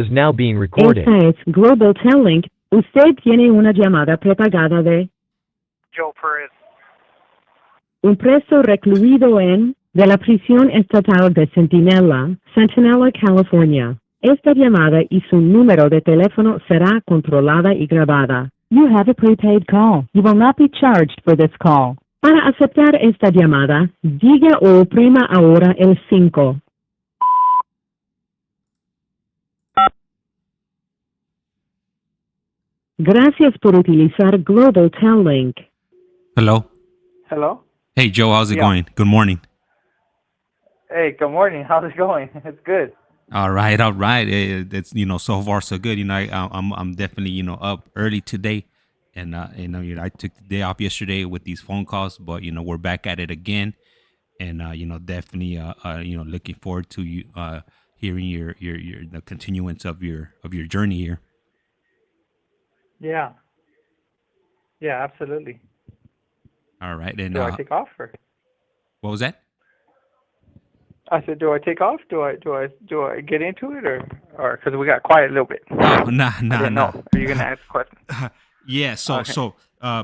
is now being recorded. Esta es Global Telling. Usted tiene una llamada prepagada de Joe Perez. un preso recluido en de la prisión estatal de Centinela, California. Esta llamada y su número de teléfono será controlada y grabada. You have a prepaid call. You will not be charged for this call. Para aceptar esta llamada, diga o oprima ahora el 5. Gracias por utilizar Global Tel Link. Hello. Hello? Hey, Joe. How's it Yeah. going? Good morning. Hey, good morning. How's it going? It's good. All right. It's so far so good. I'm definitely up early today, and I took the day off yesterday with these phone calls, but we're back at it again, and definitely looking forward to you hearing your the continuance of your journey here. Yeah. Yeah, absolutely. All right. And Do I take off or? what was that? I said, do I take off? Do I get into it or because we got quiet a little bit? Oh, nah. No. Are you gonna ask a question? Yeah. So Okay.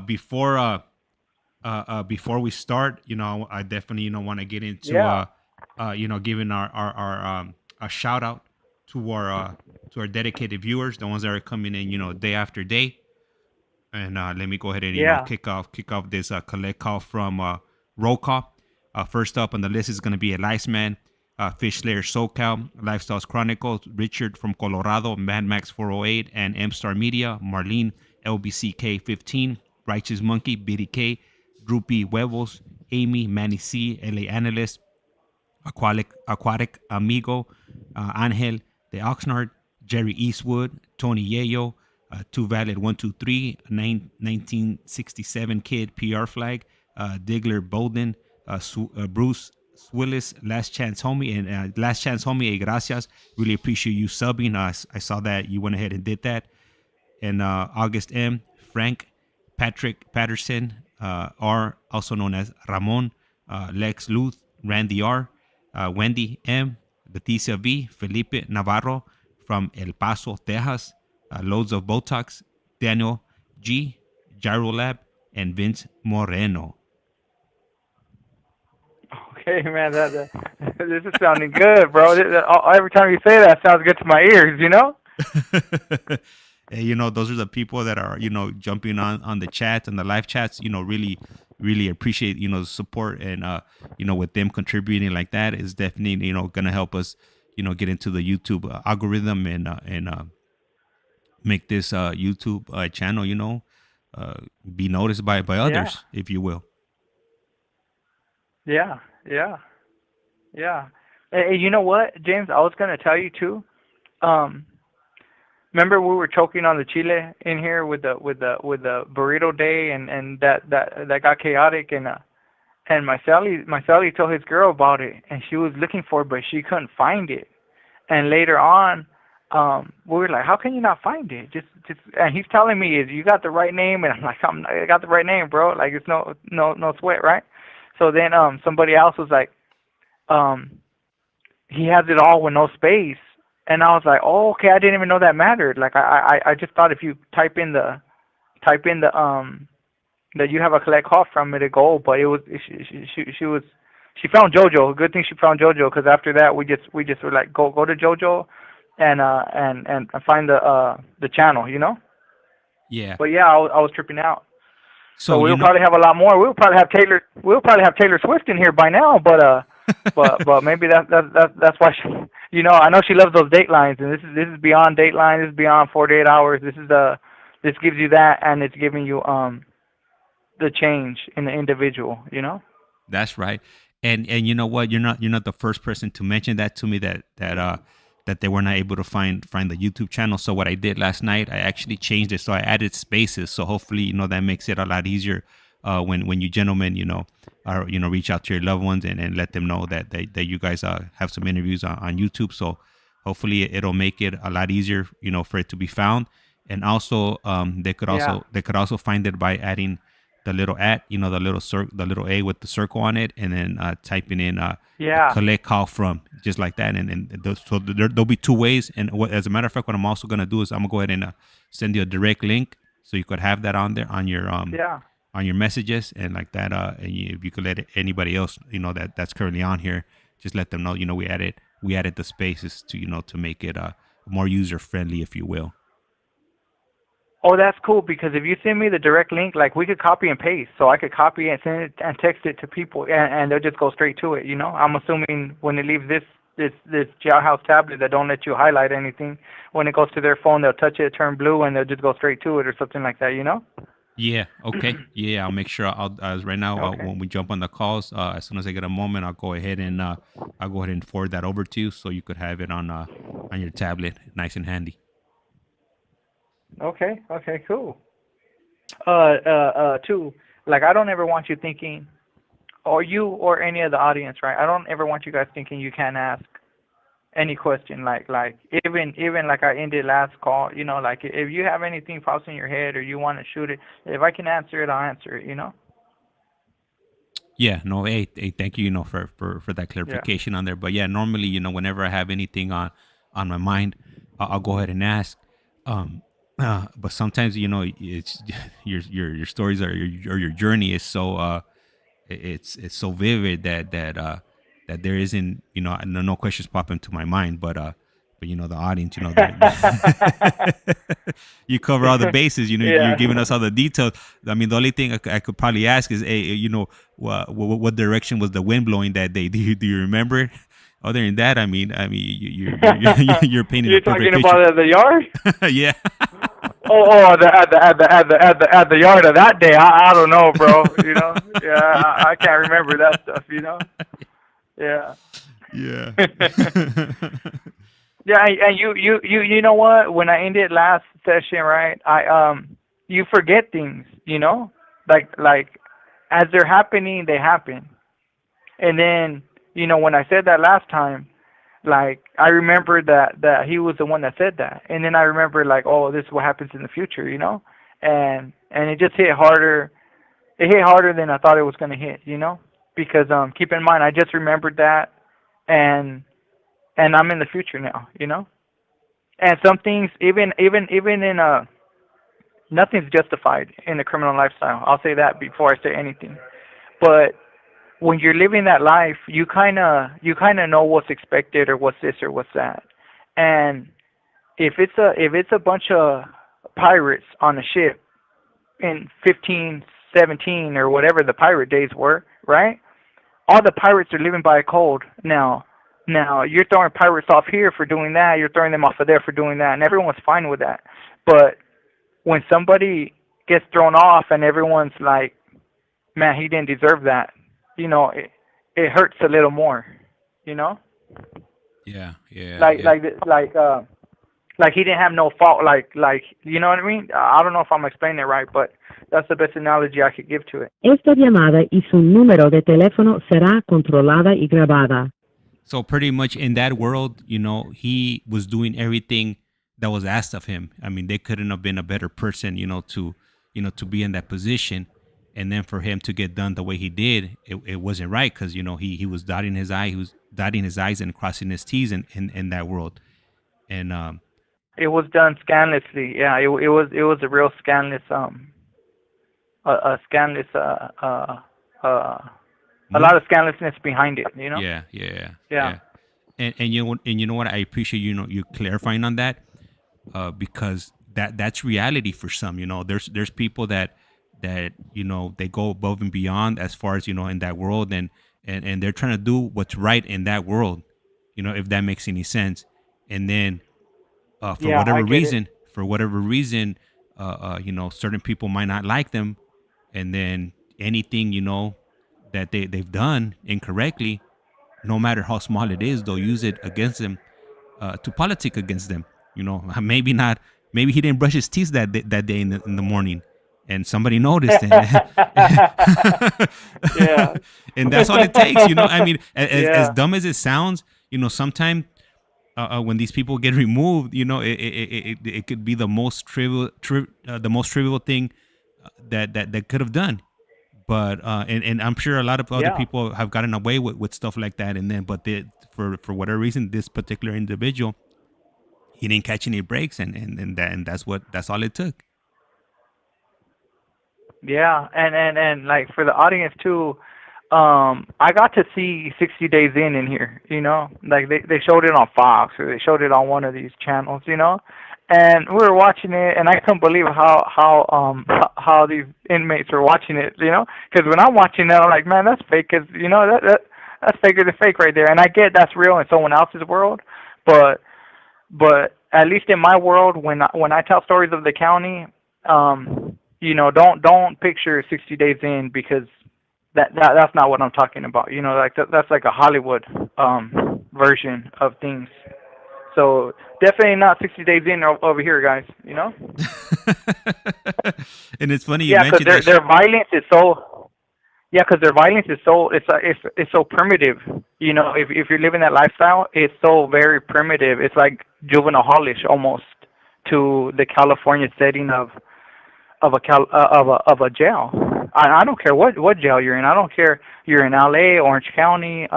before we start, I definitely want to get into Yeah. giving our a shout out to our dedicated viewers, the ones that are coming in day after day. And let me go ahead and Yeah. kick off this collect call from roll call. First up on the list is going to be ICEMAN, Fish Slayer SoCal, Lifestyles Chronicles, Richard from Colorado, Mad Max 408, and M Star Media, Marlene, LBCK 15, Righteous Monkey, Biddy K, Drew P.huevos, Amy, Manny C, LA Analyst, Aquatic Amigo, Angel de Oxnard, Jerry Eastwood, Tony Yayo, Too Valid 123, 1967 Kid PR Flag, Diggler Bolden, Bruce Swillus, LastChanceHomie, and LastChanceHomie, gracias. Really appreciate you subbing. I saw that you went ahead and did that. And August M, Frank, Patrick Patterson, R, also known as Ramon, Lex Luth, Randy R, Wendy M, Leticia V, Felipe Navarro from El Paso, Texas, LoadsofBotox, Daniel G, Gyrolab, and Vince Moreno. Okay, man. This is sounding good, bro. Every time you say that, sounds good to my ears. Hey, those are the people that are jumping on the chats and the live chats. Really appreciate the support, and with them contributing like that is definitely gonna help us get into the YouTube algorithm and make this YouTube channel be noticed by others, if you will. Yeah. Hey, you know what, James? I was gonna tell you too. Remember we were choking on the chile in here with the burrito day, and that got chaotic, and my Sally told his girl about it, and she was looking for it, but she couldn't find it. And later on, we were like, how can you not find it? Just and he's telling me, you got the right name, and I'm like, I got the right name, bro. Like, it's no sweat, right? So then somebody else was like, he has it all with no space. And I was like, oh, okay, I didn't even know that mattered. Like, I just thought if you type in the that you have a collect call from it, go. But it was she found JoJo. Good thing she found JoJo, because after that we just were like, go to JoJo and find the channel, Yeah. But yeah, I was tripping out. So we'll you probably have a lot more. We'll probably have Taylor Swift in here by now, but maybe that's why she, I know she loves those datelines, and this is beyond Dateline. This is beyond 48 hours. This gives you that, and it's giving you the change in the individual. That's right. And you know what? You're not the first person to mention that to me, that they were not able to find the YouTube channel. So what I did last night, I actually changed it. So I added spaces. So hopefully, that makes it a lot easier when you gentlemen, reach out to your loved ones and let them know that you guys have some interviews on YouTube. So hopefully it'll make it a lot easier, for it to be found. And also they could also find it by adding the little at, the little A with the circle on it, and then typing in Yeah. collect call from, just like that. And so there'll be two ways. And as a matter of fact, what I'm also gonna do is I'm gonna go ahead and send you a direct link so you could have that on there on your on your messages and like that. And if you could let anybody else, that's currently on here, just let them know. We added the spaces to to make it more user friendly, if you will. Oh, that's cool, because if you send me the direct link, like, we could copy and paste. So I could copy and send it and text it to people, and they'll just go straight to it, I'm assuming when it leaves this jailhouse tablet that don't let you highlight anything, when it goes to their phone, they'll touch it, turn blue, and they'll just go straight to it or something like that, Yeah. Okay. Yeah, I'll make sure. Right now, Okay. when we jump on the calls, as soon as I get a moment, I'll go ahead and forward that over to you, so you could have it on your tablet, nice and handy. Okay, cool. Too, like, I don't ever want you thinking, or you or any of the audience, right? I don't ever want you guys thinking you can't ask any question. Like even like I ended last call, like, if you have anything pops in your head or you want to shoot it, if I can answer it, I'll answer it. Yeah. No. Hey, thank you. For that clarification on there. But yeah, normally, whenever I have anything on my mind, I'll go ahead and ask. But sometimes, it's your stories or your journey is so it's so vivid that there isn't, no questions pop into my mind. But the audience, you cover all the bases. You're giving us all the details. I mean, the only thing I could probably ask is, hey, what direction was the wind blowing that day? Do you remember? Other than that, I mean, you're painting a perfect picture. You're talking about the yard? Yeah. At the yard of that day, I don't know, bro. Yeah, I can't remember that stuff. Yeah. Yeah. Yeah, and you know what? When I ended last session, right? You forget things, like as they're happening, they happen, and then when I said that last time, like, I remember that he was the one that said that, and then I remember, like, oh, this is what happens in the future, and it just hit harder. It hit harder than I thought it was gonna hit, because keep in mind, I just remembered that, and I'm in the future now, and some things, even in nothing's justified in the criminal lifestyle. I'll say that before I say anything, but when you're living that life, you kind of know what's expected or what's this or what's that. And if it's a bunch of pirates on a ship in 1517 or whatever the pirate days were, right? All the pirates are living by a code. Now you're throwing pirates off here for doing that, you're throwing them off of there for doing that, and everyone's fine with that. But when somebody gets thrown off and everyone's like, man, he didn't deserve that, it hurts a little more, Yeah. Like he didn't have no fault, like, you know what I mean? I don't know if I'm explaining it right, but that's the best analogy I could give to it. Esta llamada y su número de teléfono será controlada y grabada. So pretty much in that world, he was doing everything that was asked of him. I mean, they couldn't have been a better person, to be in that position. And then for him to get done the way he did, it wasn't right, because he was dotting his I's and crossing his T's in that world, and it was done scandalously. Yeah, it was a real scandalous a scandalous a lot of scandalousness behind it. Yeah. And you know what, I appreciate you clarifying on that, because that's reality for some. There's people that they go above and beyond as far as in that world, and they're trying to do what's right in that world, if that makes any sense. And then for whatever reason certain people might not like them, and then anything that they've done incorrectly, no matter how small it is, they'll use it against them, to politic against them. Maybe he didn't brush his teeth that day in the morning, and somebody noticed it. Yeah. And that's all it takes, I mean, as dumb as it sounds, sometimes when these people get removed, it could be the most trivial thing that could have done. But and I'm sure a lot of other Yeah. people have gotten away with stuff like that, and then but for whatever reason, this particular individual, he didn't catch any breaks, and that's all it took. Yeah, and like for the audience too, I got to see 60 Days in here, you know, like they showed it on Fox or they showed it on one of these channels, you know, and we were watching it, and I couldn't believe how these inmates were watching it, you know, because when I'm watching it, I'm like, man, that's fake, cause you know that's faker than fake right there, and I get that's real in someone else's world, but at least in my world, when I tell stories of the county, you know, don't picture 60 Days in, because that's not what I'm talking about. You know, like that's like a Hollywood version of things. So definitely not 60 Days in over here, guys. You know. And it's funny you Yeah, because mentioned their violence is so. Yeah, because their violence is so it's so primitive. You know, if you're living that lifestyle, it's so very primitive. It's like juvenile hallish almost to the California setting of a jail. I don't care what jail you're in. I don't care you're in LA, Orange County,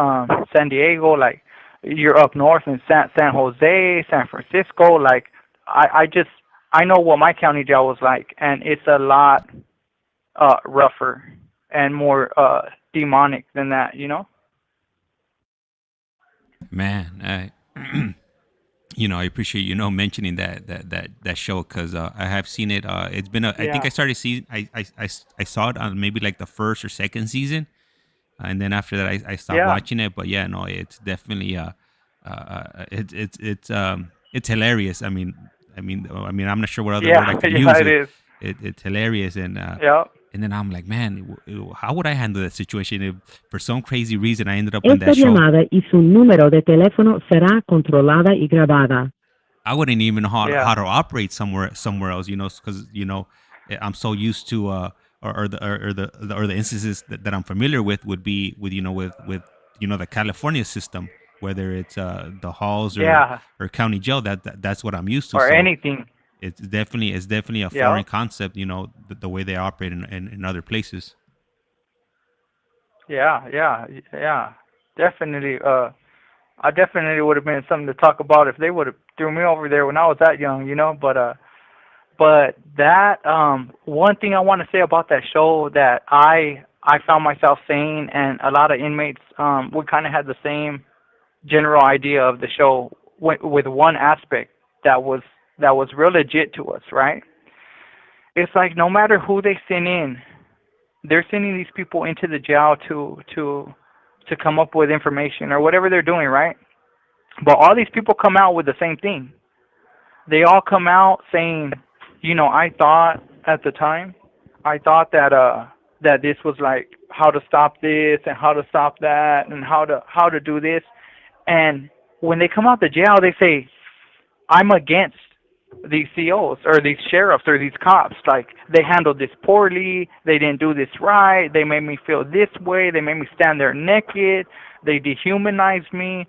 San Diego, like you're up north in San Jose, San Francisco. Like I know what my county jail was like, and it's a lot rougher and more demonic than that, you know? Man, you know, I appreciate mentioning that show, because I have seen it. It's been I think I started seeing I saw it on maybe like the first or second season, and then after that I stopped watching it. But yeah, no, it's definitely it's hilarious. I mean I'm not sure what other word I could use. It is. It's hilarious, and and then I'm like, man, how would I handle that situation if for some crazy reason I ended up on that show? Esta llamada y su número de teléfono será controlada y grabada. I wouldn't even know how to operate somewhere else, you know, because I'm so used to or the instances that I'm familiar with would be with the California system, whether it's the halls or county jail. That's what I'm used to. Or so anything. It's definitely a foreign concept, you know, the way they operate in other places. Yeah. Definitely. I definitely would have been something to talk about if they would have threw me over there when I was that young, you know. But that one thing I want to say about that show that I found myself saying, and a lot of inmates we kind of had the same general idea of the show with one aspect that was real legit to us, right? It's like no matter who they send in, they're sending these people into the jail to come up with information or whatever they're doing, right? But all these people come out with the same thing. They all come out saying, you know, I thought at the time, that this was like how to stop this and how to stop that and how to do this. And when they come out the jail, they say, I'm against these COs or these sheriffs or these cops. Like, they handled this poorly, they didn't do this right, they made me feel this way, they made me stand there naked, they dehumanized me.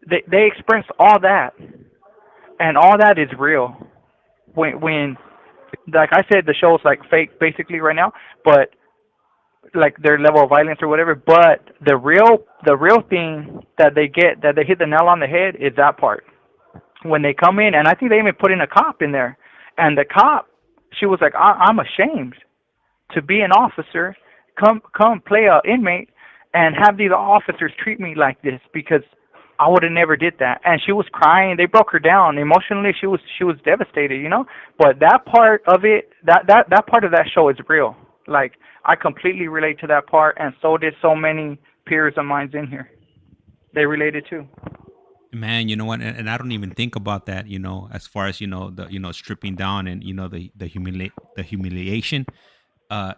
They express all that, and all that is real. When like I said, the show's like fake basically right now, but like their level of violence or whatever, but the real thing that they hit the nail on the head is that part. When they come in, and I think they even put in a cop in there, and the cop, she was like, I'm ashamed to be an officer, come play a inmate, and have these officers treat me like this, because I would have never did that. And she was crying. They broke her down emotionally. She was devastated, you know. But that part of it, that part of that show is real. Like, I completely relate to that part, and so did so many peers of mine in here. They related too. Man, you know what? And I don't even think about that, you know, as far as, you know, the stripping down and, you know, the humiliation. I've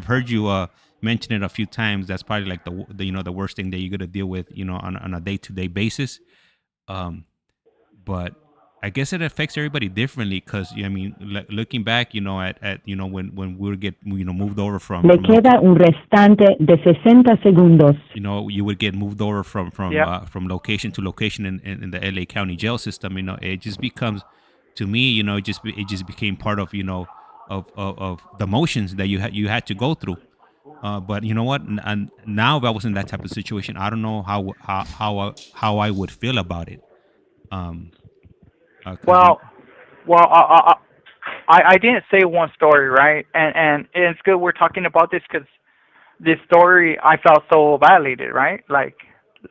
heard you mention it a few times. That's probably like the worst thing that you're gonna deal with, you know, on a day-to-day basis. But I guess it affects everybody differently, because I mean, looking back, you know, at you know, when we would get, you know, moved over from. Le queda un restante de 60 segundos. You know, you would get moved over from location to location in the LA County jail system. You know, it just becomes, to me, you know, it just became part of, you know, of the motions that you had to go through. But you know what? And now if I was in that type of situation, I don't know how I would feel about it. Um, cause you, Well, well, I didn't say one story, right? And it's good we're talking about this because this story I felt so violated, right? Like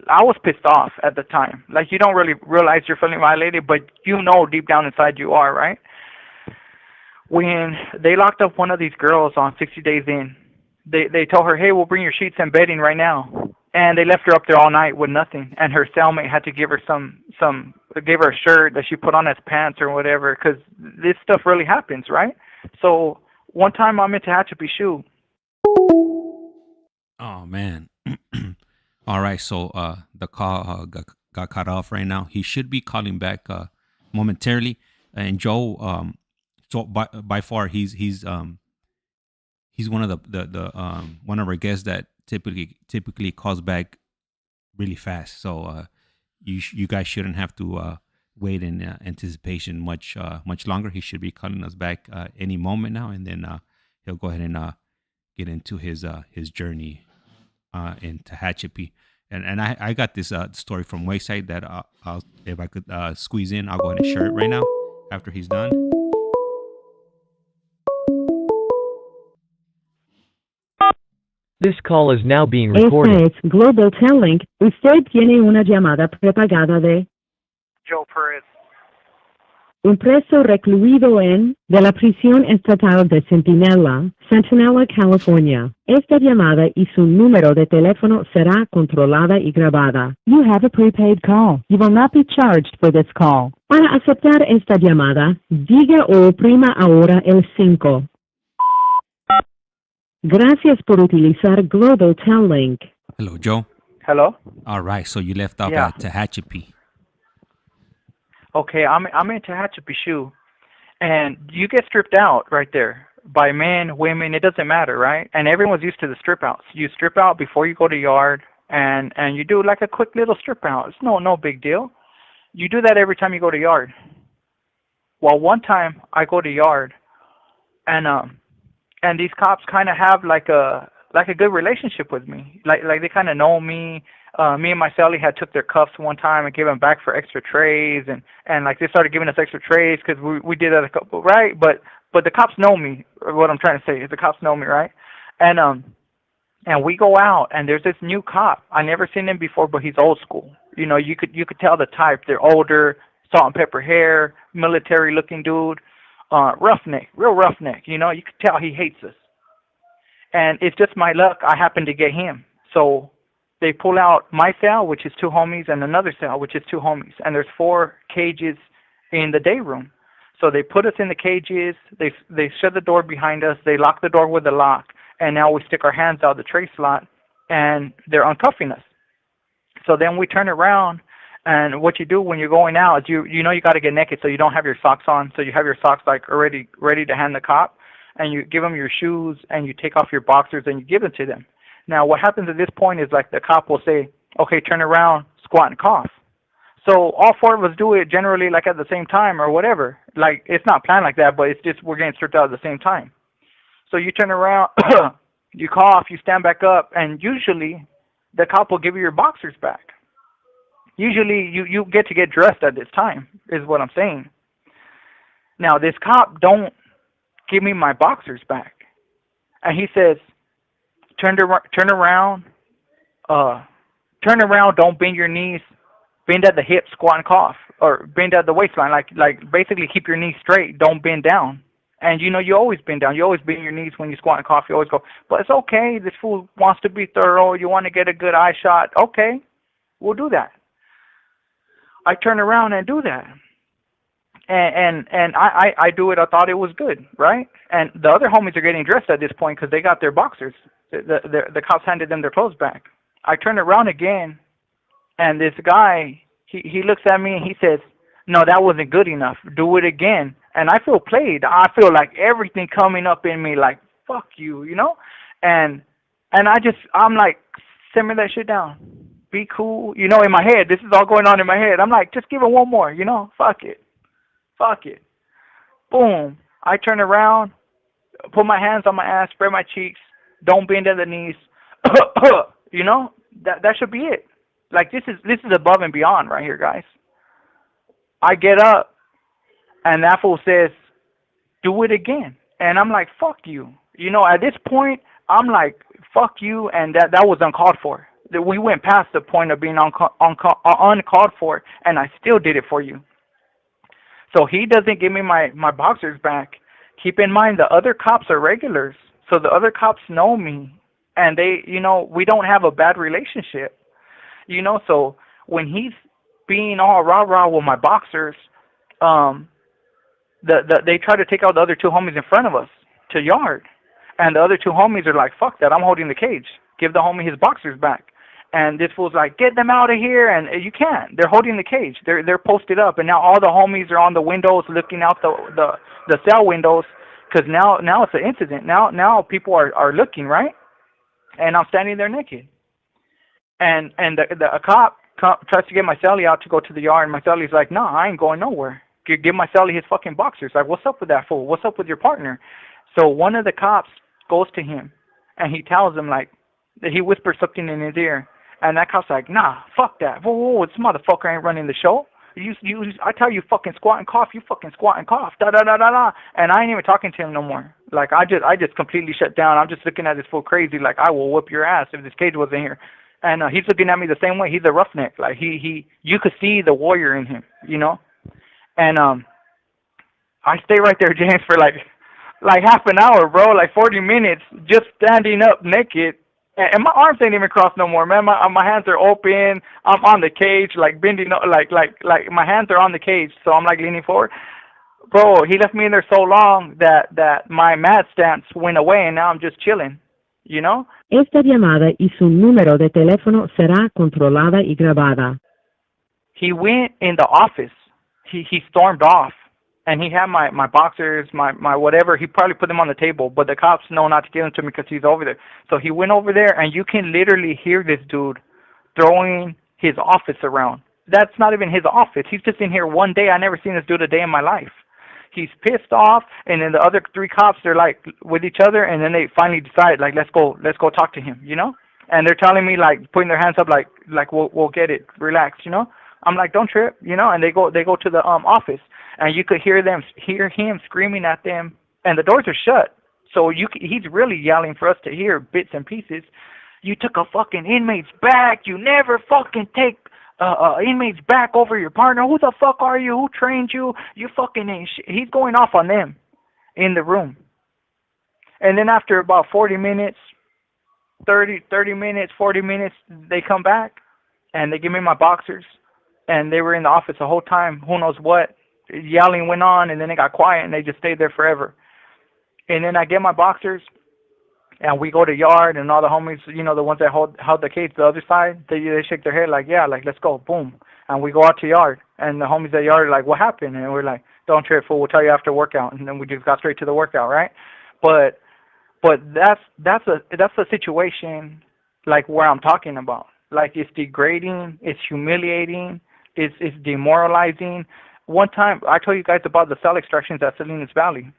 I was pissed off at the time. Like you don't really realize you're feeling violated, but you know deep down inside you are, right? When they locked up one of these girls on 60 Days In, they told her, "Hey, we'll bring your sheets and bedding right now." And they left her up there all night with nothing. And her cellmate had to give her gave her a shirt that she put on as pants or whatever, because this stuff really happens, right? So one time I'm in Tehachapi Shoe. oh man. All right, so the call got cut off right now. He should be calling back momentarily. And Joe, so by far he's one of the one of our guests that typically calls back really fast. So you guys shouldn't have to wait in anticipation much longer. He should be calling us back any moment now, and then he'll go ahead and get into his journey in Tehachapi. And I got this story from Wayside that I'll, if I could squeeze in, I'll go ahead and share it right now after he's done. This call is now being recorded. Este es Global Telling. Usted tiene una llamada prepagada de Joe Perez. un preso recluido de la prisión estatal de Centinela, California. Esta llamada y su número de teléfono será controlada y grabada. You have a prepaid call. You will not be charged for this call. Para aceptar esta llamada, diga o oprima ahora el 5. Gracias por utilizar Global Telling. Hello, Joe. Hello. All right, so you left off Yeah. at Tehachapi. Okay, I'm in Tehachapi Shoe, and you get stripped out right there by men, women. It doesn't matter, right? And everyone's used to the strip outs. You strip out before you go to yard, and you do like a quick little strip out. It's no big deal. You do that every time you go to yard. Well, one time I go to yard, and these cops kind of have like a good relationship with me. Like they kind of know me. Me and my cellie had took their cuffs one time and gave them back for extra trays, and like they started giving us extra trays because we did that a couple, right? But the cops know me. What I'm trying to say is the cops know me, right? And we go out, and there's this new cop. I never seen him before, but he's old school. You know, you could tell the type. They're older, salt and pepper hair, military looking dude, roughneck, real roughneck. You know, you could tell he hates us. And it's just my luck. I happened to get him. So they pull out my cell, which is 2 homies, and another cell, which is 2 homies. And there's 4 cages in the day room. So they put us in the cages. They shut the door behind us. They lock the door with a lock. And now we stick our hands out the tray slot, and they're uncuffing us. So then we turn around, and what you do when you're going out is you know you got to get naked, so you don't have your socks on. So you have your socks like already ready to hand the cop, and you give them your shoes, and you take off your boxers, and you give them to them. Now, what happens at this point is like the cop will say, okay, turn around, squat, and cough. So all 4 of us do it generally like at the same time or whatever. Like it's not planned like that, but it's just we're getting stripped out at the same time. So you turn around, you cough, you stand back up, and usually the cop will give you your boxers back. Usually you get to get dressed at this time is what I'm saying. Now, this cop don't give me my boxers back. And he says, turn around, don't bend your knees, bend at the hip, squat, and cough, or bend at the waistline, like basically keep your knees straight, don't bend down. And you know, you always bend down, you always bend your knees when you squat and cough, you always go, but it's okay, this fool wants to be thorough, you want to get a good eye shot, okay, we'll do that. I turn around and do that. And I do it, I thought it was good, right? And the other homies are getting dressed at this point because they got their boxers. The cops handed them their clothes back. I turn around again, and this guy, he looks at me and he says, no, that wasn't good enough. Do it again. And I feel played. I feel like everything coming up in me like, fuck you, you know? And I'm like, send me that shit down. Be cool. You know, in my head, this is all going on in my head. I'm like, just give it one more, you know? Fuck it. Boom. I turn around, put my hands on my ass, spread my cheeks, don't bend at the knees. You know, that should be it. Like this is above and beyond right here, guys. I get up and that fool says, do it again. And I'm like, fuck you. You know, at this point, I'm like, fuck you, and that was uncalled for. We went past the point of being uncalled for, and I still did it for you. So he doesn't give me my boxers back. Keep in mind, the other cops are regulars, so the other cops know me, and they, you know, we don't have a bad relationship. You know, so when he's being all rah-rah with my boxers, they try to take out the other two homies in front of us to yard. And the other two homies are like, fuck that, I'm holding the cage. Give the homie his boxers back. And this fool's like, get them out of here. And you can't. They're holding the cage. They're posted up. And now all the homies are on the windows looking out the cell windows, because now it's an incident. Now people are looking, right? And I'm standing there naked. And a cop tries to get my cellie out to go to the yard. And my cellie's like, nah, I ain't going nowhere. Give my cellie his fucking boxers. Like, what's up with that fool? What's up with your partner? So one of the cops goes to him, and he tells him, like, that he whispers something in his ear. And that cop's like, nah, fuck that. Whoa, this motherfucker ain't running the show. I tell you fucking squat and cough, you fucking squat and cough, da-da-da-da-da. And I ain't even talking to him no more. Like, I just completely shut down. I'm just looking at this fool crazy, like, I will whip your ass if this cage wasn't here. And he's looking at me the same way. He's a roughneck. Like, you could see the warrior in him, you know? And I stay right there, James, for like half an hour, bro, like 40 minutes, just standing up naked. And my arms ain't even crossed no more, man. My hands are open. I'm on the cage, like bending, like my hands are on the cage, so I'm like leaning forward. Bro, he left me in there so long that my mad stance went away, and now I'm just chilling, you know? Esta llamada y su número de teléfono será controlada y grabada. He went in the office. He stormed off. And he had my boxers, my whatever. He probably put them on the table, but the cops know not to give them to me because he's over there. So he went over there, and you can literally hear this dude throwing his office around. That's not even his office. He's just in here one day. I never seen this dude a day in my life. He's pissed off, and then the other three cops, they're like with each other, and then they finally decide, like, let's go talk to him, you know? And they're telling me, like, putting their hands up, like we'll get it, relax, you know? I'm like, don't trip, you know? And they go to the office. And you could hear him screaming at them, and the doors are shut. So he's really yelling for us to hear bits and pieces. You took a fucking inmate's back. You never fucking take inmate's back over your partner. Who the fuck are you? Who trained you? You fucking ain't shit. He's going off on them in the room. And then after about 40 minutes, 30 minutes, 40 minutes, they come back, and they give me my boxers. And they were in the office the whole time. Who knows what? Yelling went on, and then it got quiet, and they just stayed there forever. And then I get my boxers, and we go to yard, and all the homies, you know, the ones that held the cage the other side, they shake their head like, yeah, like, let's go, boom. And we go out to yard, and the homies at yard are like, what happened? And we're like, don't trip, fool, we'll tell you after workout. And then we just got straight to the workout, right? But that's a situation like where I'm talking about. Like, it's degrading, it's humiliating, it's demoralizing. One time, I told you guys about the cell extractions at Salinas Valley.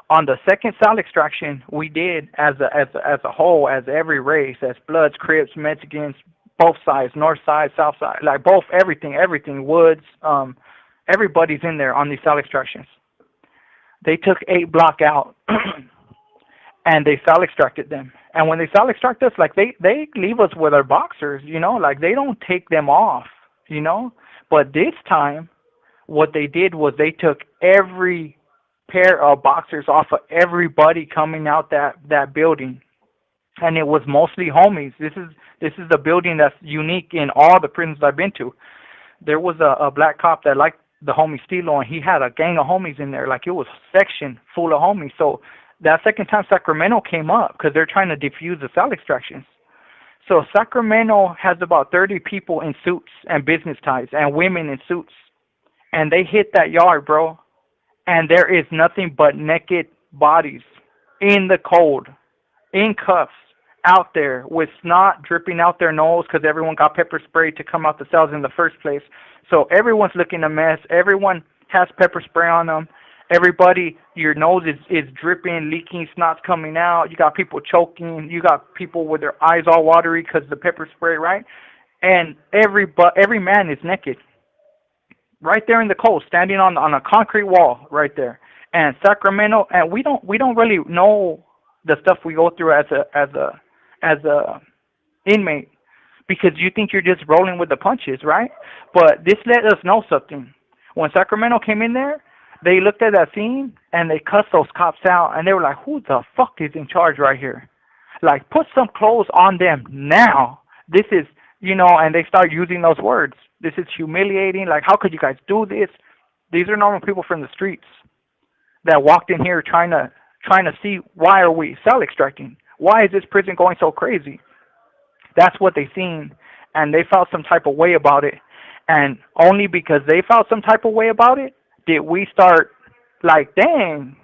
On the second cell extraction we did as a whole, as every race, as Bloods, Crips, Mexicans, both sides, north side, south side, like both, everything, Woods, everybody's in there on these cell extractions. They took 8 block out, and they cell extracted them. And when they cell extract us, like they leave us with our boxers, you know, like they don't take them off, you know. But this time, what they did was they took every pair of boxers off of everybody coming out that building, and it was mostly homies. This is the building that's unique in all the prisons I've been to. There was a black cop that liked the homie Stilo, and he had a gang of homies in there. Like, it was a section full of homies. So that second time Sacramento came up because they're trying to defuse the cell extractions. So Sacramento has about 30 people in suits and business ties and women in suits. And they hit that yard, bro. And there is nothing but naked bodies in the cold, in cuffs, out there with snot dripping out their nose because everyone got pepper spray to come out the cells in the first place. So everyone's looking a mess. Everyone has pepper spray on them. Everybody, your nose is dripping, leaking, snot's coming out. You got people choking. You got people with their eyes all watery because the pepper spray, right? And every man is naked, right there in the cold, standing on a concrete wall, right there. And Sacramento, and we don't really know the stuff we go through as a inmate, because you think you're just rolling with the punches, right? But this let us know something. When Sacramento came in there, they looked at that scene and they cussed those cops out, and they were like, who the fuck is in charge right here? Like, put some clothes on them now. This is, and they start using those words. This is humiliating. Like, how could you guys do this? These are normal people from the streets that walked in here trying to see, why are we cell extracting? Why is this prison going so crazy? That's what they seen, and they felt some type of way about it. And only because they felt some type of way about it did we start, like, dang,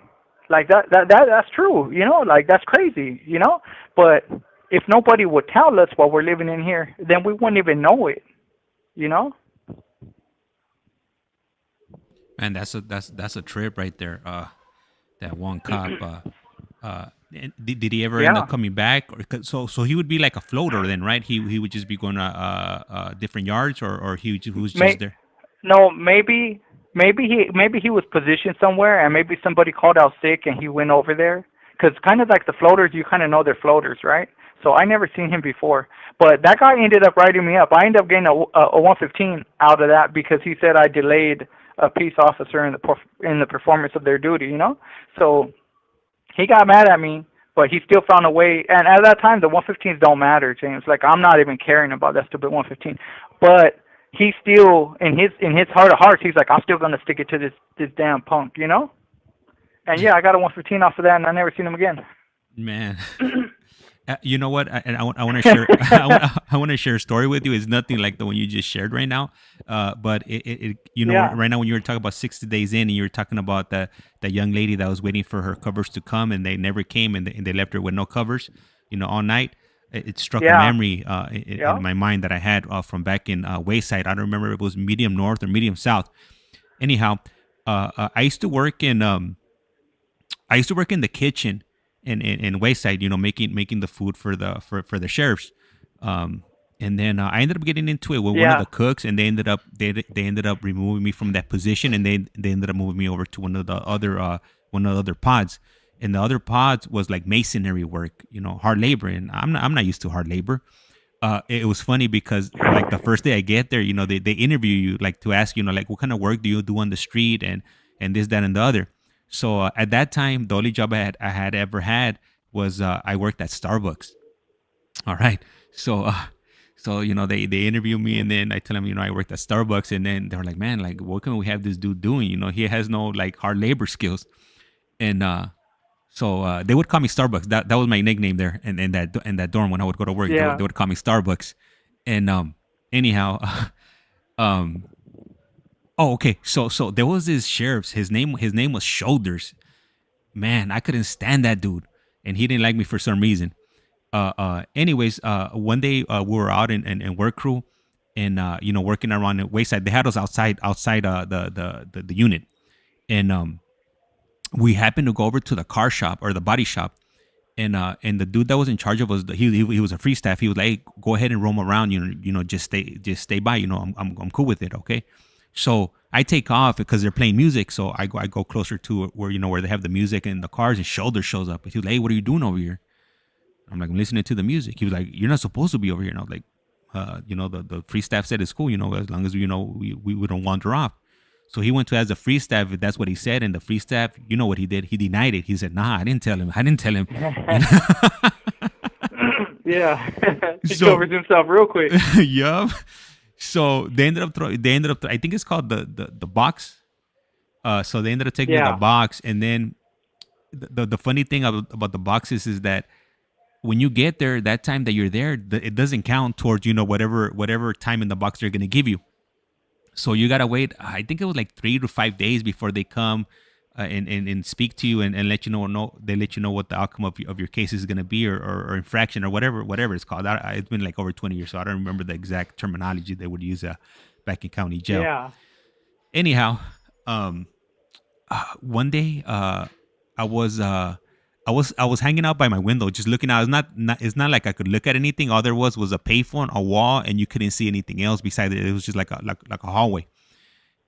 like that's true, like, that's crazy, But if nobody would tell us what we're living in here, then we wouldn't even know it, Man, that's a trip right there. That one cop. Did he ever end up coming back? Or so he would be like a floater then, right? He would just be going to different yards, or he was just there. No, maybe he was positioned somewhere, and maybe somebody called out sick and he went over there. Because kind of like the floaters, you kind of know they're floaters, right? So I never seen him before. But that guy ended up writing me up. I ended up getting a 115 out of that because he said I delayed a peace officer in the performance of their duty, So he got mad at me, but he still found a way. And at that time, the 115s don't matter, James. Like, I'm not even caring about that stupid 115. But he still, in his heart of hearts, he's like, I'm still gonna stick it to this damn punk, And yeah, I got a 115 off of that, and I never seen him again. Man. You know what? I want to share. I want to share a story with you. It's nothing like the one you just shared right now. But right now when you were talking about 60 days in, and you were talking about that young lady that was waiting for her covers to come, and they never came, and they left her with no covers, all night. It struck a memory in my mind that I had from back in Wayside. I don't remember if it was medium north or medium south. Anyhow, I used to work in the kitchen in Wayside, making the food for the sheriffs. And then I ended up getting into it with one of the cooks, and they ended up removing me from that position, and they ended up moving me over to one of the other pods. And the other pods was like masonry work, hard labor, and I'm not used to hard labor. It was funny because like the first day I get there, they interview you, like, to ask, like, what kind of work do you do on the street, and this, that, and the other. So at that time, the only job I had ever had was I worked at Starbucks. All right. So they interview me, and then I tell them, I worked at Starbucks, and then they're like, man, like, what can we have this dude doing? He has no like hard labor skills. And so they would call me Starbucks. That was my nickname there, and in that dorm when I would go to work, they would call me Starbucks. And anyhow, oh, okay. So there was this sheriff. His name was Shoulders. Man, I couldn't stand that dude, and he didn't like me for some reason. Anyways, one day we were out in work crew, and working around the Wayside. They had us outside the unit, and we happened to go over to the car shop or the body shop, and the dude that was in charge of us, he was a free staff. He was like, hey, go ahead and roam around. Just stay by. I'm cool with it. Okay. So I take off because they're playing music. So I go closer to where they have the music and the cars, and Shoulder shows up. He was like, hey, what are you doing over here? I'm like, I'm listening to the music. He was like, you're not supposed to be over here. And I was like, the free staff said it's cool, as long as we don't wander off. So he went to ask the free staff if that's what he said, and the free staff, what he did? He denied it. He said, nah, I didn't tell him. Yeah. He covers himself real quick. Yup. So they ended up I think it's called the box. So they ended up taking the box, and then the funny thing about the boxes is that when you get there, that time that you're there, it doesn't count towards whatever time in the box they're gonna give you. So you gotta wait. I think it was like 3 to 5 days before they come and speak to you and let you know. They let you know what the outcome of your case is gonna be, or infraction, or whatever it's called. It's been like over 20 years, so I don't remember the exact terminology they would use back in county jail. Yeah. Anyhow, one day, I was hanging out by my window, just looking out. It's not like I could look at anything. All there was a payphone, a wall, and you couldn't see anything else besides it. It was just like a hallway.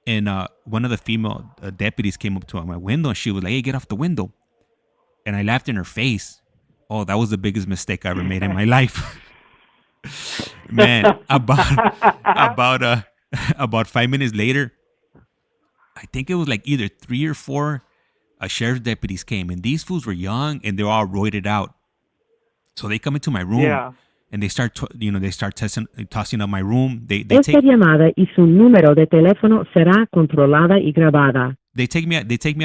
And one of the female deputies came up to my window, and she was like, "Hey, get off the window!" And I laughed in her face. Oh, that was the biggest mistake I ever made in my life. Man, about 5 minutes later, I think it was like either 3 or 4 sheriff's deputies came, and these fools were young and they're all roided out. So they come into my room and they start tossing up my room. They Esta take llamada y su número de teléfono será controlada y grabada. they take me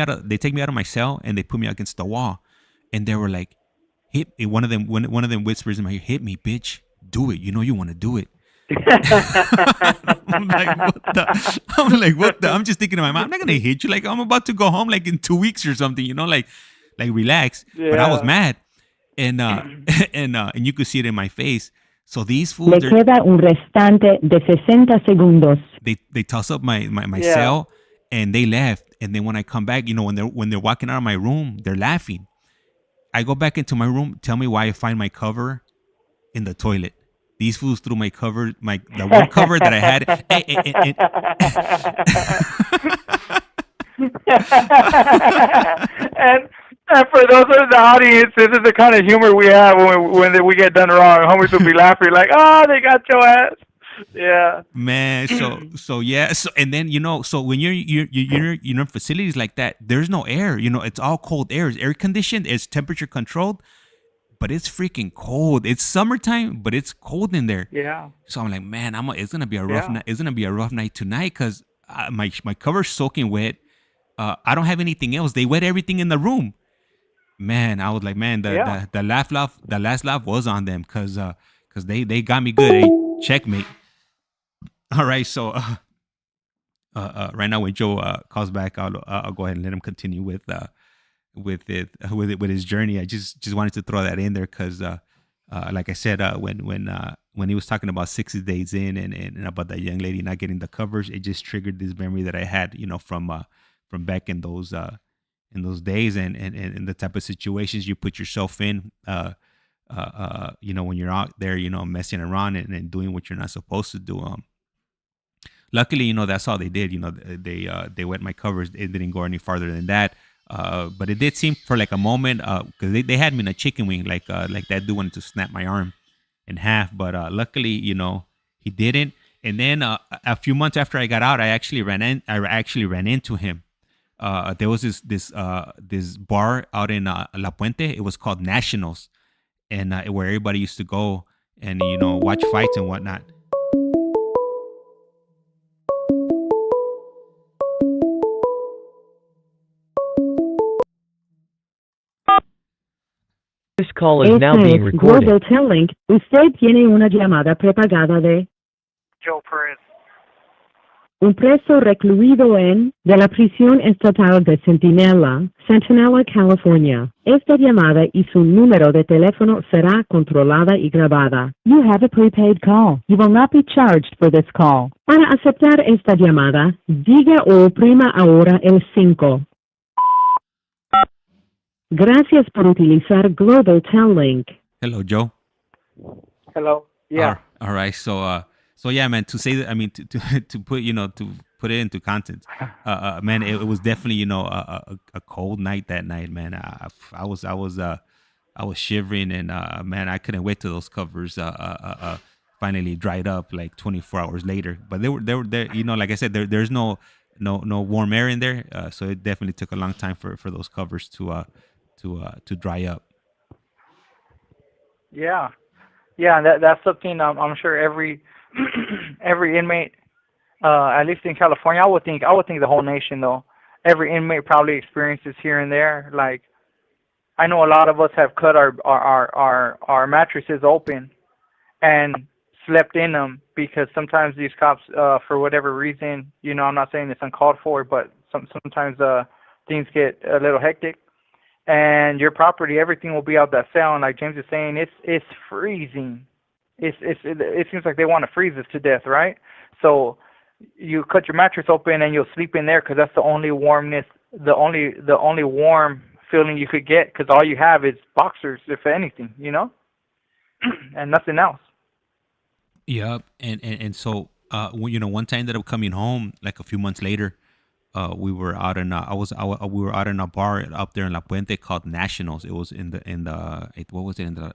out of my cell and they put me against the wall, and they were like, "Hit." One of them whispers in my ear, "Hit me, bitch. Do it. You know you want to do it." I'm like, what the? I'm just thinking to my mom, I'm not gonna hit you. Like, I'm about to go home like in 2 weeks or something, like relax. Yeah. But I was mad, and you could see it in my face. So these fools, Le queda un restante de 60 segundos. They toss up my cell and they left. And then when I come back, when they're walking out of my room, they're laughing. I go back into my room. Tell me why I find my cover in the toilet. These fools threw my cover, the one cover that I had. And for those of the audience, this is the kind of humor we have when we get done wrong. Homies will be laughing like, "Oh, they got your ass." Yeah. Man, so yeah. So and then so when you're in facilities like that, there's no air. It's all cold air. It's air conditioned. It's temperature controlled. But it's freaking cold. It's summertime, but it's cold in there. Yeah. So I'm like, man, it's gonna be a rough night. It's gonna be a rough night tonight because my cover's soaking wet. I don't have anything else. They wet everything in the room. Man, I was like, man, the last laugh was on them because they got me good. Hey, checkmate. All right, so right now when Joe calls back, I'll go ahead and let him continue with his journey. I just wanted to throw that in there because like I said, when he was talking about 60 days in and about that young lady not getting the covers, it just triggered this memory that I had from back in those days and the type of situations you put yourself in when you're out there messing around and doing what you're not supposed to do. Luckily, that's all they did. They wet my covers. It didn't go any farther than that. But it did seem for like a moment, because they had me in a chicken wing, like that dude wanted to snap my arm in half. But luckily, he didn't. And then a few months after I got out, I actually ran into him. There was this bar out in La Puente. It was called Nationals, and where everybody used to go and watch fights and whatnot. This call is now being recorded. Global Telling. Usted tiene una llamada prepagada de Joe Perez. Un preso recluido de la prisión estatal de Sentinela, California. Esta llamada y su número de teléfono será controlada y grabada. You have a prepaid call. You will not be charged for this call. Para aceptar esta llamada, diga o oprima ahora el 5. Gracias por utilizar Global Tel Link. Hello, Joe. Hello. Yeah. All right. So yeah, man. To say that, I mean, to put to put it into context, man, it was definitely a cold night that night, man. I was shivering and man, I couldn't wait till those covers finally dried up like 24 hours later. But they were there. Like I said, there's no warm air in there, so it definitely took a long time for those covers to dry up. Yeah, that's something I'm sure every inmate, at least in California, I would think the whole nation though. Every inmate probably experiences here and there. Like, I know a lot of us have cut our mattresses open and slept in them because sometimes these cops, for whatever reason, I'm not saying it's uncalled for, but sometimes things get a little hectic. And your property, everything will be out that cell. And like James is saying, it's freezing. It seems like they want to freeze us to death, right? So you cut your mattress open and you'll sleep in there because that's the only warmness the only warm feeling you could get, because all you have is boxers, if anything, and nothing else. Yep. And so one time that I'm coming home, like a few months later, we were out in we were out in a bar up there in La Puente called Nationals. It was in the what was it, in the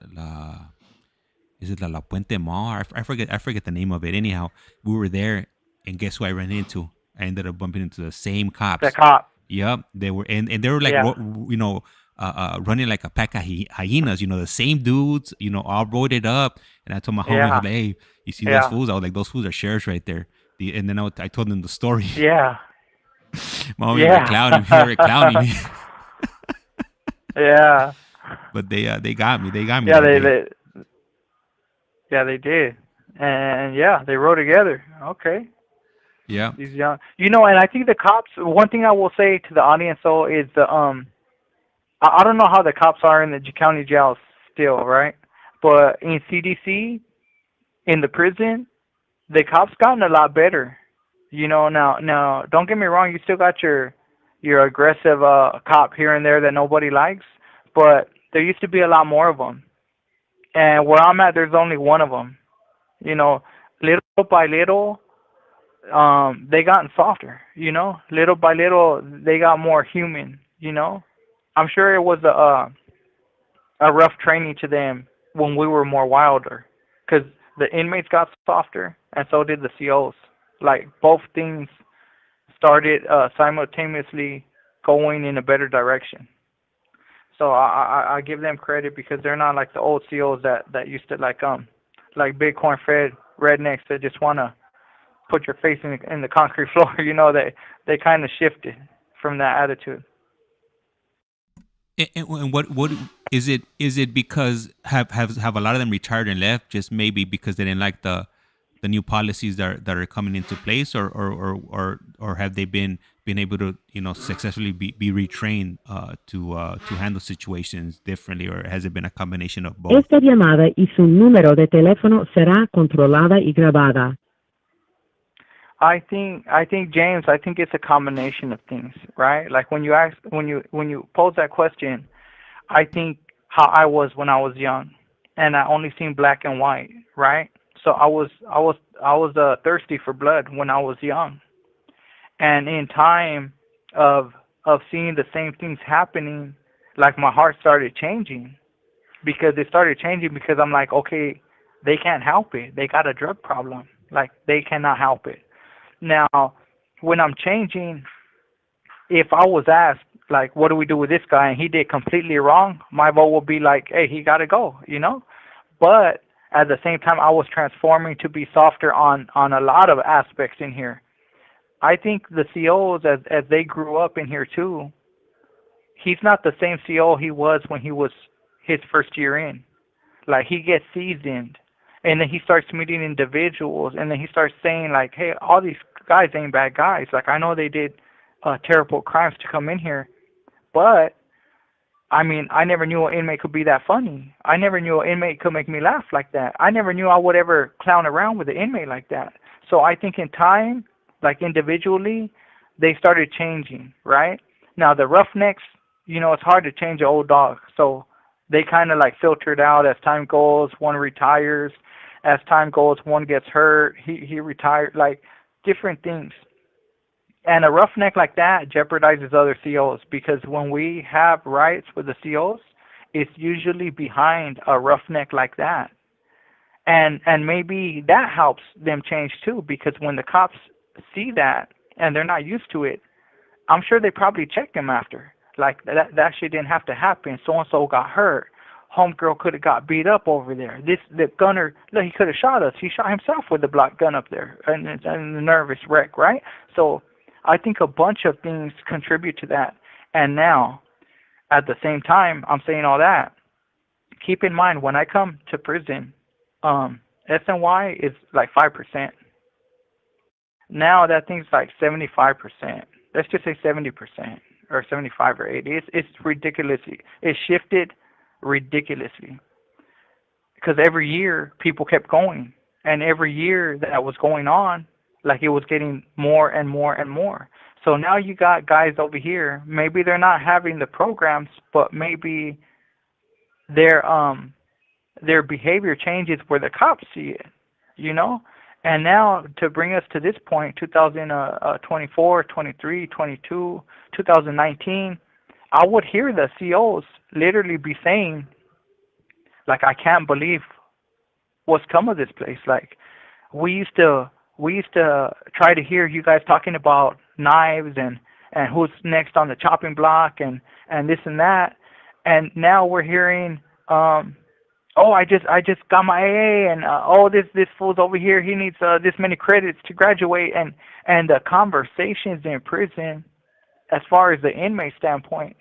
is it La Puente Mall? I forget the name of it. Anyhow, we were there, and guess who I ran into? I ended up bumping into the same cops. The cop. Yep, they were, and they were like, Yeah. running like a pack of hyenas. The same dudes. All roided up. And I told my homie, Yeah. hey, you see Yeah. those fools? I was like, those fools are sheriffs right there. And then I told them the story. Yeah. My homie were clowning me. Yeah. But they got me. They got me. Yeah, they did. And yeah, they rode together. Okay. Yeah. These young, and I think the cops. One thing I will say to the audience though is I don't know how the cops are in the county jails still, right? But in CDC, in the prison, the cops gotten a lot better. Now don't get me wrong, you still got your aggressive cop here and there that nobody likes, but there used to be a lot more of them. And where I'm at, there's only one of them. Little by little, they gotten softer. Little by little, they got more human. I'm sure it was a rough training to them when we were more wilder, because the inmates got softer, and so did the COs. Like, both things started simultaneously going in a better direction. So I give them credit, because they're not like the old COs that used to like big corn-fed rednecks that just want to put your face in the concrete floor. They kind of shifted from that attitude. And what is it? Is it because have a lot of them retired and left, just maybe because they didn't like the new policies that are coming into place, or have they been able to successfully be retrained to handle situations differently, or has it been a combination of both? Esta llamada y su número de teléfono será controlada y grabada. I think James, I think it's a combination of things, right? Like when you pose that question, I think how I was when I was young, and I only seen black and white, right? So I was thirsty for blood when I was young, and in time of seeing the same things happening, like my heart started changing, because I'm like, okay, they can't help it. They got a drug problem. Like, they cannot help it. Now, when I'm changing, if I was asked, like, what do we do with this guy, and he did completely wrong, my vote will be like, hey, he got to go, But at the same time, I was transforming to be softer on a lot of aspects in here. I think the COs, as they grew up in here too, he's not the same CO he was when he was his first year in. Like, he gets seasoned. And then he starts meeting individuals, and then he starts saying, like, hey, all these guys ain't bad guys. Like, I know they did terrible crimes to come in here, but, I mean, I never knew an inmate could be that funny. I never knew an inmate could make me laugh like that. I never knew I would ever clown around with an inmate like that. So I think in time, like, individually, they started changing, right? Now, the roughnecks, it's hard to change an old dog. So they kind of, like, filtered out as time goes. One retires. As time goes, one gets hurt. He retired, like, different things. And a roughneck like that jeopardizes other COs, because when we have riots with the COs, it's usually behind a roughneck like that. And maybe that helps them change too, because when the cops see that and they're not used to it, I'm sure they probably check them after. Like, that shit didn't have to happen. So-and-so got hurt. Homegirl could have got beat up over there. The gunner, look, he could have shot us. He shot himself with the black gun up there, and the nervous wreck, right? So I think a bunch of things contribute to that. And now, at the same time, I'm saying all that, keep in mind, when I come to prison, SNY is like 5%. Now that thing's like 75%. Let's just say 70%, or 75 or 80. It's ridiculously. It shifted ridiculously, because every year people kept going, and every year that was going on, Like it was getting more and more and more. So now you got guys over here. Maybe they're not having the programs, but maybe their behavior changes where the cops see it, you know? And now to bring us to this point, 2024, 23, 22, 2019, I would hear the COs literally be saying, like, I can't believe what's come of this place. Like, we used to try to hear you guys talking about knives and who's next on the chopping block and this and that, and now we're hearing, oh, I just got my AA, and oh, this fool's over here, he needs this many credits to graduate, and the conversations in prison, as far as the inmate standpoint,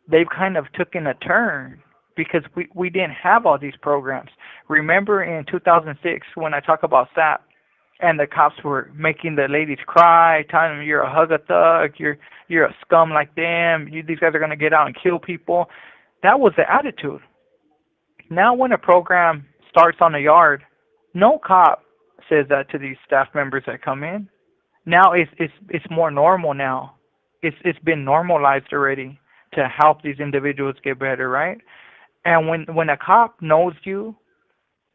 they've kind of taken a turn because we didn't have all these programs. Remember in 2006 when I talk about SAP, and the cops were making the ladies cry, telling them you're a hug a thug, you're a scum like them, these guys are gonna get out and kill people. That was the attitude. Now when a program starts on a yard, no cop says that to these staff members that come in. Now it's more normal now. It's been normalized already to help these individuals get better, right? And when a cop knows you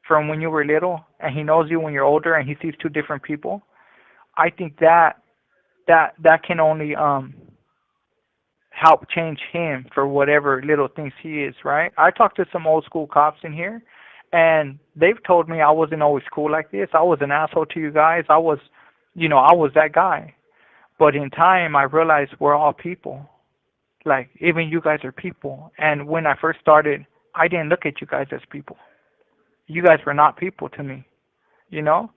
from when you were little, and he knows you when you're older, and he sees two different people, I think that can only help change him for whatever little things he is, right? I talked to some old school cops in here, and they've told me I wasn't always cool like this. I was an asshole to you guys. I was that guy. But in time, I realized we're all people. Like, even you guys are people. And when I first started, I didn't look at you guys as people. You guys were not people to me, you know?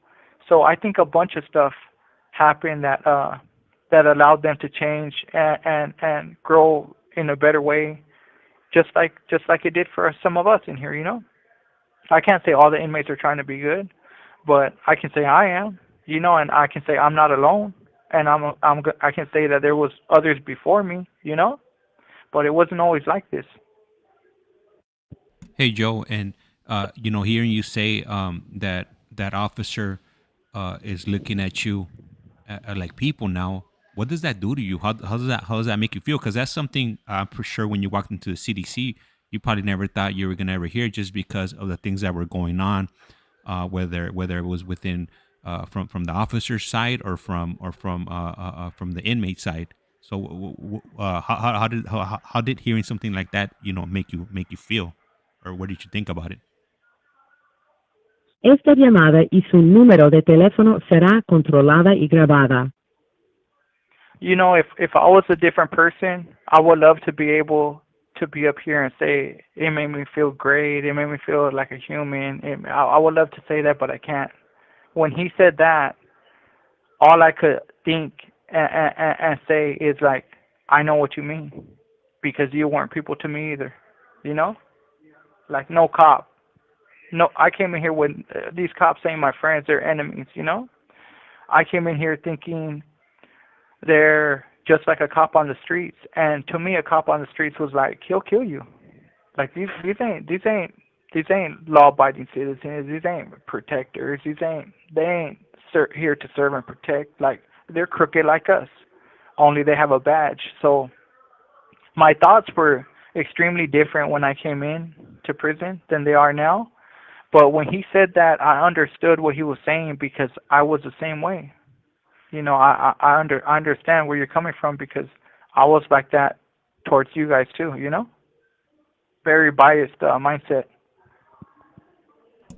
So I think a bunch of stuff happened that allowed them to change and grow in a better way, just like it did for some of us in here, you know? I can't say all the inmates are trying to be good, but I can say I am, you know, and I can say I'm not alone, and I can say that there was others before me, you know? But it wasn't always like this. Hey, Joe, and hearing you say that officer is looking at you like people now. What does that do to you? How does that make you feel? Because that's something I'm for sure when you walked into the CDC, you probably never thought you were gonna ever hear, just because of the things that were going on, whether it was within from the officer's side or from the inmate side. So how did hearing something like that make you feel, or what did you think about it? Esta llamada y su número de teléfono será controlada y grabada. You know, if I was a different person, I would love to be able to be up here and say it made me feel great. It made me feel like a human. I would love to say that, but I can't. When he said that, all I could think and say is like, I know what you mean, because you weren't people to me either. You know, like no cop. No, I came in here with these cops saying my friends, they're enemies. You know, I came in here thinking they're just like a cop on the streets, and to me, a cop on the streets was like, he'll kill you. Like these ain't law-abiding citizens. These ain't protectors. They ain't here to serve and protect. Like, they're crooked like us, only they have a badge. So my thoughts were extremely different when I came in to prison than they are now. But when he said that, I understood what he was saying, because I was the same way. You know, I understand where you're coming from, because I was like that towards you guys too, you know? Very biased mindset.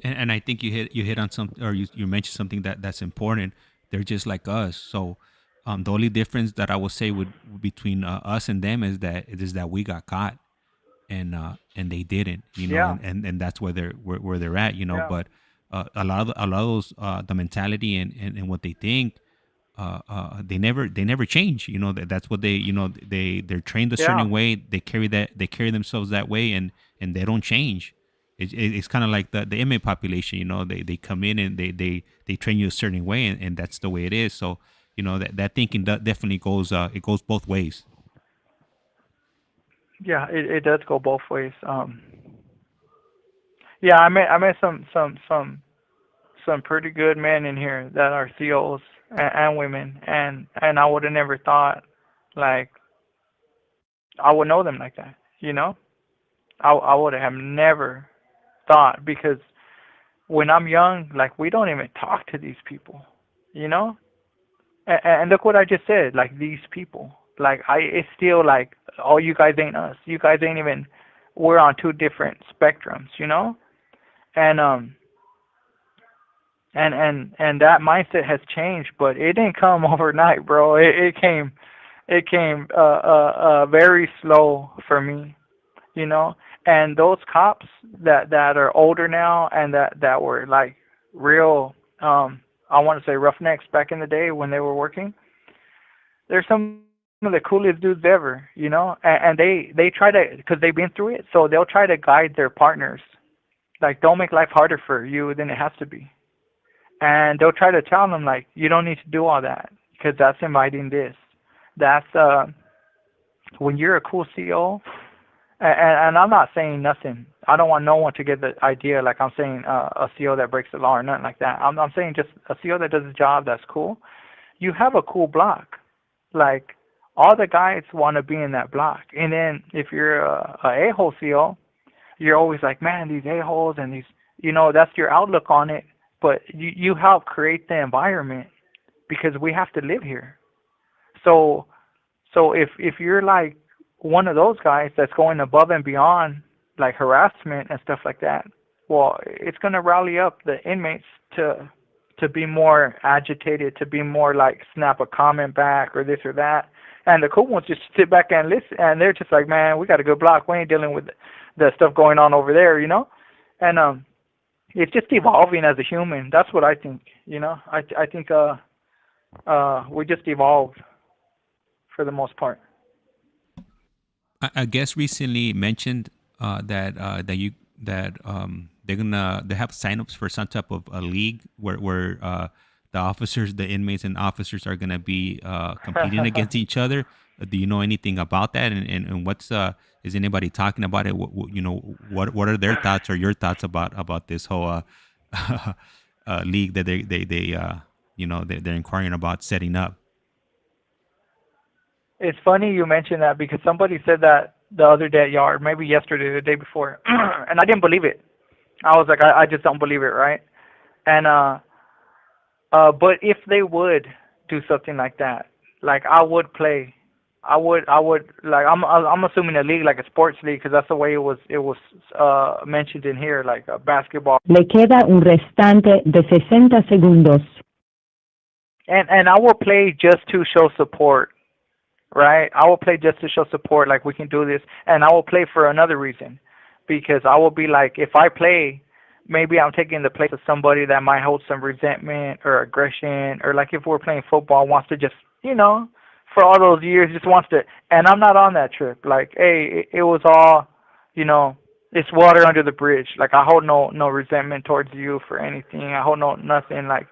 And I think you hit on something, or you mentioned something that's important. They're just like us. So the only difference that I would say between us and them is that we got caught, and they didn't, you know, Yeah. and that's where they're at, you know. Yeah. But a lot of those the mentality and what they think, they never change, you know. That's what they're trained a certain Yeah. way. They carry themselves that way, and they don't change. It's kind of like the inmate population, you know. They come in and they train you a certain way, and that's the way it is. So, you know, that thinking definitely goes it goes both ways. Yeah, it does go both ways. Yeah, I met some pretty good men in here that are COs, and women, and I would have never thought like I would know them like that. You know, I would have never thought, because when I'm young, like we don't even talk to these people. You know, and look what I just said. Like these people. Like it's still like, oh, you guys ain't us. You guys ain't even. We're on two different spectrums. You know, and and that mindset has changed, but it didn't come overnight, bro. It came very slow for me, you know. And those cops that are older now and that were like real, I want to say roughnecks back in the day when they were working, they're some of the coolest dudes ever, you know. And they try to, because they've been through it, so they'll try to guide their partners, like don't make life harder for you than it has to be. And they'll try to tell them like, you don't need to do all that because that's inviting this. That's when you're a cool CO. And I'm not saying nothing. I don't want no one to get the idea like I'm saying a CO that breaks the law or nothing like that. I'm saying just a CO that does a job that's cool. You have a cool block. Like all the guys want to be in that block. And then if you're a a-hole CO, you're always like, man, these a-holes and these, you know, that's your outlook on it. But you help create the environment because we have to live here. So if you're like one of those guys that's going above and beyond like harassment and stuff like that, well, it's going to rally up the inmates to be more agitated, to be more like snap a comment back or this or that. And the cool ones just sit back and listen, and they're just like, man, we got a good block. We ain't dealing with the stuff going on over there, you know? And it's just evolving as a human. That's what I think, you know? I think we just evolved for the most part. I guess recently mentioned that they have signups for some type of a league where the officers, the inmates, and officers are gonna be competing against each other. Do you know anything about that? And what's is anybody talking about it? What are their thoughts or your thoughts about this whole league that they're inquiring about setting up? It's funny you mentioned that because somebody said that the other day at Yard, maybe yesterday, the day before, and I didn't believe it. I was like, I just don't believe it, right? And but if they would do something like that, like I would play. I would like I'm assuming a league like a sports league because that's the way it was mentioned in here, like a basketball. Le queda un restante de 60 segundos. And I will play just to show support, right? I will play just to show support, like we can do this, and I will play for another reason, because I will be like, if I play, maybe I'm taking the place of somebody that might hold some resentment or aggression, or like if we're playing football, wants to just, you know, for all those years, just wants to, and I'm not on that trip. Like, hey, it was all, you know, it's water under the bridge. Like, I hold no resentment towards you for anything. I hold nothing. Like,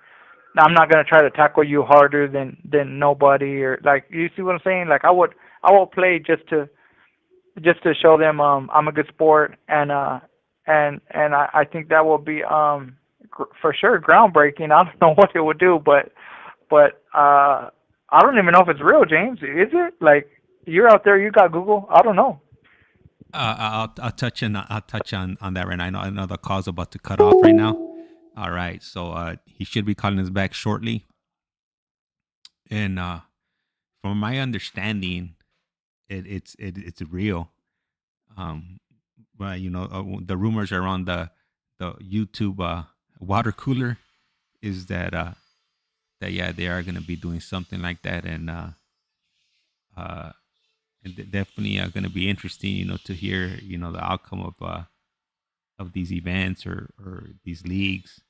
I'm not gonna try to tackle you harder than nobody, or like, you see what I'm saying? Like, I will play just to show them I'm a good sport, and I think that will be for sure groundbreaking. I don't know what it would do, but I don't even know if it's real, James. Is it? Like, you're out there, you got Google. I don't know. I'll touch on that right now. I know the call's about to cut off right now. All right, so he should be calling us back shortly. And from my understanding, it's real. But you know, the rumors around the YouTube water cooler is that yeah, they are gonna be doing something like that, and definitely going to be interesting, you know, to hear, you know, the outcome of these events or these leagues.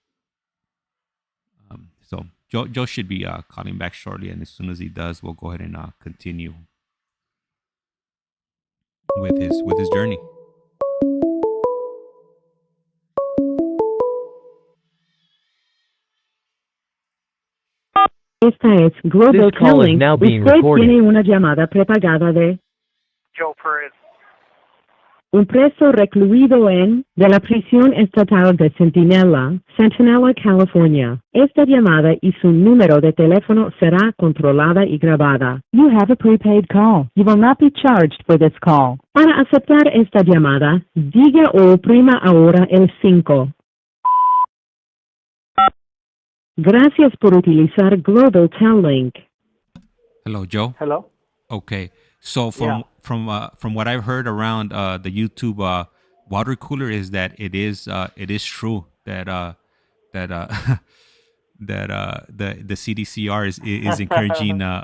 So Joe should be calling back shortly, and as soon as he does, we'll go ahead and continue with his journey. Esta es Global This call is Calling. now being Usted recorded. tiene una llamada prepagada de Joe Perez. Un preso recluido de la prisión estatal de Centinela, California. Esta llamada y su número de teléfono será controlada y grabada. You have a prepaid call. You will not be charged for this call. Para aceptar esta llamada, diga o oprima ahora el 5. Gracias por utilizar Global Tel Link. Hello, Joe. Hello. Okay, so from what I've heard around the YouTube water cooler is that it is true that that the CDCR is encouraging the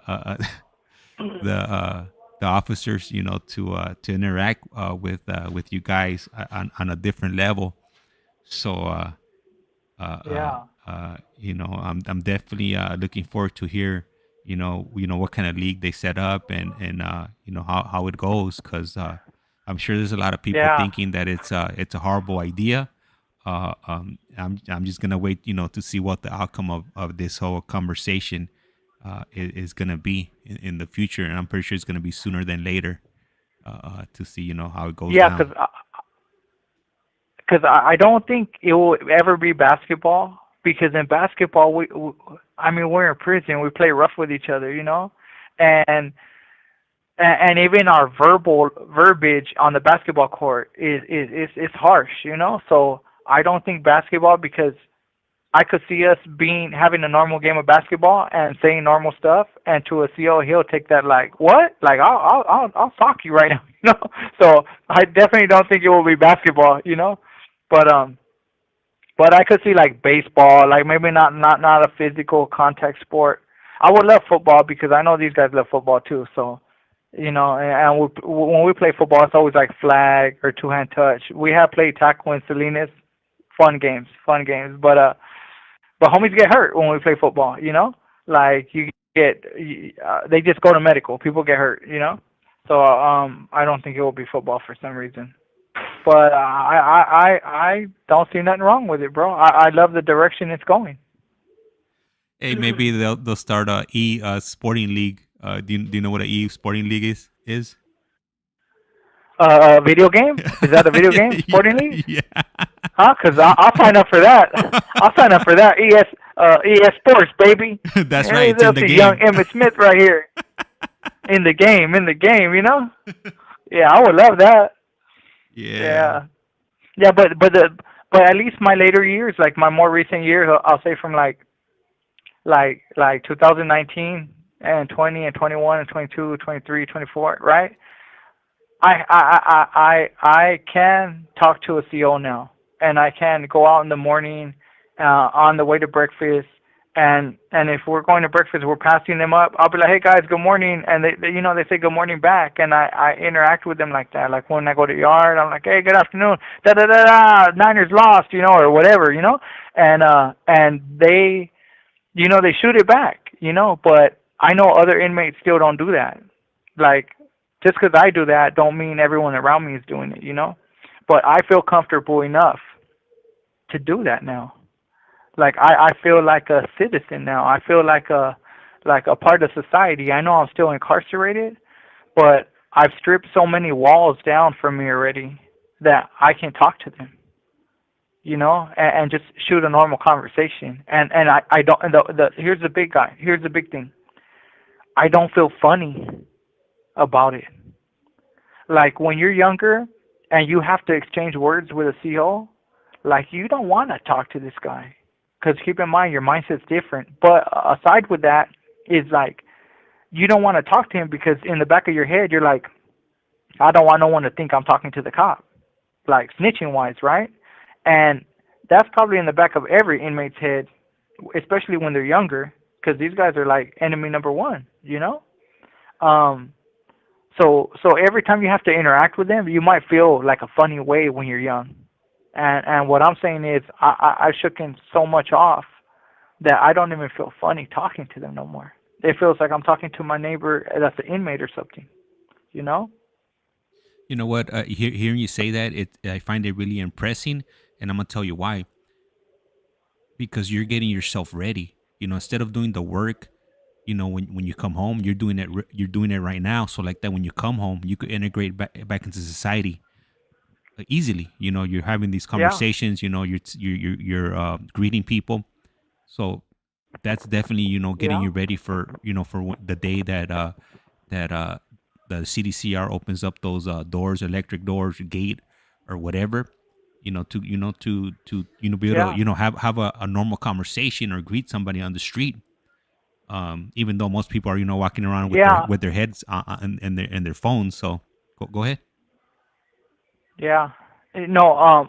officers, to interact with you guys on a different level. So I'm definitely looking forward to hear what kind of league they set up and how it goes, because I'm sure there's a lot of people thinking that it's a horrible idea. I'm just gonna wait to see what the outcome of this whole conversation is gonna be in the future, and I'm pretty sure it's gonna be sooner than later to see how it goes down. Because I don't think it will ever be basketball, because in basketball we're in prison, we play rough with each other, and even our verbiage on the basketball court is harsh, So I don't think basketball, because I could see us having a normal game of basketball and saying normal stuff, and to a CO he'll take that like, what? Like I'll sock you right now, So I definitely don't think it will be basketball, But I could see like baseball, like maybe not a physical contact sport. I would love football, because I know these guys love football too. So, and when we play football, it's always like flag or two-hand touch. We have played tackle in Salinas, fun games. But homies get hurt when we play football. Like they just go to medical. People get hurt. So I don't think it will be football for some reason. But I don't see nothing wrong with it, bro. I love the direction it's going. Hey, maybe they'll start a sporting league. Do you know what a sporting league is? A video game? Is that a video game? Sporting league? Yeah. Huh? Because I'll sign up for that. I'll sign up for that. ES Sports, baby. That's right. It's in the game. Young Emmett Smith right here. In the game, Yeah, I would love that. Yeah. Yeah, but at least my later years, like my more recent years, I'll say from like 2019 and 20 and 21 and 22, 23, 24, right? I can talk to a CO now, and I can go out in the morning on the way to breakfast, and if we're going to breakfast, we're passing them up. I'll be like, hey guys, good morning, and they say good morning back, and I interact with them like that. Like when I go to the yard, I'm like, hey, good afternoon, da da da da, Niners lost, or whatever, and they, they shoot it back, but I know other inmates still don't do that. Like, just because I do that don't mean everyone around me is doing it, But I feel comfortable enough to do that now. Like I feel like a citizen now. I feel like a part of society. I know I'm still incarcerated, but I've stripped so many walls down from me already that I can talk to them, and just shoot a normal conversation. And I don't. And here's the big guy. Here's the big thing. I don't feel funny about it. Like when you're younger and you have to exchange words with a CO, like you don't want to talk to this guy. Because keep in mind, your mindset's different. But aside with that, is like you don't want to talk to him because in the back of your head, you're like, I don't want no one to think I'm talking to the cop, like snitching-wise, right? And that's probably in the back of every inmate's head, especially when they're younger, because these guys are like enemy number one, So every time you have to interact with them, you might feel like a funny way when you're young. And what I'm saying is I've shooken so much off that I don't even feel funny talking to them no more. It feels like I'm talking to my neighbor that's an inmate or something, You know what? Hearing you say that, I find it really impressing, and I'm gonna tell you why. Because you're getting yourself ready. Instead of doing the work, when you come home, you're doing it right now. So like that, when you come home, you could integrate back into society. easily. You're having these Yeah. conversations. You're greeting people. So that's definitely getting Yeah. you ready for the day that the CDCR opens up those doors, electric doors, gate, or whatever. To be able to Yeah. have a normal conversation or greet somebody on the street. Even though most people are walking around with their Yeah. heads and their phones. So go ahead. Yeah. No,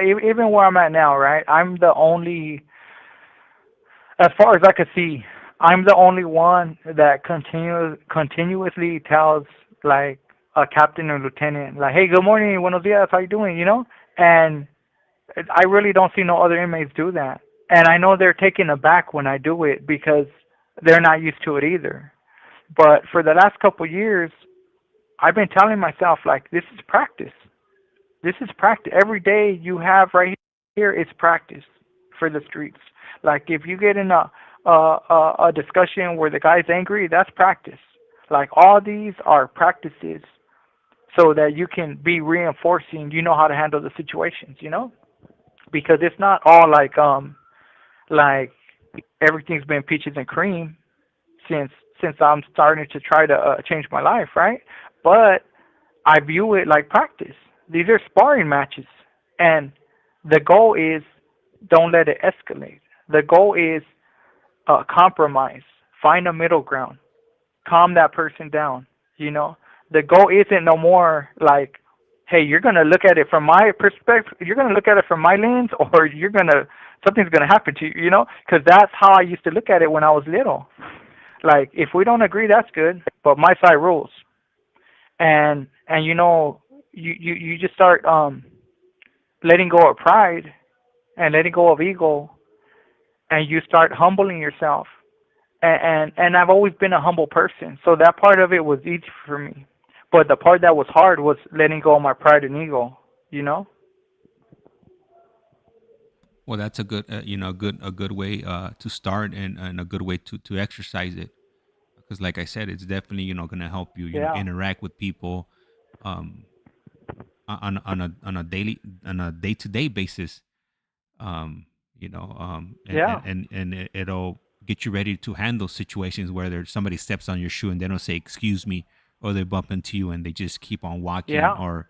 even where I'm at now, right? I'm the only, as far as I could see, I'm the only one that continuously tells like a captain or lieutenant, like, "Hey, good morning, buenos dias, how you doing?" And I really don't see no other inmates do that. And I know they're taken aback when I do it because they're not used to it either. But for the last couple of years, I've been telling myself like, this is practice. This is practice. Every day you have right here is practice for the streets. Like if you get in a discussion where the guy's angry, that's practice. Like all these are practices so that you can be reinforcing. You know how to handle the situations. Because it's not all like everything's been peaches and cream since I'm starting to try to change my life, right? But I view it like practice. These are sparring matches, and the goal is don't let it escalate. The goal is compromise, find a middle ground, calm that person down. The goal isn't no more like, hey, you're gonna look at it from my perspective, you're gonna look at it from my lens, or something's gonna happen to you. Because that's how I used to look at it when I was little. Like if we don't agree, that's good, but my side rules. And you just start letting go of pride and letting go of ego, and you start humbling yourself. And I've always been a humble person, so that part of it was easy for me. But the part that was hard was letting go of my pride and ego. You know? Well, that's a good, a good way to start, and a good way to exercise it. Because, like I said, it's definitely going to help you, Yeah. interact with people, um, on a daily, on a day to day basis. And Yeah. it'll get you ready to handle situations where there's somebody steps on your shoe and they don't say excuse me, or they bump into you and they just keep on walking, Yeah. or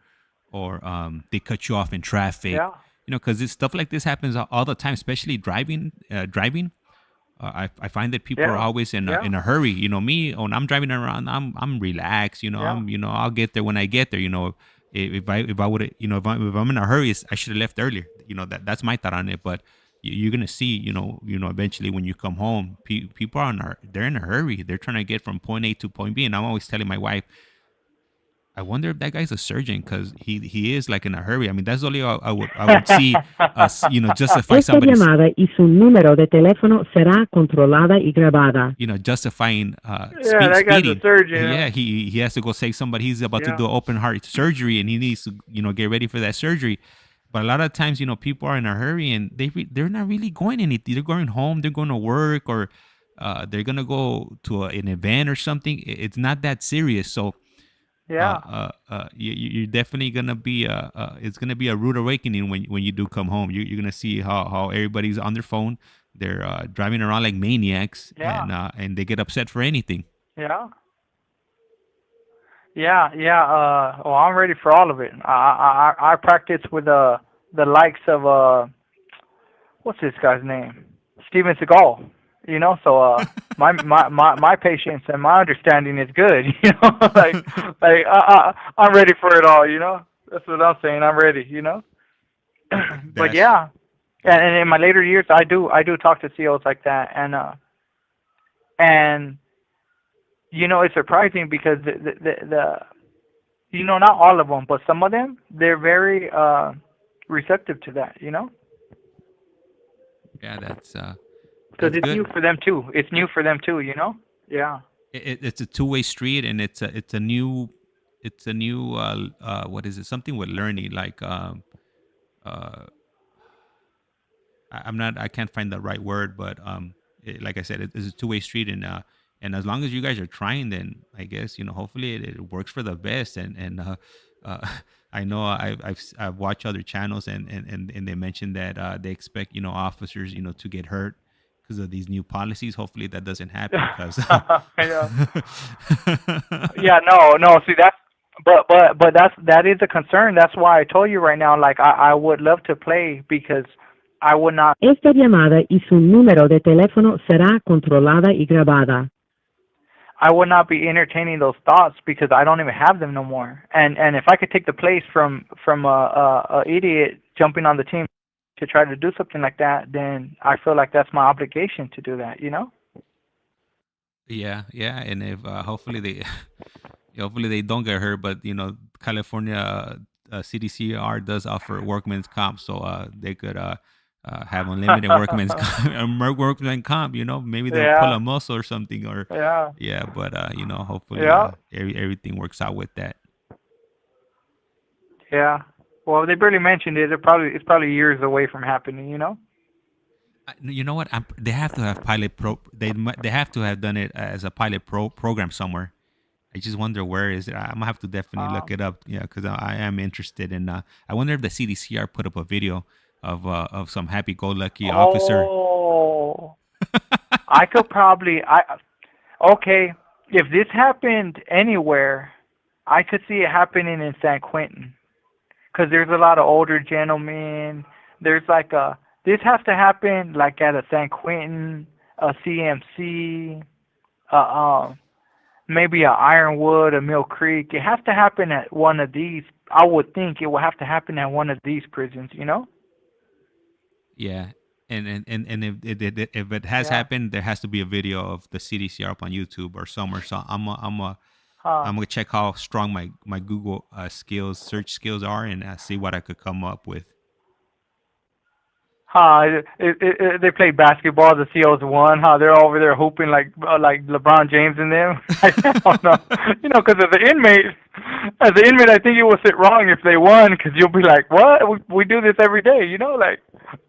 they cut you off in traffic. Yeah. Because stuff like this happens all the time, especially driving. I find that people are Yeah. always Yeah. in a hurry. Me, when I'm driving around, I'm relaxed. Yeah. I'll get there when I get there. If I would, if I'm in a hurry, I should have left earlier. That's my thought on it. But you're gonna see, eventually when you come home, people they're in a hurry. They're trying to get from point A to point B, and I'm always telling my wife, I wonder if that guy's a surgeon, because he is like in a hurry. I mean, that's only I would see us, justify Esta somebody's, llamada y su número de teléfono será controlada y grabada. justifying Yeah, that guy's a speeding. surgeon. Yeah, he has to go save somebody. He's about to Yeah. do open heart surgery, and he needs to get ready for that surgery. But a lot of times, people are in a hurry, and they're not really going anything. They're going home. They're going to work, or they're gonna go to an event or something. It's not that serious. So Yeah. you're definitely gonna be it's gonna be a rude awakening when you do come home. You're gonna see how everybody's on their phone. They're driving around like maniacs, Yeah. and they get upset for anything. Yeah. Yeah. Yeah. Well, I'm ready for all of it. I practice with the likes of what's this guy's name? Steven Seagal. So my patience and my understanding is good. I'm ready for it all. That's what I'm saying. I'm ready. But That's yeah, and in my later years, I do talk to CEOs like that, and it's surprising because the not all of them, but some of them, they're very receptive to that. yeah, Because that's it's new good. for them too. It's new for them too. Yeah. It's a two-way street, and it's a new what is it, something with learning, like uh I can't find the right word, but like I said, it's a two-way street, and as long as you guys are trying, then I guess hopefully it works for the best, and I know I've watched other channels and they mentioned that they expect officers to get hurt because of these new policies. Hopefully that doesn't happen because Yeah. Yeah, no. See, that is a concern. That's why I told you right now. Like, I would love to play because I would not. Esta llamada y su número de teléfono será controlada y grabada. I would not be entertaining those thoughts because I don't even have them no more. And if I could take the place from a idiot jumping on the team to try to do something like that, then I feel like that's my obligation to do that. Yeah, and if hopefully they hopefully they don't get hurt, but California CDCR does offer workman's comp, so they could have unlimited workman's workman's comp. Maybe they'll pull Yeah. a muscle or something, or Yeah. yeah. But hopefully Yeah. everything works out with that. Yeah. Well, they barely mentioned it. It's probably years away from happening. You know what? They have to have pilot pro. They have to have done it as a pilot program somewhere. I just wonder where is it. I'm gonna have to definitely look it up. Yeah, because I am interested in. I wonder if the CDCR put up a video of some happy-go-lucky officer. Oh, I could probably. Okay. If this happened anywhere, I could see it happening in San Quentin, because there's a lot of older gentlemen. There's like this has to happen like at a San Quentin, a CMC, maybe a Ironwood, a Mill Creek. It has to happen at one of these. I would think it will have to happen at one of these prisons. Yeah, and if it has happened, there has to be a video of the CDCR up on YouTube or somewhere. So I'm gonna check how strong my Google search skills are, and see what I could come up with. They play basketball. The COs won. They're over there hooping like LeBron James and them. I don't know. Because as an inmate, I think it would sit wrong if they won, because you'll be like, what? We do this every day. Like,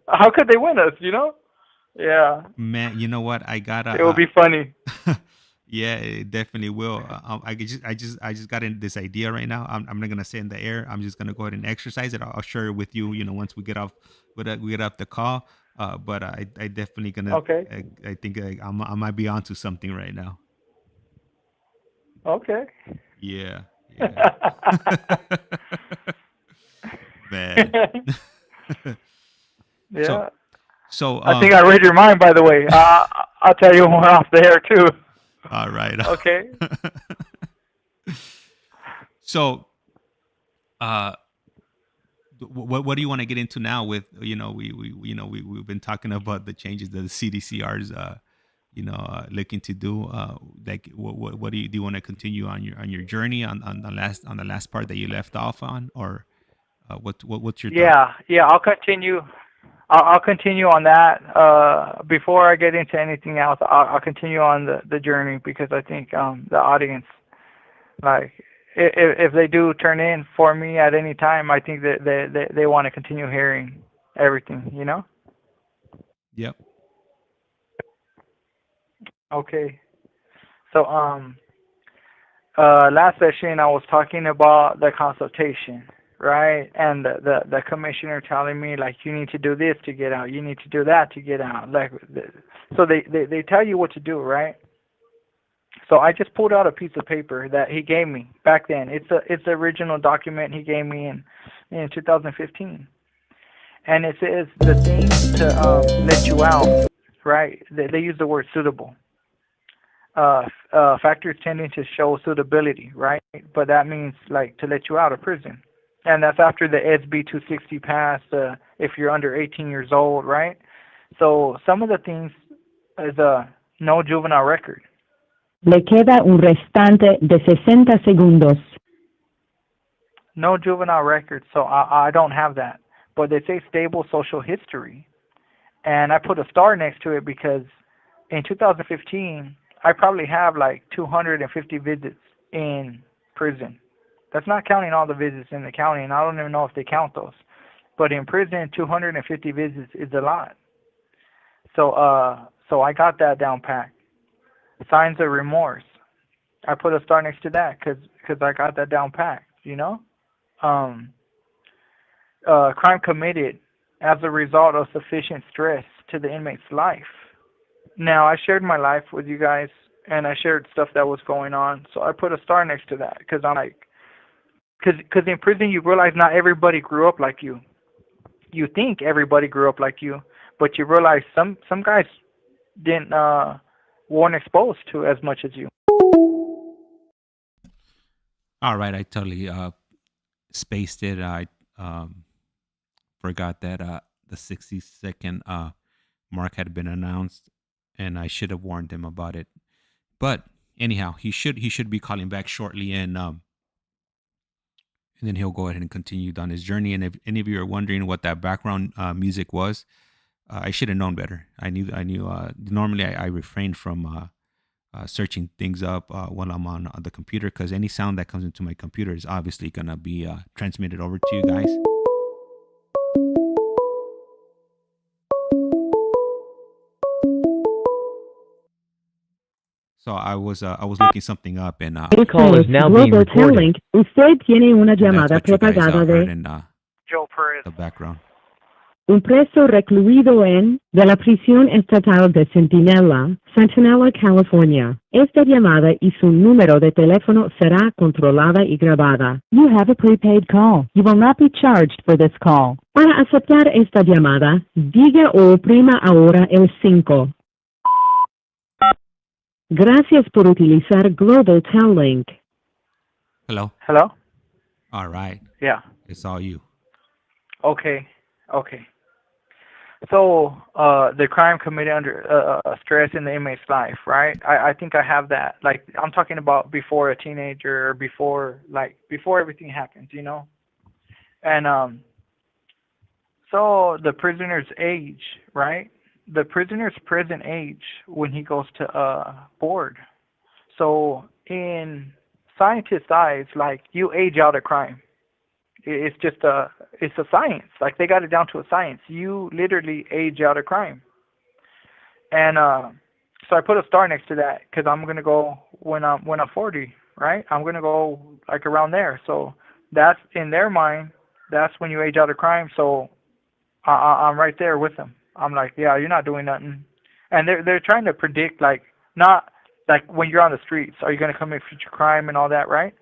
how could they win us? Yeah. Man, you know what? I gotta. It would be funny. Yeah, it definitely will. I just got in this idea right now. I'm not gonna say in the air. I'm just gonna go ahead and exercise it. I'll share it with you. Once we get off the call. But I definitely gonna. Okay. I think I might be onto something right now. Okay. Yeah. Man. Yeah. So I think I read your mind, by the way. I'll tell you when we're off the air too. All right. Okay. So, what do you want to get into now? With we've been talking about the changes that the CDCR's looking to do. Like what do you want to continue on your journey on the last part that you left off on, or what's your thought? Yeah, I'll continue. I'll continue on that. Before I get into anything else, I'll continue on the journey, because I think the audience, like, if they do turn in for me at any time, I think that they want to continue hearing everything. Yep. Okay. So last session I was talking about the consultation. Right, and the commissioner telling me, like, you need to do this to get out, you need to do that to get out. Like, so they tell you what to do, right? So I just pulled out a piece of paper that he gave me back then. It's the original document he gave me in 2015, and it says the things to let you out. Right, they use the word suitable. Factors tending to show suitability, right? But that means, like, to let you out of prison. And that's after the SB260 passed, if you're under 18 years old, right? So some of the things is no juvenile record. Le queda un restante de 60 segundos. No juvenile record, so I don't have that. But they say stable social history. And I put a star next to it because in 2015, I probably have like 250 visits in prison. That's not counting all the visits in the county, and I don't even know if they count those. But in prison, 250 visits is a lot. So I got that down packed. Signs of remorse. I put a star next to that because I got that down packed, crime committed as a result of sufficient stress to the inmate's life. Now, I shared my life with you guys, and I shared stuff that was going on, so I put a star next to that, because I'm like, because in prison you realize not everybody grew up like you. You think everybody grew up like you, but you realize some guys didn't weren't exposed to as much as you. All right, I totally spaced it. I forgot that the 60-second mark had been announced, and I should have warned him about it. But anyhow, he should be calling back shortly, and then he'll go ahead and continue on his journey. And if any of you are wondering what that background music was, I should have known better. I knew. Normally, I refrain from searching things up while I'm on the computer, because any sound that comes into my computer is obviously gonna be transmitted over to you guys. So I was looking something up, and This call is now being Global recorded. Telling. Usted tiene una and that's llamada what you guys prepagada heard de in Joe Perez. the background. un preso recluido en de la prisión estatal de Centinela, California. Esta llamada y su número de teléfono será controlada y grabada. You have a prepaid call. You will not be charged for this call. Para aceptar esta llamada, diga o oprima ahora el 5. Gracias por utilizar Global Tel Link. Hello. Hello? All right. Yeah. It's all you. Okay. So, the crime committed under stress in the inmate's life, right? I think I have that. Like, I'm talking about before a teenager, or before everything happens, you know? And, so the prisoner's age, right? The prisoner's present age when he goes to board. So in scientists' eyes, like, you age out a crime. It's just it's a science. Like, they got it down to a science. You literally age out a crime. And so I put a star next to that, because I'm gonna go when I'm 40, right? I'm gonna go like around there. So that's, in their mind, that's when you age out a crime. So I'm right there with them. I'm like, yeah, you're not doing nothing. And they're trying to predict, like, not like when you're on the streets, are you going to commit future crime and all that, right?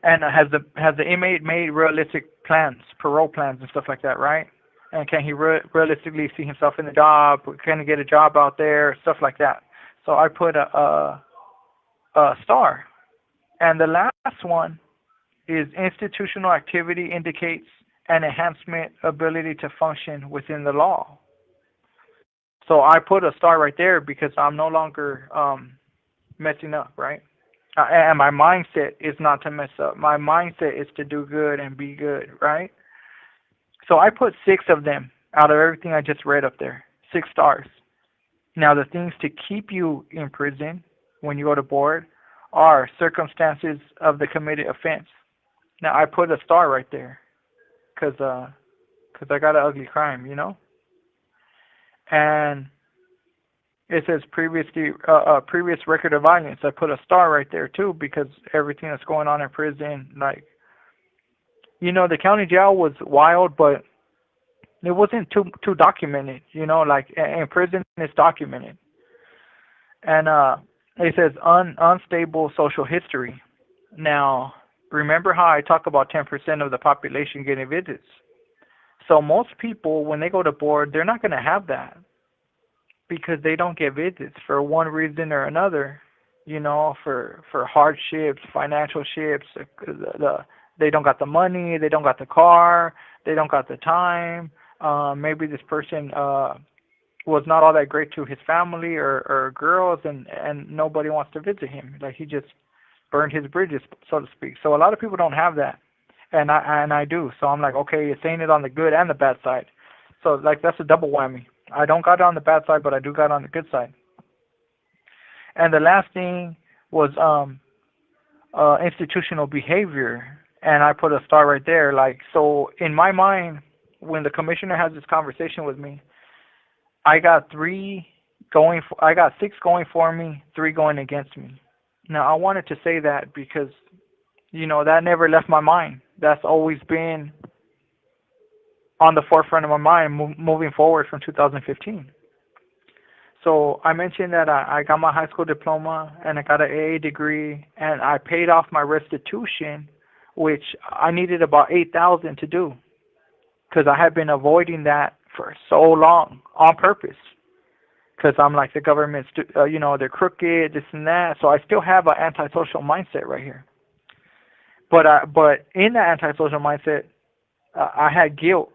And has the inmate made realistic plans, parole plans and stuff like that, right? And can he realistically see himself in the job? Can he get a job out there? Stuff like that. So I put a star. And the last one is institutional activity indicates an enhancement ability to function within the law. So I put a star right there, because I'm no longer messing up, right? And my mindset is not to mess up. My mindset is to do good and be good, right? So I put 6 of them out of everything I just read up there. 6 stars. Now, the things to keep you in prison when you go to board are circumstances of the committed offense. Now, I put a star right there, because I got an ugly crime, you know? And it says previous record of violence. I put a star right there too, because everything that's going on in prison, like, you know, the county jail was wild, but it wasn't too documented, you know, like in prison it's documented. And it says unstable social history. Now, remember how I talk about 10% of the population getting visits? So most people, when they go to board, they're not going to have that, because they don't get visits for one reason or another, you know, for hardships, financial ships. They don't got the money, they don't got the car, they don't got the time. Maybe this person was not all that great to his family or girls, and nobody wants to visit him. Like, he just burned his bridges, so to speak. So a lot of people don't have that, and I do. So I'm like, okay, you're saying it on the good and the bad side. So, like, that's a double whammy. I don't got it on the bad side, but I do got it on the good side. And the last thing was institutional behavior, and I put a star right there. Like, so in my mind, when the commissioner has this conversation with me, I got 6 going for me, 3 going against me. Now, I wanted to say that because that never left my mind. That's always been on the forefront of my mind moving forward from 2015. So I mentioned that I got my high school diploma and I got an AA degree, and I paid off my restitution, which I needed about $8,000 to do, because I had been avoiding that for so long on purpose. Because I'm like, the government's, they're crooked, this and that. So I still have an antisocial mindset right here. But in that antisocial mindset, I had guilt,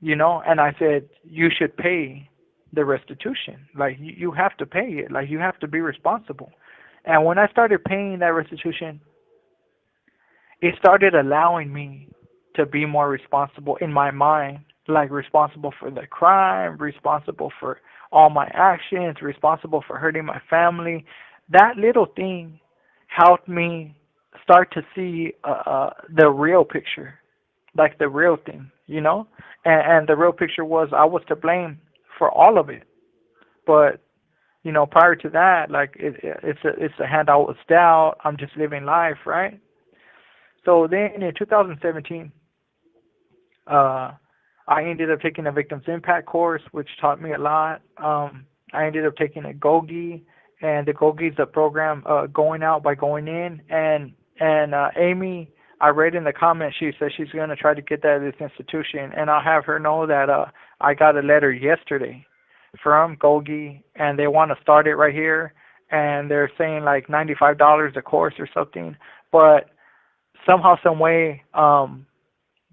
and I said, you should pay the restitution. Like, you have to pay it. Like, you have to be responsible. And when I started paying that restitution, it started allowing me to be more responsible in my mind, like responsible for the crime, responsible for all my actions, responsible for hurting my family. That little thing helped me start to see the real picture, like the real thing, and the real picture was I was to blame for all of it. But prior to that, like it's a hand I was dealt. I'm just living life, right? So then in 2017, I ended up taking a victims impact course, which taught me a lot. I ended up taking a GOGI, and the GOGI is a program going out by going in. And Amy, I read in the comments, she said she's going to try to get that at this institution, and I'll have her know that I got a letter yesterday from GOGI, and they want to start it right here, and they're saying like $95 a course or something, but somehow, some way,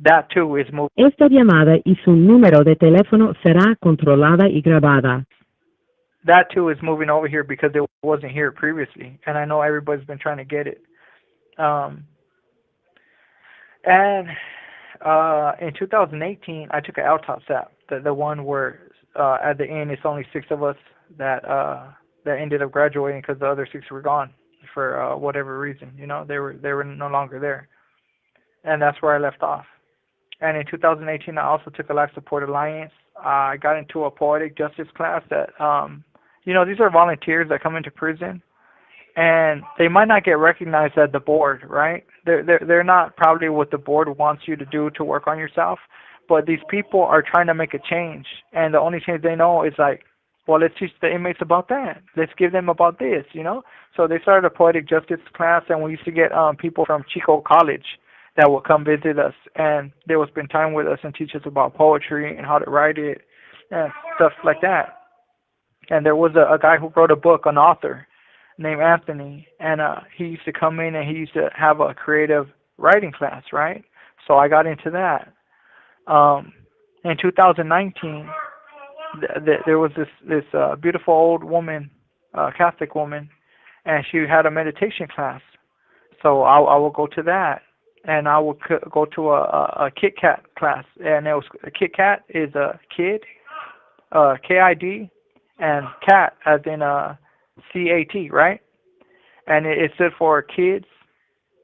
that too is moving. Esta llamada y su número de teléfono será controlada y grabada. That too is moving over here because it wasn't here previously, and I know everybody's been trying to get it. And in 2018, I took an LTOPS, the one where at the end it's only 6 of us that ended up graduating because the other 6 were gone for whatever reason. They were no longer there, and that's where I left off. And in 2018, I also took a Life Support Alliance. I got into a poetic justice class that, these are volunteers that come into prison, and they might not get recognized at the board, right? They're not probably what the board wants you to do to work on yourself, but these people are trying to make a change, and the only change they know is like, well, let's teach the inmates about that. Let's give them about this, So they started a poetic justice class, and we used to get people from Chico College that would come visit us, and they would spend time with us and teach us about poetry and how to write it and stuff like that. And there was a guy who wrote a book, an author named Anthony, and he used to come in and he used to have a creative writing class, right? So I got into that. In 2019, there was this beautiful old woman, Catholic woman, and she had a meditation class. So I will go to that. And I would go to a Kit Kat class, and it was a Kit Kat is a kid, KID, and cat as in CAT, right? And it stood for Kids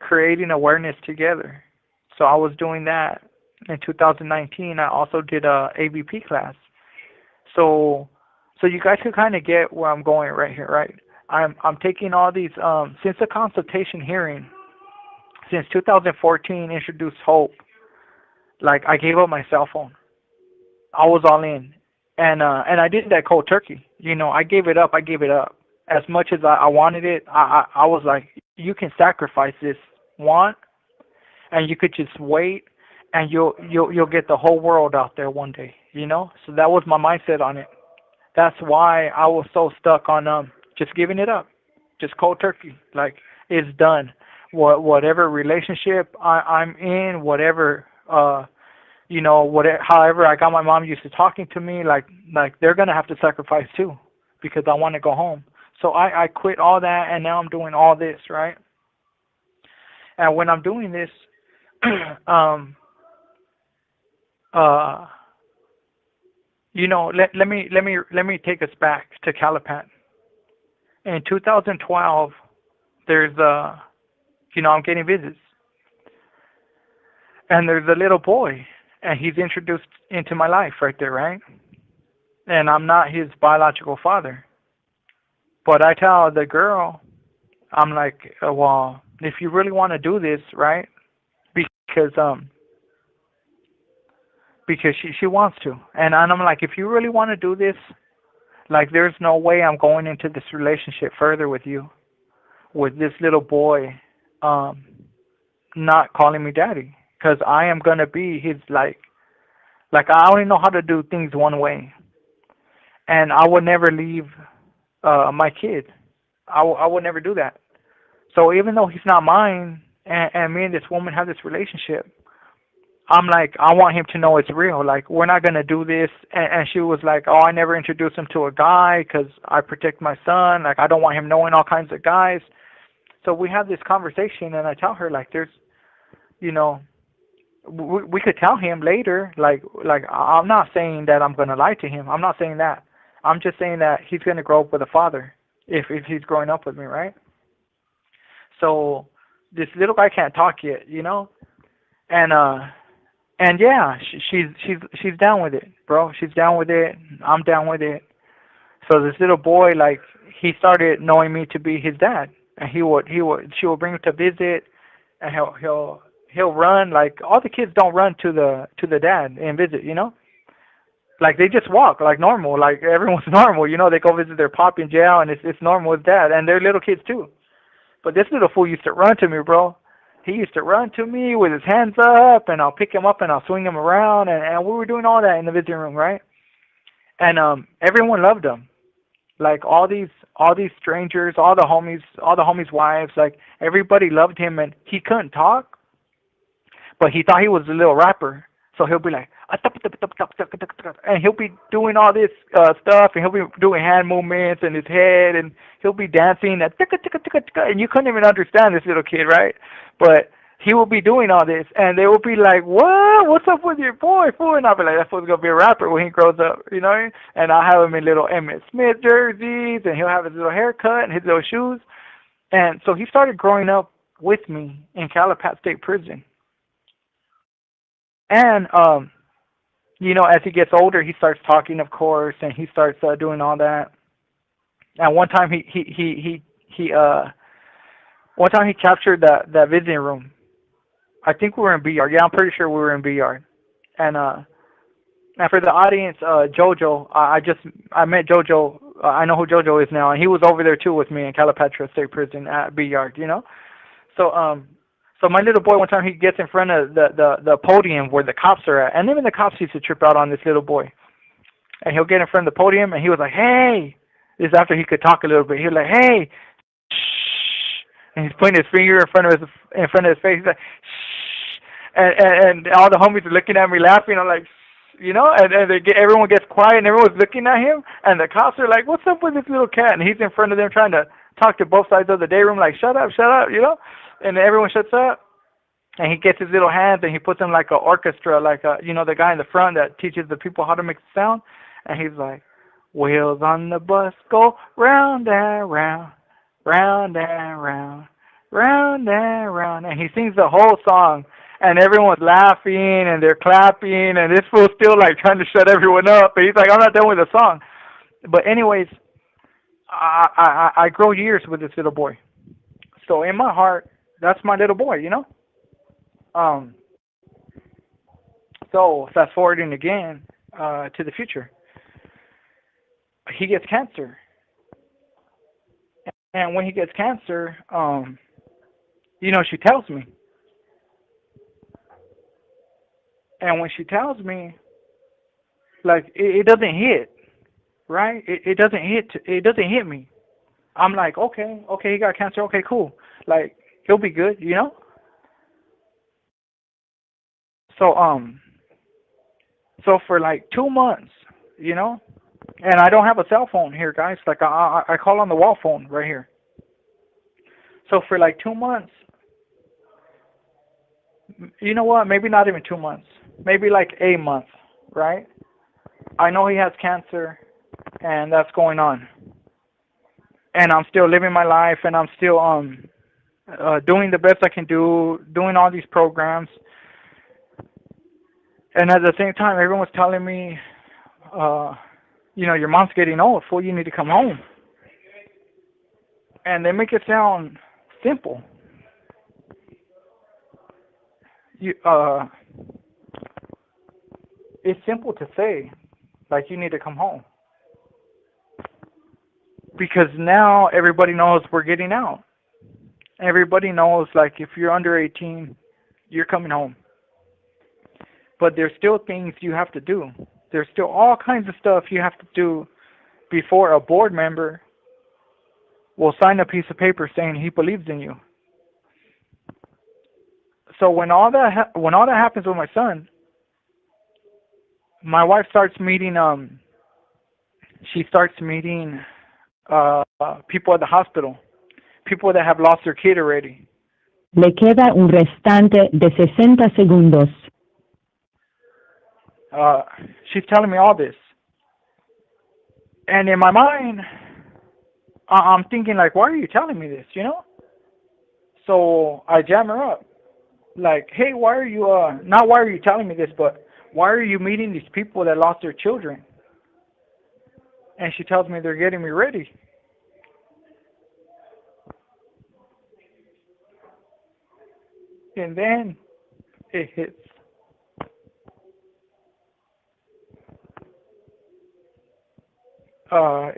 Creating Awareness Together. So I was doing that. In 2019, I also did a AVP class. So you guys can kind of get where I'm going right here, right? I'm taking all these since the consultation hearing. Since 2014 introduced hope, like I gave up my cell phone. I was all in, and I did that cold turkey. I gave it up. As much as I wanted it, I was like, you can sacrifice this want, and you could just wait, and you'll get the whole world out there one day. So that was my mindset on it. That's why I was so stuck on just giving it up, just cold turkey. Like, it's done. Whatever relationship I'm in, whatever however I got my mom used to talking to me, like they're gonna have to sacrifice too, because I want to go home. So I quit all that, and now I'm doing all this, right? And when I'm doing this, let me take us back to Calipan. In 2012, there's I'm getting visits. And there's a little boy, and he's introduced into my life right there, right? And I'm not his biological father. But I tell the girl, I'm like, well, if you really want to do this, right? Because she wants to, and I'm like, if you really want to do this, like, there's no way I'm going into this relationship further with you, with this little boy, not calling me daddy, because I am gonna be his like I only know how to do things one way, and I would never leave my kid. I would never do that. So even though he's not mine, and me and this woman have this relationship, I'm like, I want him to know it's real. Like, we're not gonna do this. And she was like, oh, I never introduced him to a guy because I protect my son. Like, I don't want him knowing all kinds of guys. So we have this conversation, and I tell her, like, there's, you know, we could tell him later. Like I'm not saying that I'm gonna lie to him. I'm not saying that. I'm just saying that he's gonna grow up with a father if he's growing up with me, right? So this little guy can't talk yet, you know, and yeah, she's down with it, bro. She's down with it. I'm down with it. So this little boy, like, he started knowing me to be his dad, and she would bring him to visit, and he'll run. Like, all the kids don't run to the dad and visit, you know. Like, they just walk like normal, like everyone's normal, you know. They go visit their pop in jail, and it's normal with dad, and they're little kids too. But this little fool used to run to me, bro. He used to run to me with his hands up, and I'll pick him up and I'll swing him around, and we were doing all that in the visiting room, right? And everyone loved him. Like, all these strangers, all the homies' wives, like, everybody loved him, and he couldn't talk, but he thought he was a little rapper. So he'll be like, and he'll be doing all this stuff, and he'll be doing hand movements in his head, and he'll be dancing, and you couldn't even understand this little kid, right? But he will be doing all this, and they will be like, what? What's up with your boy, fool? And I'll be like, that fool's going to be a rapper when he grows up, you know? And I'll have him in little Emmett Smith jerseys, and he'll have his little haircut and his little shoes. And so he started growing up with me in Calipat State Prison. And, you know, as he gets older, he starts talking, of course, and he starts doing all that. And one time one time he captured that visiting room. I think we were in B yard. Yeah, I'm pretty sure we were in B yard. And for the audience, JoJo, I met JoJo. I know who JoJo is now, and he was over there too with me in Calipatra State Prison at B yard. You know, so my little boy, one time he gets in front of the podium where the cops are at, and even the cops used to trip out on this little boy. And he'll get in front of the podium, and he was like, "Hey!" This is after he could talk a little bit. He was like, "Hey!" And he's putting his finger in front of his face. He's like, "Shh!" And all the homies are looking at me laughing. I'm like, you know, and everyone gets quiet, and everyone's looking at him, and the cops are like, "What's up with this little cat?" And he's in front of them trying to talk to both sides of the day room, like, shut up, you know. And everyone shuts up, and he gets his little hands and he puts them like an orchestra, like you know, the guy in the front that teaches the people how to make the sound. And he's like, wheels on the bus go round and round, round and round, round and round. And he sings the whole song, and everyone's laughing and they're clapping, and this fool's still like trying to shut everyone up. And he's like, I'm not done with the song. But anyways, I grow years with this little boy. So in my heart, that's my little boy, you know? So fast forwarding again to the future. He gets cancer. And when he gets cancer, you know, she tells me. And when she tells me, like, it doesn't hit, right? It doesn't hit me. I'm like, okay, he got cancer, okay, cool. Like, he'll be good, you know? So for like 2 months, you know, and I don't have a cell phone here, guys. Like, I call on the wall phone right here. So for like 2 months, you know what? Maybe not even 2 months. Maybe like a month, right? I know he has cancer, and that's going on. And I'm still living my life, and I'm still doing the best I can do, doing all these programs. And at the same time, everyone's telling me, you know, your mom's getting old, fool, you need to come home. And they make it sound simple. you it's simple to say, like, you need to come home. Because now everybody knows we're getting out. Everybody knows, like, if you're under 18, you're coming home. But there's still things you have to do. There's still all kinds of stuff you have to do before a board member will sign a piece of paper saying he believes in you. So when all that happens with my son, my wife starts meeting people at the hospital, people that have lost their kid already. Le queda un restante de 60 segundos. She's telling me all this. And in my mind, I'm thinking, like, why are you telling me this, you know? So I jam her up. Like, hey, why are you, not why are you telling me this, but why are you meeting these people that lost their children? And she tells me they're getting me ready. And then it hits.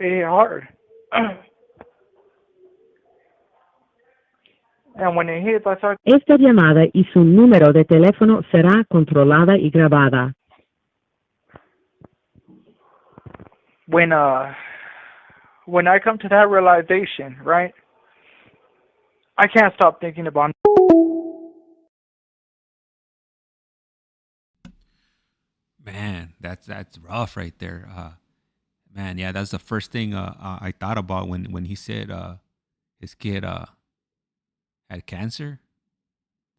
It hit hard. And when it hits, I start... Esta llamada y su número de teléfono será controlada y grabada. When I come to that realization, right, I can't stop thinking about... Man, that's rough right there. Man, yeah, that's the first thing I thought about when he said his kid had cancer.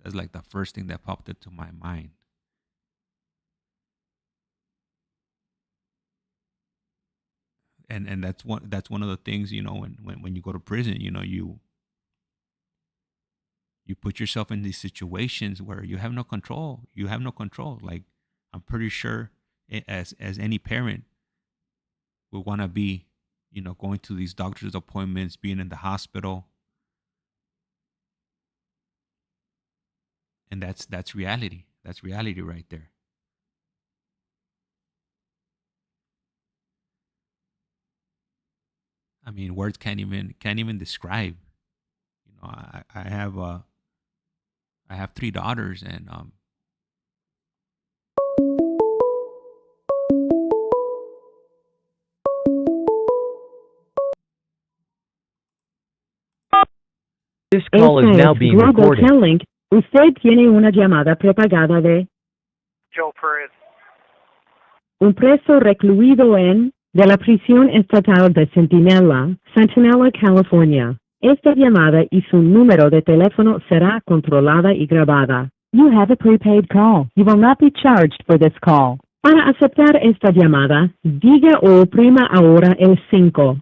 That's like the first thing that popped into my mind. And that's one of the things, you know, when you go to prison, you know, you put yourself in these situations where you have no control. You have no control. Like, I'm pretty sure as any parent would want to be, you know, going to these doctor's appointments, being in the hospital. And that's reality. That's reality right there. I mean, words can't even describe. You know, I have 3 daughters, and This call is now being Global recorded. Telling. Usted tiene una llamada prepagada de Joe Perez. un preso recluido de la prisión estatal de Centinela, California. Esta llamada y su número de teléfono será controlada y grabada. You have a prepaid call. You will not be charged for this call. Para aceptar esta llamada, diga o oprima ahora el 5.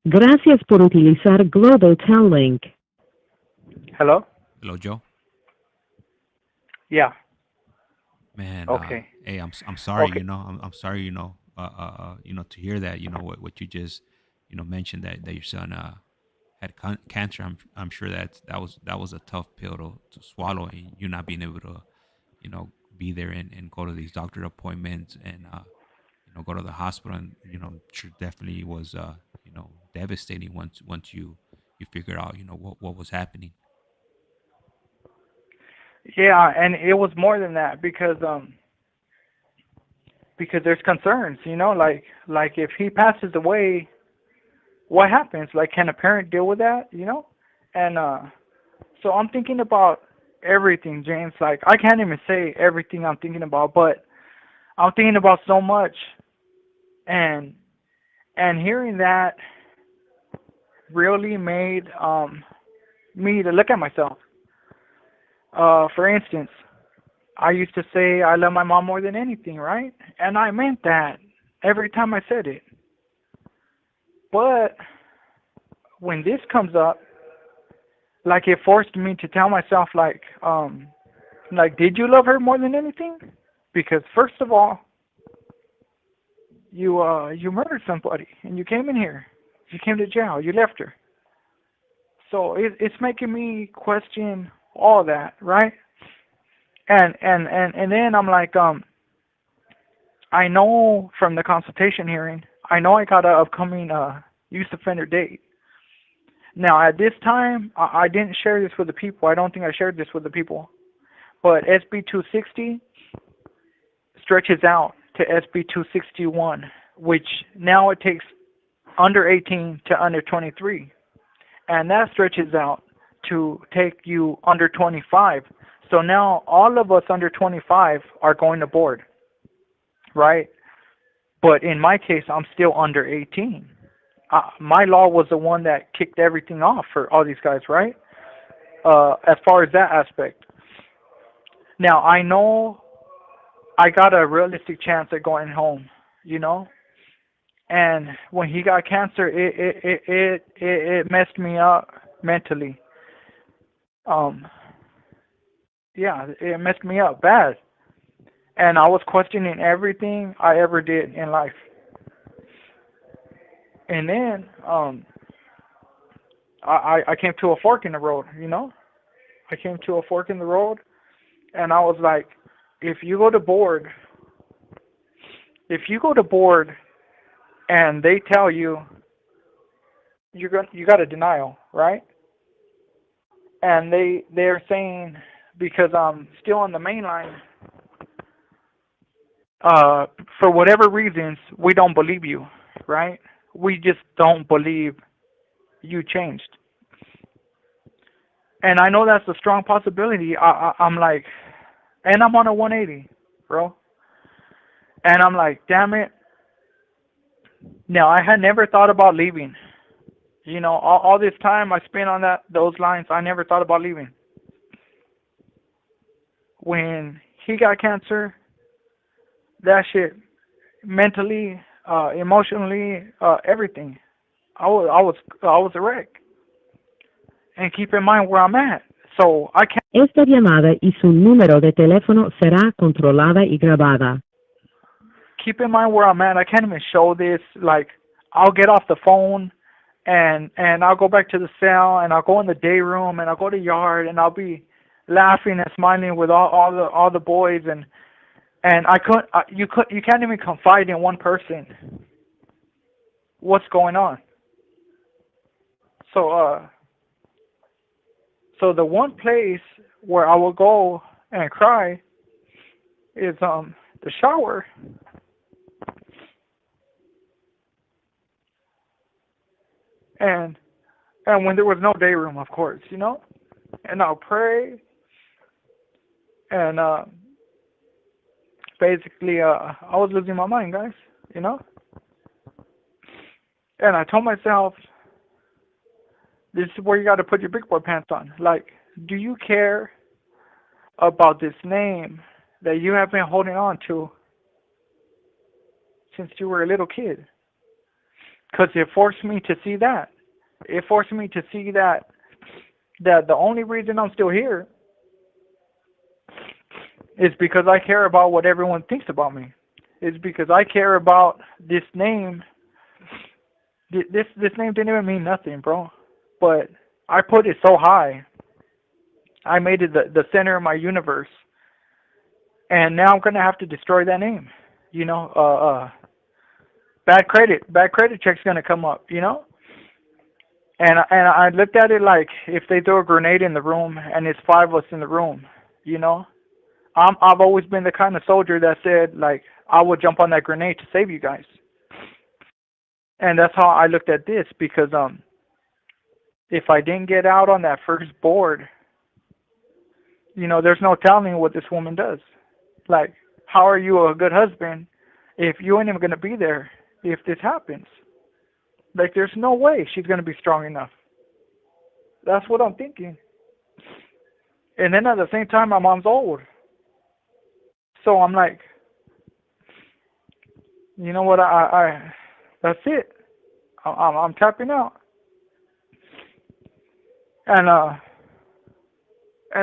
Gracias por utilizar Global Telling. Hello? hello, Joe. Yeah. Man, Okay. hey, I'm sorry. Okay. You know, I'm sorry. You know, to hear that. You know what you just, you know, mentioned that your son had cancer. I'm sure that was a tough pill to swallow, and you not being able to, you know, be there and go to these doctor appointments and you know, go to the hospital, and you know, sure, definitely was you know, devastating once you figured out, you know, what was happening. Yeah, and it was more than that because there's concerns, you know, like if he passes away, what happens? Like, can a parent deal with that, you know? And so I'm thinking about everything, James. Like, I can't even say everything I'm thinking about, but I'm thinking about so much. And hearing that really made me to look at myself. For instance, I used to say I love my mom more than anything, right? And I meant that every time I said it. But when this comes up, like, it forced me to tell myself, like, did you love her more than anything? Because first of all, you murdered somebody and you came in here. You came to jail. You left her. So it's making me question all that, right? And then I'm like, I know from the consultation hearing, I know I got an upcoming youth offender date. Now, at this time, I didn't share this with the people. I don't think I shared this with the people. But SB260 stretches out to SB261, which now it takes under 18 to under 23. And that stretches out to take you under 25. So now all of us under 25 are going to board, right? But in my case, I'm still under 18. My law was the one that kicked everything off for all these guys, right? As far as that aspect. Now, I know I got a realistic chance at going home, you know? And when he got cancer, it messed me up mentally. Yeah, it messed me up bad. And I was questioning everything I ever did in life. And then I came to a fork in the road, you know? I came to a fork in the road, and I was like, if you go to board and they tell you you got a denial, right? And they're saying, because I'm still on the main line, for whatever reasons, we don't believe you, right? We just don't believe you changed. And I know that's a strong possibility. I'm like, and I'm on a 180, bro. And I'm like, damn it. Now, I had never thought about leaving. You know, all this time I spent on those lines, I never thought about leaving. When he got cancer, that shit, mentally, emotionally, everything, I was a wreck. And keep in mind where I'm at. So I can't. Esta llamada y su número de teléfono será controlada y grabada. Keep in mind where I'm at. I can't even show this. Like, I'll get off the phone and I'll go back to the cell and I'll go in the day room and I'll go to yard and I'll be laughing and smiling with all the boys and you can't even confide in one person what's going on. So the one place where I will go and cry is the shower. And when there was no day room, of course, you know? And I'll pray. And basically, I was losing my mind, guys, you know? And I told myself, this is where you got to put your big boy pants on. Like, do you care about this name that you have been holding on to since you were a little kid? Because it forced me to see that. It forced me to see that the only reason I'm still here is because I care about what everyone thinks about me. It's because I care about this name. This name didn't even mean nothing, bro. But I put it so high. I made it the center of my universe. And now I'm going to have to destroy that name. You know, bad credit check's going to come up, you know? And I looked at it like if they throw a grenade in the room and it's 5 of us in the room, you know? I've always been the kind of soldier that said, like, I would jump on that grenade to save you guys. And that's how I looked at this, because if I didn't get out on that first board, you know, there's no telling what this woman does. Like, how are you a good husband if you ain't even going to be there if this happens? Like, there's no way she's going to be strong enough. That's what I'm thinking. And then at the same time, my mom's old. So I'm like, you know what, I that's it. I'm tapping out. And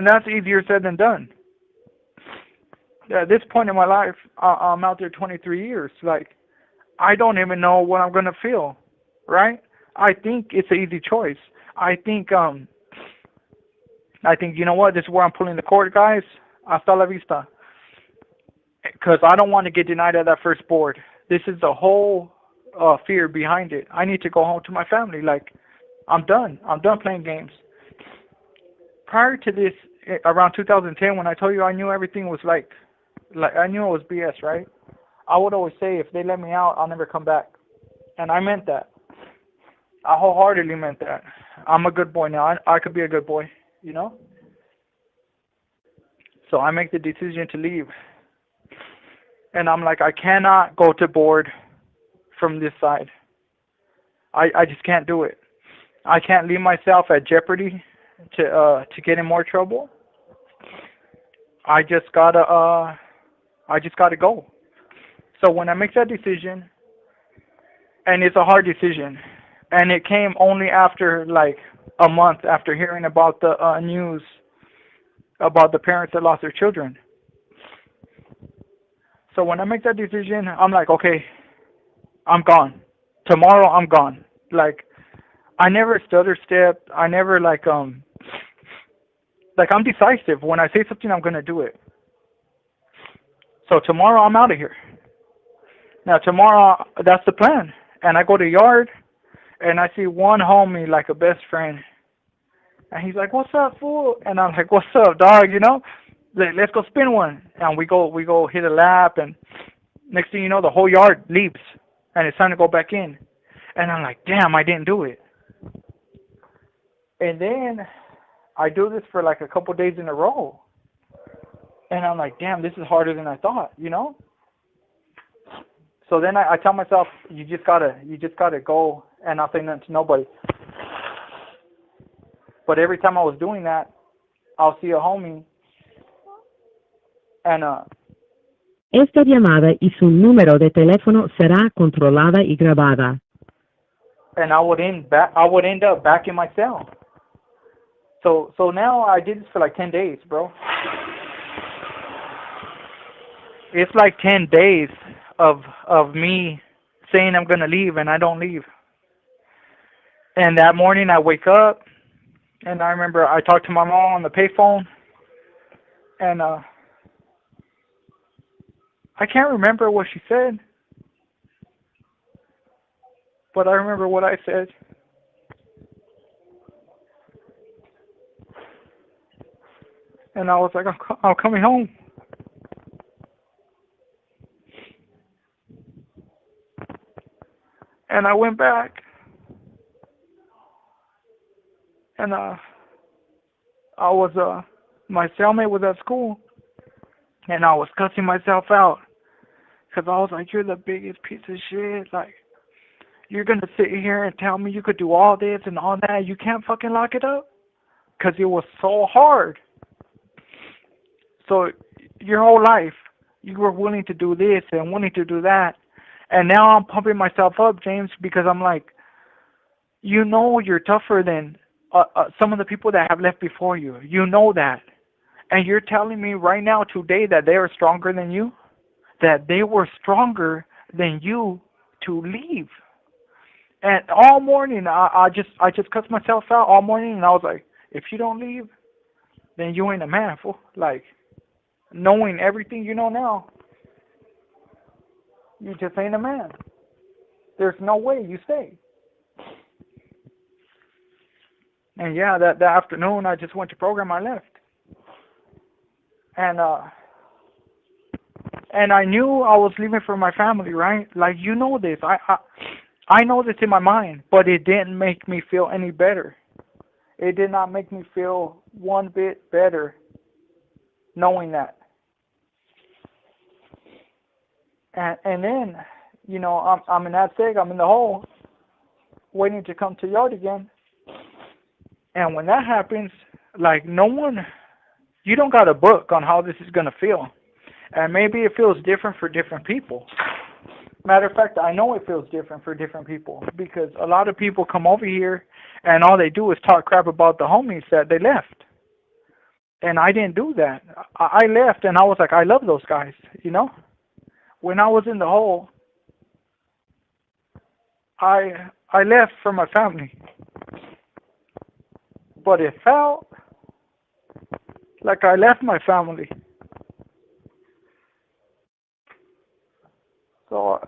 that's easier said than done. At this point in my life, I'm out there 23 years. Like, I don't even know what I'm going to feel, right? I think it's an easy choice. I think I think, you know what, this is where I'm pulling the cord, guys. Hasta la vista. Because I don't want to get denied at that first board. This is the whole fear behind it. I need to go home to my family. Like, I'm done. I'm done playing games. Prior to this, around 2010, when I told you I knew everything was like I knew it was BS, right? I would always say, if they let me out, I'll never come back. And I meant that. I wholeheartedly meant that. I'm a good boy now. I could be a good boy, you know? So I make the decision to leave. And I'm like, I cannot go to board from this side. I just can't do it. I can't leave myself at jeopardy to get in more trouble. I just gotta go. So when I make that decision, and it's a hard decision, and it came only after like a month after hearing about the news about the parents that lost their children. So when I make that decision, I'm like, okay, I'm gone. Tomorrow I'm gone. Like, I never stutter stepped. I never like I'm decisive. When I say something, I'm gonna do it. So tomorrow I'm out of here. Now tomorrow, that's the plan. And I go to yard, and I see one homie, like a best friend, and he's like, "What's up, fool?" And I'm like, "What's up, dog? You know, let's go spin one." And we go hit a lap, and next thing you know, the whole yard leaps, and it's time to go back in. And I'm like, "Damn, I didn't do it." And then I do this for like a couple days in a row, and I'm like, "Damn, this is harder than I thought," you know. So then I tell myself, you just gotta go and not say nothing to nobody. But every time I was doing that, I'll see a homie, and Esta llamada y su número de teléfono será controlada y grabada. and I would end up back in my cell. So now I did this for like 10 days, bro. It's like 10 days of me saying I'm gonna leave, and I don't leave. And that morning I wake up, and I remember I talked to my mom on the payphone, and I can't remember what she said, but I remember what I said. And I was like, I'm coming home. And I went back, and I was my cellmate was at school, and I was cussing myself out, because I was like, "You're the biggest piece of shit. Like, you're gonna sit here and tell me you could do all this and all that. You can't fucking lock it up," because it was so hard. So your whole life, you were willing to do this and willing to do that. And now I'm pumping myself up, James, because I'm like, you know, you're tougher than some of the people that have left before you. You know that. And you're telling me right now, today, that they are stronger than you? That they were stronger than you to leave? And all morning, I just cussed myself out all morning, and I was like, if you don't leave, then you ain't a man, fool. Like, knowing everything you know now, you just ain't a man. There's no way you stay. And yeah, that afternoon I just went to program. I left, and I knew I was leaving for my family, right? Like, you know this. I know this in my mind, but it didn't make me feel any better. It did not make me feel one bit better knowing that. And then, you know, I'm in that seg, I'm in the hole, waiting to come to yard again. And when that happens, like, no one, you don't got a book on how this is going to feel. And maybe it feels different for different people. Matter of fact, I know it feels different for different people, because a lot of people come over here and all they do is talk crap about the homies that they left. And I didn't do that. I left, and I was like, I love those guys, you know? When I was in the hole, I left for my family. But it felt like I left my family. So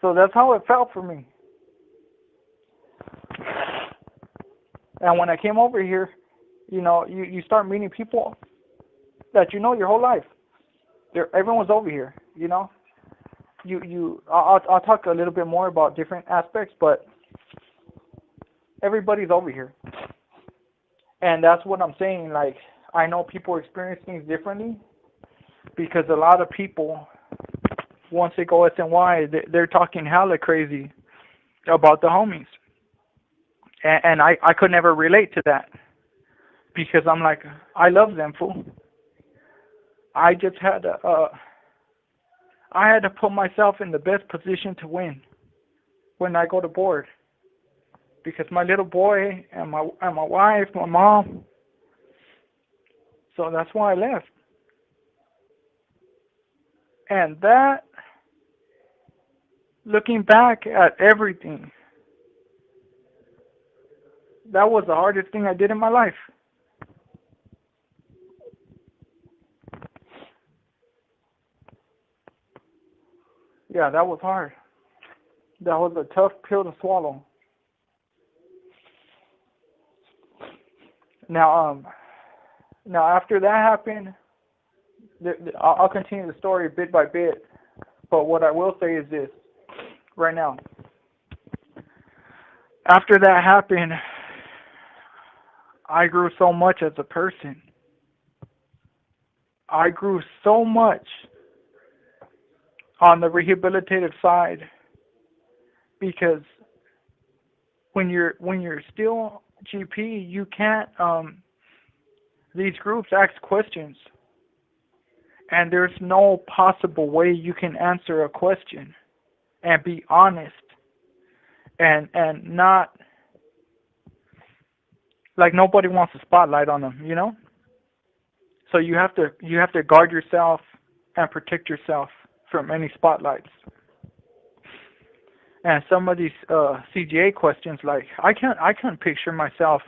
that's how it felt for me. And when I came over here, you know, you start meeting people that you know your whole life. Everyone's over here, you know. I'll talk a little bit more about different aspects, but everybody's over here. And that's what I'm saying. Like, I know people experience things differently because a lot of people, once they go SNY, they're talking hella crazy about the homies. And I could never relate to that because I'm like, I love them, fool. I just had to, I had to put myself in the best position to win when I go to board. Because my little boy and my wife, my mom. So that's why I left. And that, looking back at everything, that was the hardest thing I did in my life. Yeah, that was hard. That was a tough pill to swallow. Now after that happened, I'll continue the story bit by bit. But what I will say is this, right now. After that happened, I grew so much as a person. I grew so much on the rehabilitative side because when you're still GP, you can't, these groups ask questions and there's no possible way you can answer a question and be honest and not, like, nobody wants a spotlight on them, you know? So you have to guard yourself and protect yourself from any spotlights. And some of these CGA questions, like, I can't picture myself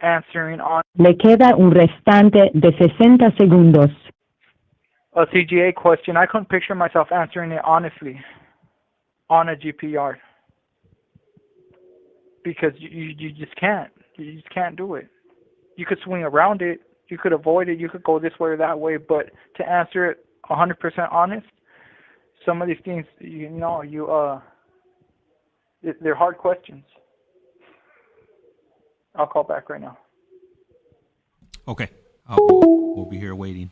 answering on. Le queda un restante de 60 segundos. A CGA question, I couldn't picture myself answering it honestly on a GP yard. Because you just can't. You just can't do it. You could swing around it. You could avoid it. You could go this way or that way. But to answer it 100% honest, some of these things, they're hard questions. I'll call back right now. Okay. We'll be here waiting.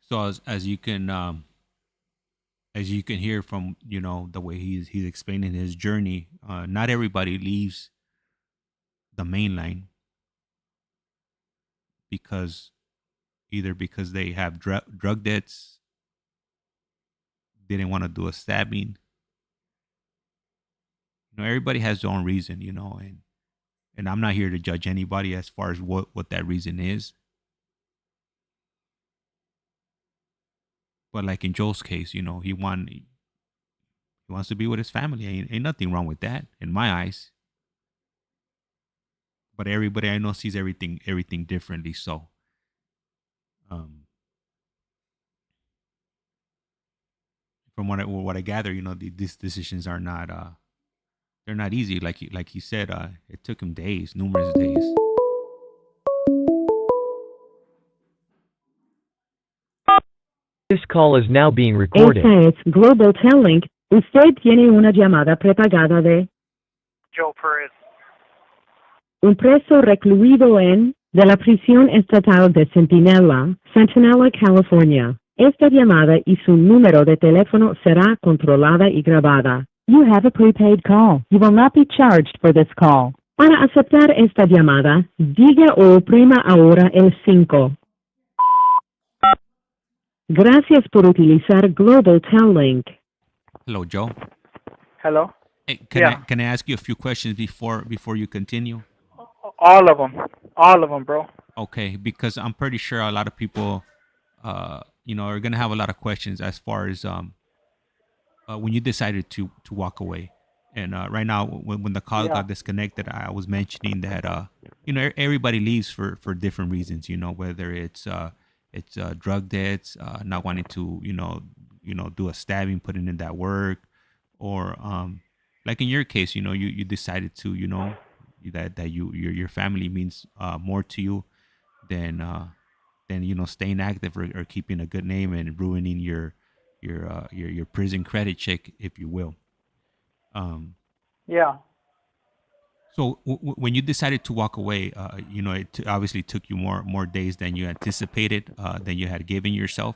So as you can hear from, the way he's explaining his journey, not everybody leaves the main line because they have drug debts, didn't want to do a stabbing. Everybody has their own reason, and I'm not here to judge anybody as far as what that reason is. But like in Joe's case, he wants to be with his family. Ain't nothing wrong with that in my eyes. But everybody I know sees everything differently. So, from what I gather, these decisions are not they're not easy. Like he said, it took him days, numerous days. This call is now being recorded. Esta es Global Telling. Usted tiene una llamada prepagada de Joe Perez. un preso recluido de la prisión estatal de Centinela, California. Esta llamada y su número de teléfono será controlada y grabada. You have a prepaid call. You will not be charged for this call. Para aceptar esta llamada, diga o oprima ahora el 5. Gracias por utilizar Global Telling. Hello, Joe. Hello? Hey, can I ask you a few questions before you continue? All of them, bro. Okay, because I'm pretty sure a lot of people, are going to have a lot of questions as far as when you decided to walk away. And right now, when the call Yeah. got disconnected, I was mentioning that everybody leaves for different reasons. Whether it's drug debts, not wanting to do a stabbing, putting in that work, or like in your case, you decided to that your family means more to you than staying active or keeping a good name and ruining your prison credit check, if you will. Um, Yeah. so when you decided to walk away, it obviously took you more days than you anticipated, than you had given yourself.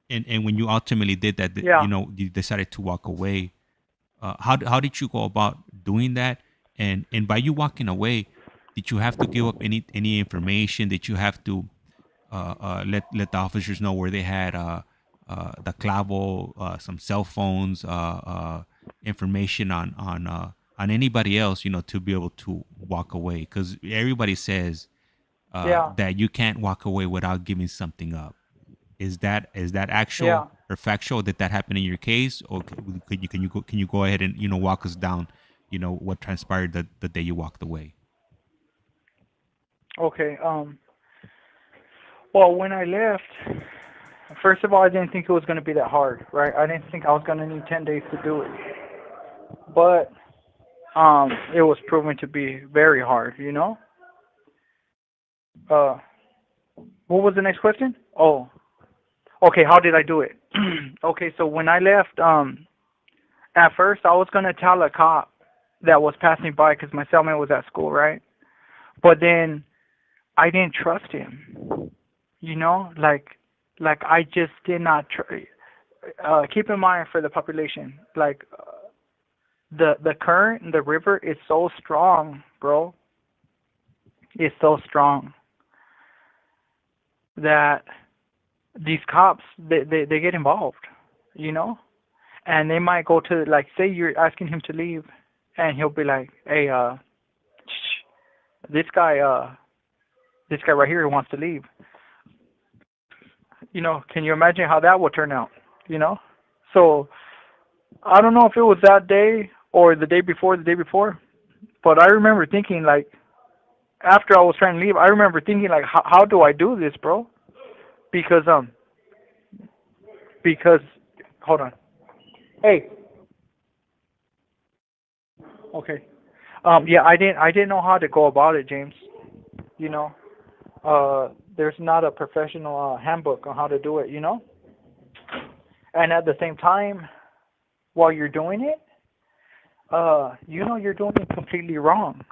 And when you ultimately did that, Yeah. you decided to walk away. How did you go about doing that? And by you walking away, did you have to give up any information? Did you have to let the officers know where they had the clavo, some cell phones, information on anybody else, to be able to walk away? Because everybody says Yeah. that you can't walk away without giving something up. Is that actual Yeah. or factual? Did that happen in your case, or can you go ahead and walk us down, what transpired the day you walked away? Okay. Well, when I left, first of all, I didn't think it was going to be that hard, right? I didn't think I was going to need 10 days to do it. But it was proven to be very hard, Uh, what was the next question? Oh, okay, how did I do it? Okay, so when I left, at first I was going to tell a cop that was passing by because my cellmate was at school, right? But then I didn't trust him, like I just did not keep in mind for the population, like the current in the river is so strong, bro. It's so strong that these cops they get involved, and they might go to, like, say you're asking him to leave, and he'll be like, hey, this guy right here wants to leave. Can you imagine how that would turn out? So I don't know if it was that day or the day before, but I remember thinking, like, after I was trying to leave, I remember thinking, like, how do I do this, bro? Because hold on. Hey. Okay. Yeah, I didn't know how to go about it, James. You know, there's not a professional handbook on how to do it, And at the same time, while you're doing it, you're doing it completely wrong,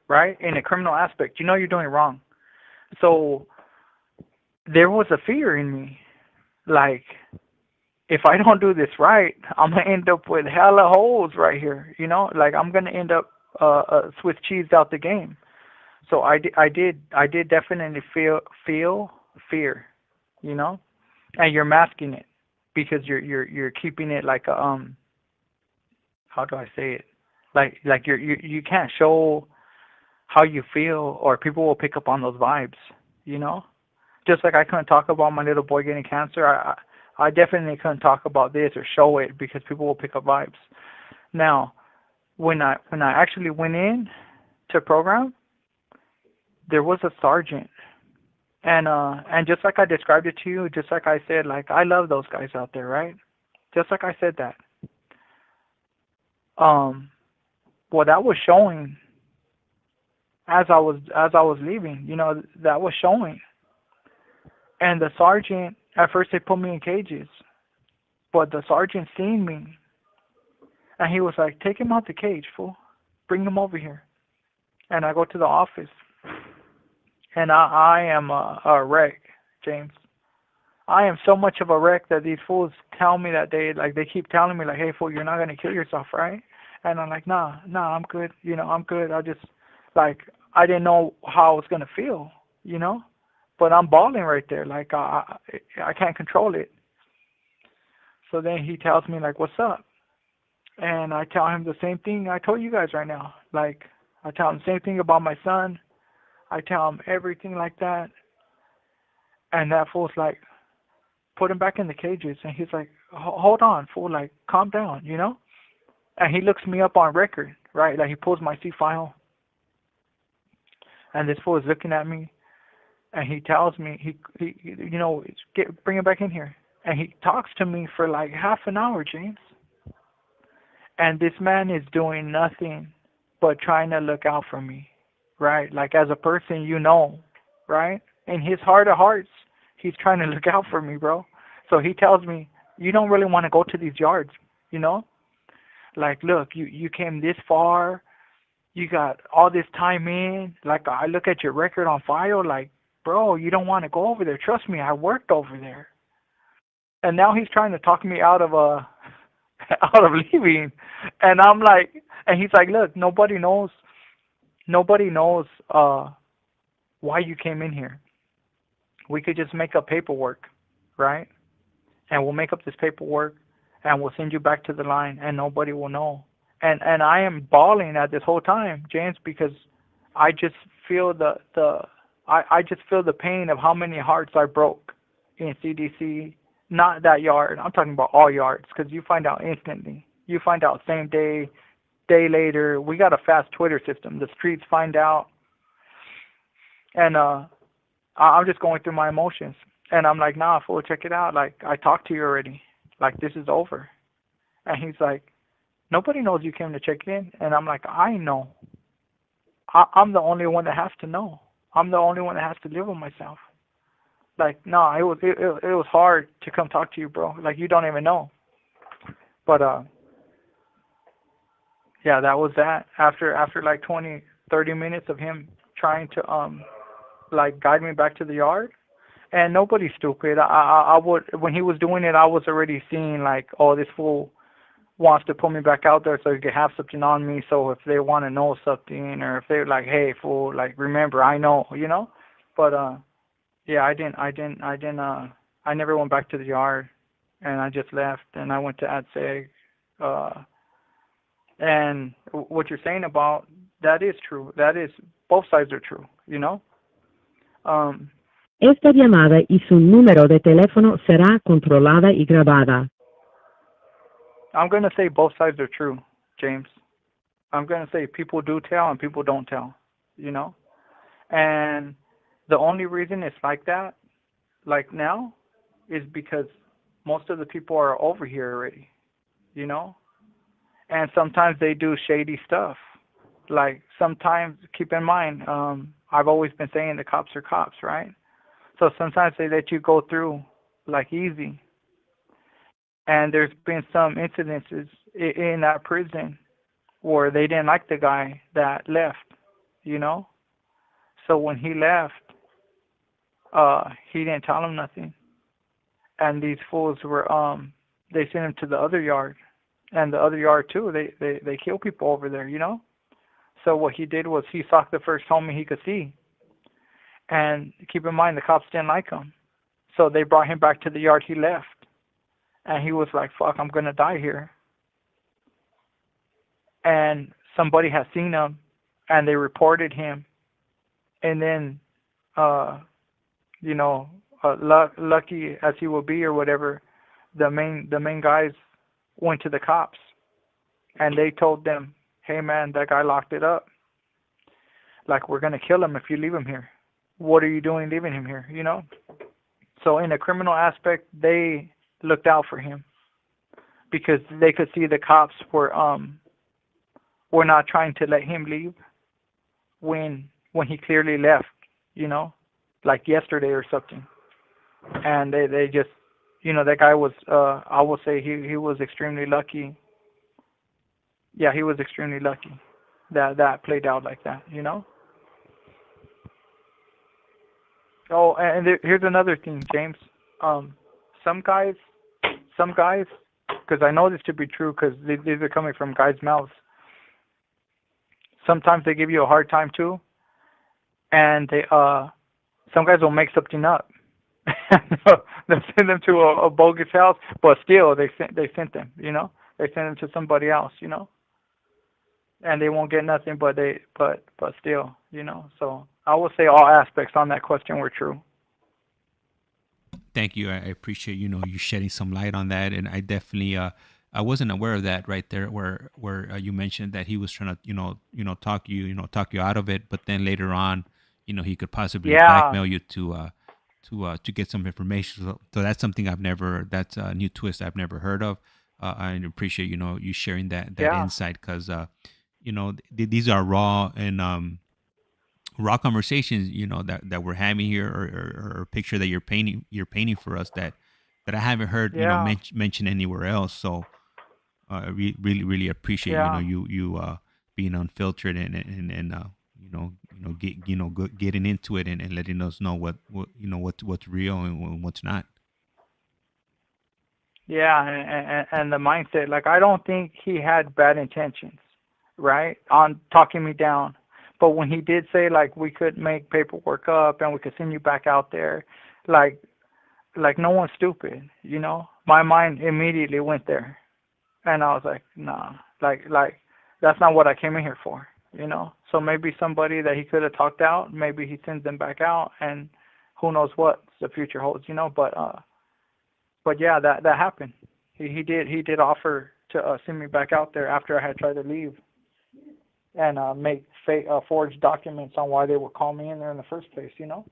right? In a criminal aspect, you're doing it wrong. So there was a fear in me, like, if I don't do this right, I'm gonna end up with hella holes right here, like I'm gonna end up Swiss cheese out the game. So I did definitely feel fear, and you're masking it because you're keeping it like a how do I say it, like you can't show how you feel, or people will pick up on those vibes, just like I couldn't talk about my little boy getting cancer. I definitely couldn't talk about this or show it because people will pick up vibes. Now, when I actually went in to program, there was a sergeant, and just like I described it to you, just like I said, like, I love those guys out there, right? Just like I said that. Well, that was showing as I was leaving, that was showing. And the sergeant, at first they put me in cages, but the sergeant seen me, and he was like, take him out the cage, fool. Bring him over here. And I go to the office, and I am a wreck, James. I am so much of a wreck that these fools tell me that they keep telling me, like, hey, fool, you're not going to kill yourself, right? And I'm like, nah, I'm good. I'm good. I just, like, I didn't know how I was going to feel, But I'm bawling right there. Like, I can't control it. So then he tells me, like, what's up? And I tell him the same thing I told you guys right now. Like, I tell him the same thing about my son. I tell him everything like that. And that fool's like, put him back in the cages. And he's like, hold on, fool. Like, calm down, And he looks me up on record, right? Like he pulls my C file, and this fool is looking at me, and he tells me, bring it back in here. And he talks to me for like half an hour, James. And this man is doing nothing but trying to look out for me, right? Like as a person, right? In his heart of hearts, he's trying to look out for me, bro. So he tells me, you don't really want to go to these yards, Like, look, you came this far. You got all this time in. Like, I look at your record on file, like, bro, you don't want to go over there. Trust me, I worked over there. And now he's trying to talk me out of leaving. And I'm like, and he's like, look, nobody knows why you came in here. We could just make up paperwork, right? And we'll make up this paperwork and we'll send you back to the line and nobody will know. And I am bawling at this whole time, James, because I just feel I just feel the pain of how many hearts I broke in CDC. Not that yard. I'm talking about all yards, because you find out instantly. You find out same day, day later. We got a fast Twitter system. The streets find out. And I'm just going through my emotions. And I'm like, nah, fool, check it out. Like, I talked to you already. Like, this is over. And he's like, nobody knows you came to check in. And I'm like, I know. I'm the only one that has to know. I'm the only one that has to live with myself. Like, no, it was hard to come talk to you, bro. Like, you don't even know. But yeah, that was that. After like 20, 30 minutes of him trying to like guide me back to the yard, and nobody's stupid. I would, when he was doing it, I was already seeing like, oh, this fool wants to put me back out there so he could have something on me. So if they want to know something, or if they're like, hey, fool, like, remember, I know, But yeah, I never went back to the yard, and I just left, and I went to AdSeg. And what you're saying about, that is true. That is, both sides are true, Esta llamada y su número de teléfono será controlada y grabada. I'm going to say both sides are true, James. I'm going to say people do tell and people don't tell, And the only reason it's like that, like now, is because most of the people are over here already, And sometimes they do shady stuff. Like, sometimes, keep in mind, I've always been saying the cops are cops, right? So sometimes they let you go through, like, easy. And there's been some incidences in that prison where they didn't like the guy that left, So when he left, he didn't tell him nothing. And these fools were, they sent him to the other yard. And the other yard, too, they kill people over there, So what he did was he socked the first homie he could see. And keep in mind, the cops didn't like him. So they brought him back to the yard he left. And he was like, fuck, I'm going to die here. And somebody had seen him, and they reported him. And then, lucky as he will be or whatever, the main guys went to the cops. And they told them, hey, man, that guy locked it up. Like, we're going to kill him if you leave him here. What are you doing leaving him here, So in a criminal aspect, they looked out for him because they could see the cops were not trying to let him leave when he clearly left, like yesterday or something. And they just, that guy was, I will say he was extremely lucky. Yeah, he was extremely lucky that played out like that, Oh, and here's another thing, James. Some guys, because I know this to be true because these are coming from guys' mouths. Sometimes they give you a hard time too, and they some guys will make something up. They'll send them to a bogus house, but still they sent them. They send them to somebody else. And they won't get nothing, but still, So I will say all aspects on that question were true. Thank you. I appreciate, you shedding some light on that. And I definitely I wasn't aware of that right there, where you mentioned that he was trying to talk you out of it, but then later on, he could possibly Yeah, blackmail you to get some information. So that's something that's a new twist I've never heard of. I appreciate you sharing that yeah, insight, because these are raw conversations that we're having here, or a picture that you're painting for us, that I haven't heard yeah, mentioned anywhere else. So really really appreciate yeah. being unfiltered, and getting into it, and letting us know what's real and what's not. Yeah, and the mindset, like I don't think he had bad intentions, right? On talking me down. But when he did say like we could make paperwork up and we could send you back out there, like no one's stupid, you know? My mind immediately went there. And I was like, nah, like that's not what I came in here for, you know? So maybe somebody that he could have talked out, maybe he sends them back out, and who knows what the future holds, you know? But yeah, that happened. He did offer to send me back out there after I had tried to leave and make forged documents on why they would call me in there in the first place. You know.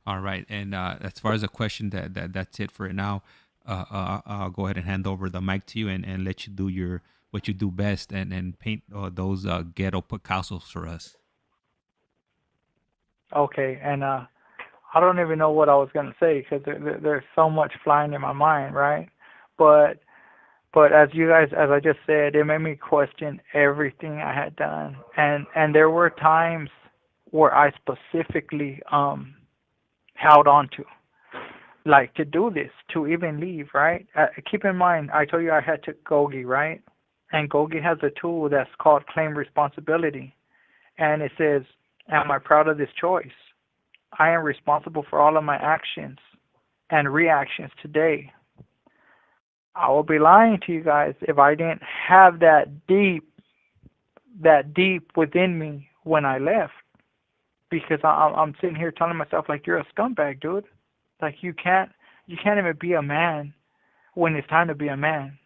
All right, and as far as the question, that's it for it now. I'll go ahead and hand over the mic to you, and let you do what you do best, and paint those ghetto Picassos for us. Okay, and I don't even know what I was gonna say because there's so much flying in my mind, right? But as I just said, it made me question everything I had done, and there were times where I specifically held on to, like to do this, to even leave, right? Keep in mind, I told you I had to Gogi, right? And Gogi has a tool that's called claim responsibility, and it says, "Am I proud of this choice? I am responsible for all of my actions and reactions today." I will be lying to you guys if I didn't have that deep within me when I left, because I'm sitting here telling myself like, you're a scumbag, dude. Like you can't even be a man when it's time to be a man,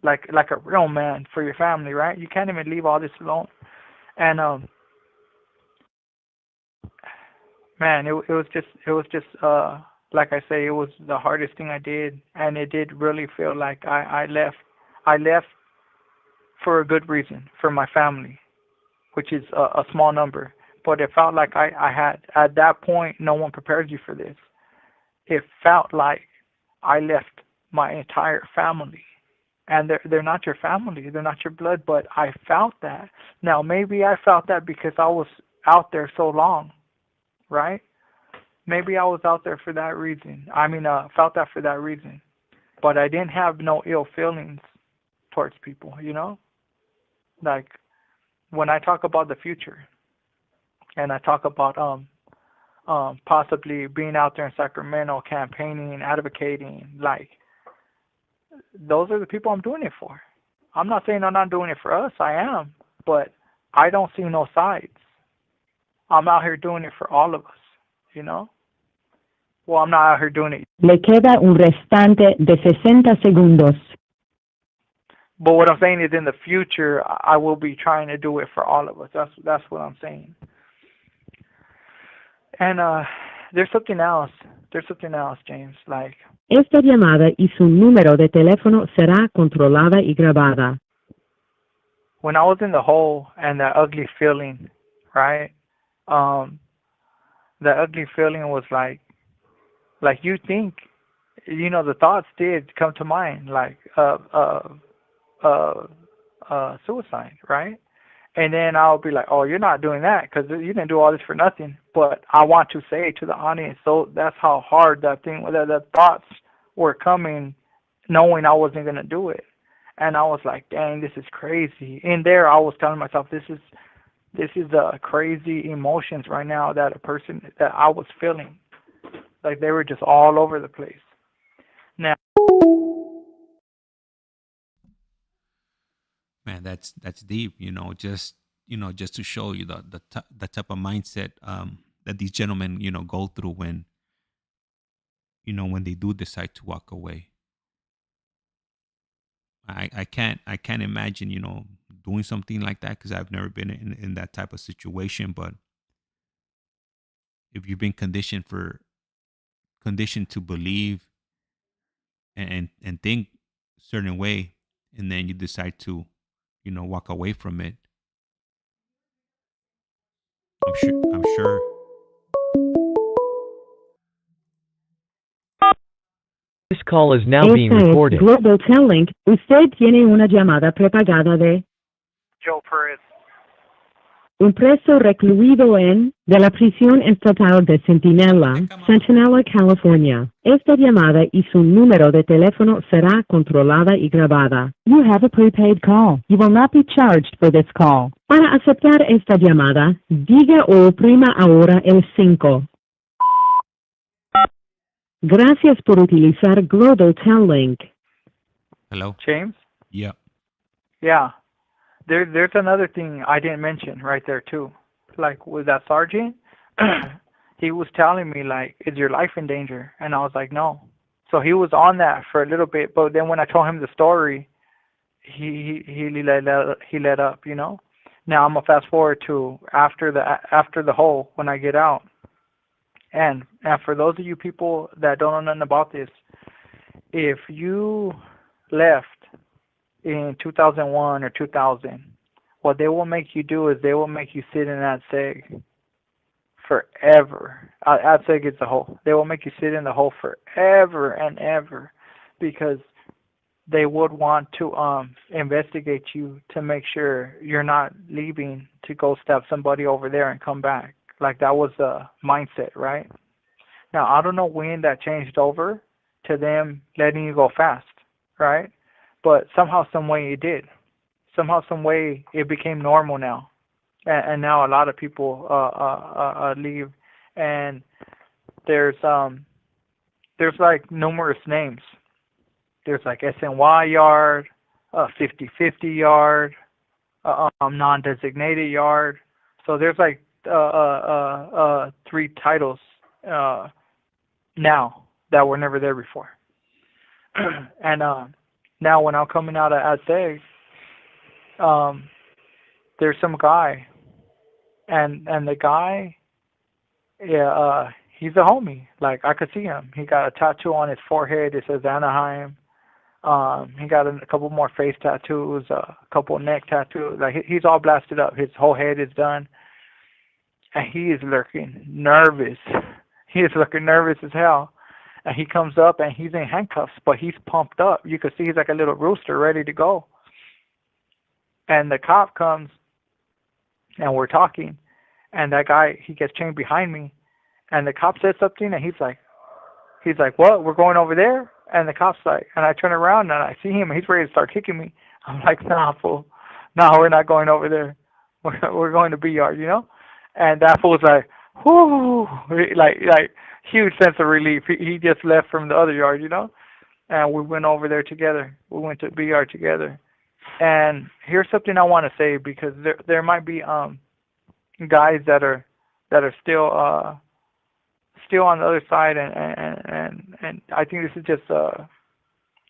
like a real man for your family, right? You can't even leave all this alone. And man, it was just like I say, it was the hardest thing I did, and it did really feel like I left for a good reason, for my family, which is a small number. But it felt like I had, at that point, no one prepared you for this. It felt like I left my entire family. And they're not your family, they're not your blood, but I felt that. Now, maybe I felt that because I was out there so long, right? Maybe I was out there for that reason. I mean, felt that for that reason. But I didn't have no ill feelings towards people, you know? Like, when I talk about the future, and I talk about possibly being out there in Sacramento, campaigning, advocating, like, those are the people I'm doing it for. I'm not saying I'm not doing it for us, I am, but I don't see no sides. I'm out here doing it for all of us, you know? Well, I'm not out here doing it. Le queda un restante de 60 segundos. But what I'm saying is, in the future, I will be trying to do it for all of us. That's what I'm saying. And there's something else. There's something else, James. Like, Esta llamada y su número de teléfono será controlada y grabada. when I was in the hole and that ugly feeling, right? That ugly feeling was like you think, you know, the thoughts did come to mind, like suicide, right? And then I'll be like, oh, you're not doing that because you didn't do all this for nothing. But I want to say to the audience, so that's how hard that thing, that the thoughts were coming, knowing I wasn't going to do it. And I was like, dang, this is crazy. In there, I was telling myself, this is the crazy emotions right now that I was feeling. Like they were just all over the place. Now, Man, that's deep. Just to show you the type of mindset that these gentlemen go through when when they do decide to walk away. I can't imagine, doing something like that, because I've never been in that type of situation. But if you've been conditioned to believe and think a certain way, and then you decide to, walk away from it, I'm sure. This call is now being Esta es recorded. Global Telling. Usted tiene una llamada prepagada de Joe Perez. un preso recluido en de la prisión estatal de Centinela, California. Esta llamada y su número de teléfono será controlada y grabada. You have a prepaid call. You will not be charged for this call. Para aceptar esta llamada, diga o oprima ahora el 5. Gracias por utilizar Global Telling. Hello? James? Yeah. Yeah. There's another thing I didn't mention right there too. Like with that sergeant, he was telling me like, "Is your life in danger?" And I was like, "No." So he was on that for a little bit, but then when I told him the story, he let up, Now I'm gonna fast forward to after the whole, when I get out. And for those of you people that don't know nothing about this, if you left in 2001 or 2000, what they will make you do is they will make you sit in that seg forever. That seg is the hole. They will make you sit in the hole forever and ever, because they would want to investigate you to make sure you're not leaving to go stab somebody over there and come back. Like, that was the mindset, right? Now, I don't know when that changed over to them letting you go fast, right? But somehow, some way it did. Somehow, some way it became normal now. And now a lot of people leave. And there's like numerous names. There's like SNY yard, 50-50 yard, non-designated yard. So there's like 3 titles now that were never there before. And now when I'm coming out of ASEG, there's some guy, and the guy, he's a homie. Like, I could see him. He got a tattoo on his forehead. It says Anaheim. He got a couple more face tattoos, a couple neck tattoos. Like, he's all blasted up. His whole head is done. And he is looking nervous. He is looking nervous as hell. And he comes up and he's in handcuffs, but he's pumped up. You can see he's like a little rooster ready to go. And the cop comes and we're talking. And that guy, he gets chained behind me. And the cop says something and he's like, "What? We're going over there?" And the cop's like, and I turn around and I see him and he's ready to start kicking me. I'm like, "Nah, fool. No, we're not going over there. We're going to BR, And that fool's like, whoo, like huge sense of relief. He just left from the other yard, And we went over there together. We went to BR together. And here's something I want to say, because there might be guys that are still on the other side, and I think this is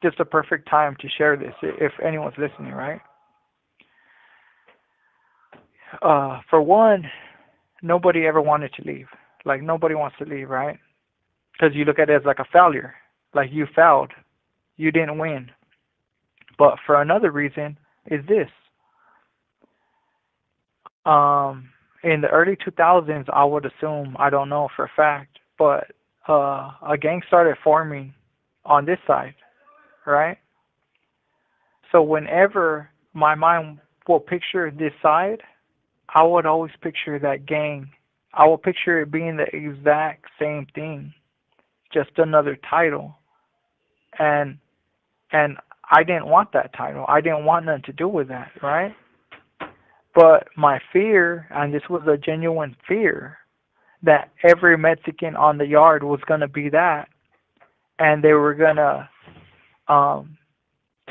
just a perfect time to share this if anyone's listening, right? For one, nobody ever wanted to leave. Like, nobody wants to leave, right? Because you look at it as like a failure. Like, you failed. You didn't win. But for another reason is this. In the early 2000s, I would assume, I don't know for a fact, but a gang started forming on this side, right? So whenever my mind will picture this side, I would always picture that gang. I would picture it being the exact same thing, just another title. And I didn't want that title. I didn't want nothing to do with that, right? But my fear, and this was a genuine fear, that every Mexican on the yard was going to be that, and they were going to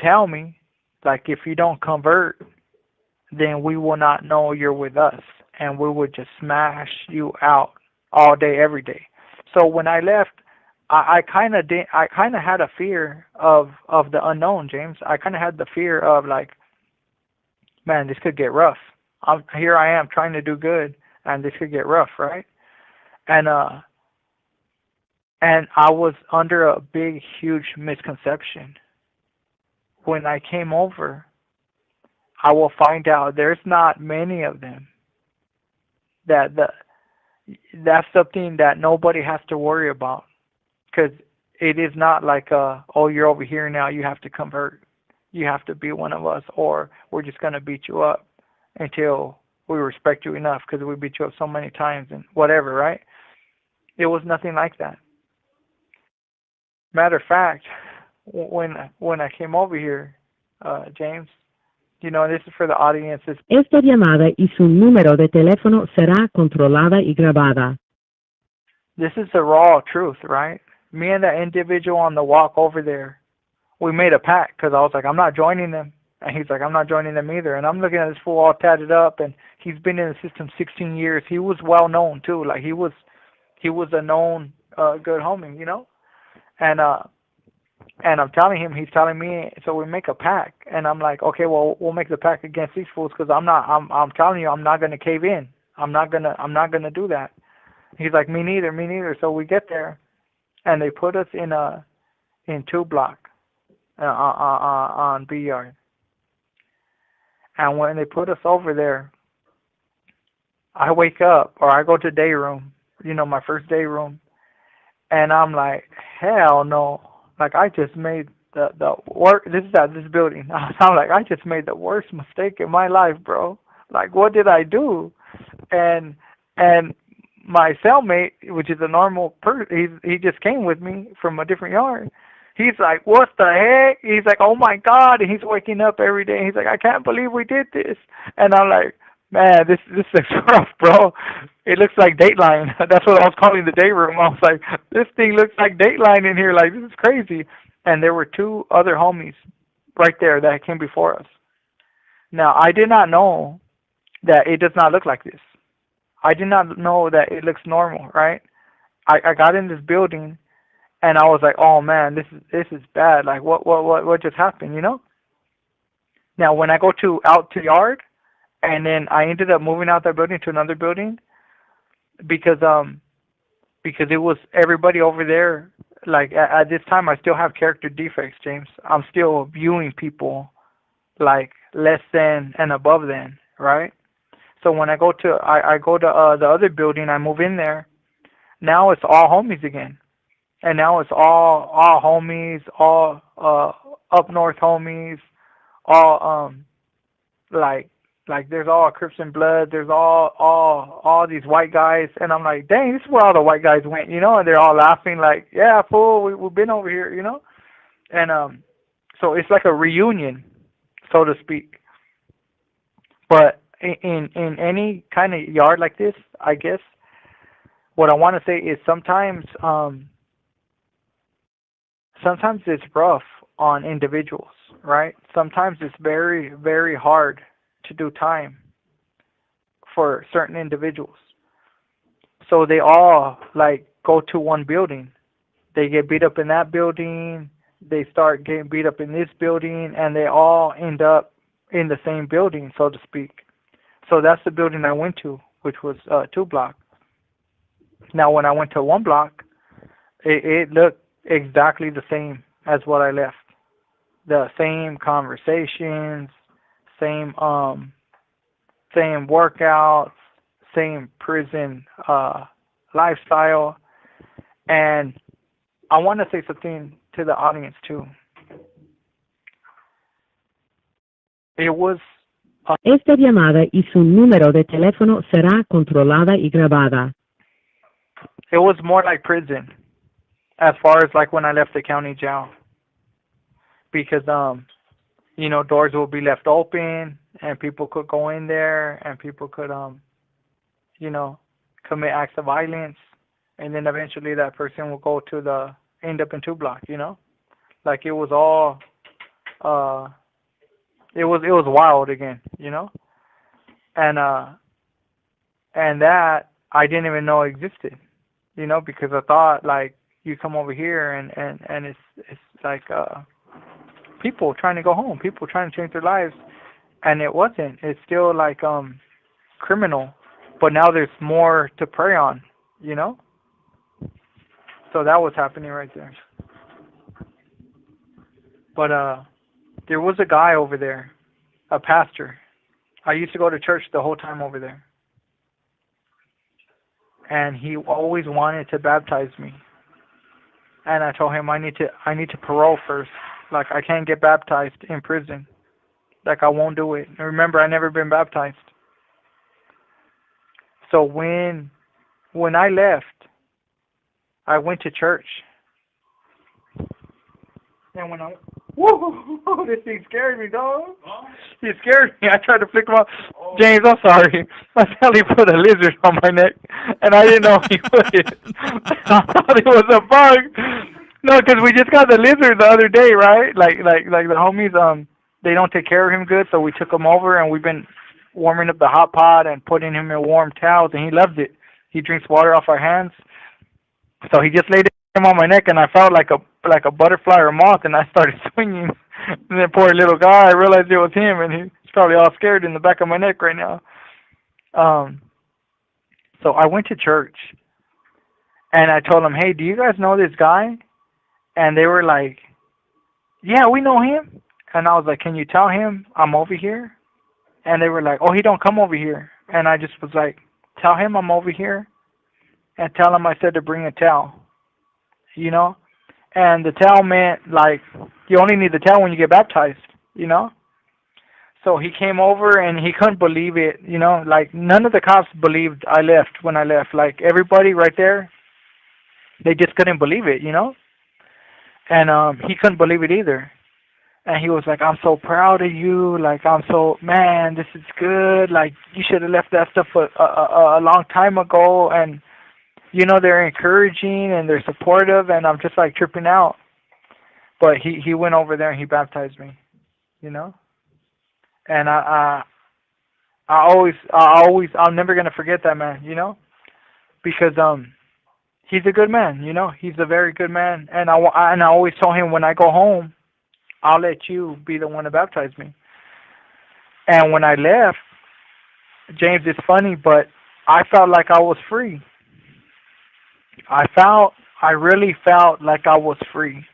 tell me, like, if you don't convert, then we will not know you're with us, and we would just smash you out all day, every day. So when I left, I kind of did. I kind of had a fear of the unknown, James. I kind of had the fear of like, man, this could get rough. Here I am trying to do good, and this could get rough, right? And I was under a big, huge misconception. When I came over, I will find out there's not many of them. That's something that nobody has to worry about, because it is not like oh, you're over here now, you have to convert, you have to be one of us, or we're just gonna beat you up until we respect you enough because we beat you up so many times and whatever, right? It was nothing like that. Matter of fact, when I came over here, James, this is for the audience. Esta llamada y su número de teléfono será controlada y grabada. This is the raw truth, right? Me and that individual on the walk over there, we made a pact because I was like, I'm not joining them. And he's like, I'm not joining them either. And I'm looking at this fool all tatted up, and he's been in the system 16 years. He was well known too. Like he was a known good homie, And I'm telling him, he's telling me, so we make a pact. And I'm like, okay, well, we'll make the pact against these fools because I'm telling you, I'm not going to cave in. I'm not going to do that. He's like, me neither. So we get there, and they put us in 2 block on B yard. And when they put us over there, I wake up, or I go to day room, my first day room, and I'm like, hell no. Like, I just made the worst. This is at this building. I'm like, I just made the worst mistake in my life, bro. Like, what did I do? And my cellmate, which is a normal person, he just came with me from a different yard. He's like, what the heck? He's like, oh my God. And he's waking up every day. He's like, I can't believe we did this. And I'm like, man, this looks rough, bro. It looks like Dateline. That's what I was calling the day room. I was like, this thing looks like Dateline in here. Like, this is crazy. And there were 2 other homies right there that came before us. Now, I did not know that it does not look like this. I did not know that it looks normal, right? I got in this building, and I was like, oh man, this is bad. Like, what just happened, Now, when I go out to yard, and then I ended up moving out that building to another building, because it was everybody over there. Like at this time, I still have character defects, James. I'm still viewing people like less than and above than, right? So when I go to the other building, I move in there. Now it's all homies again, and now it's all homies, all up north homies, all like there's all Crips and Blood, there's all these white guys, and I'm like, dang, this is where all the white guys went, and they're all laughing like, yeah, fool, we've been over here, and so it's like a reunion, so to speak. But in any kind of yard like this, I guess what I want to say is sometimes it's rough on individuals, right? Sometimes it's very, very hard to do time for certain individuals. So they all like go to one building. They get beat up in that building, they start getting beat up in this building, and they all end up in the same building, so to speak. So that's the building I went to, which was 2 block. Now when I went to 1 block, it looked exactly the same as what I left. The same conversations, same workouts, same prison lifestyle. And I want to say something to the audience too. It was Esta llamada y su número de teléfono será controlada y grabada. It was more like prison, as far as like when I left the county jail, because doors will be left open, and people could go in there, and people could commit acts of violence, and then eventually that person will go to end up in 2 block, like it was all it was wild again, and that I didn't even know existed, because I thought like you come over here and it's like people trying to go home, people trying to change their lives, and it wasn't. It's still like criminal, but now there's more to prey on, you know. So that was happening right there. But there was a guy over there, a pastor. I used to go to church the whole time over there, and he always wanted to baptize me. And I told him I need to parole first. Like, I can't get baptized in prison. Like, I won't do it. And remember, I never been baptized. So when I left, I went to church. And when whoa, this thing scared me, dog. Huh? He scared me. I tried to flick him off. Oh. James, I'm sorry. My Sally put a lizard on my neck, and I didn't know he put it. I thought it was a bug. No, because we just got the lizard the other day, right? Like the homies, they don't take care of him good, so we took him over, and we've been warming up the hot pot and putting him in warm towels, and he loves it. He drinks water off our hands. So he just laid him on my neck, and I felt like a butterfly or a moth, and I started swinging. And then poor little guy, I realized it was him, and he's probably all scared in the back of my neck right now. So I went to church, and I told them, hey, do you guys know this guy? And they were like, yeah, we know him. And I was like, can you tell him I'm over here? And they were like, oh, he don't come over here. And I just was like, tell him I'm over here, and tell him I said to bring a towel, you know? And the towel meant, like, you only need the towel when you get baptized, you know? So he came over, and he couldn't believe it, you know? Like, none of the cops believed I left when I left. Like, everybody right there, they just couldn't believe it, you know? And he couldn't believe it either. And he was like, I'm so proud of you. Like, I'm so, man, this is good. Like, you should have left that stuff a long time ago. And, you know, they're encouraging and they're supportive. And I'm just, like, tripping out. But he went over there and he baptized me, you know. And I'm never going to forget that man, you know. Because he's a good man, you know. He's a very good man. And I always told him, when I go home, I'll let you be the one to baptize me. And when I left, James, it's funny, but I felt like I was free. I really felt like I was free.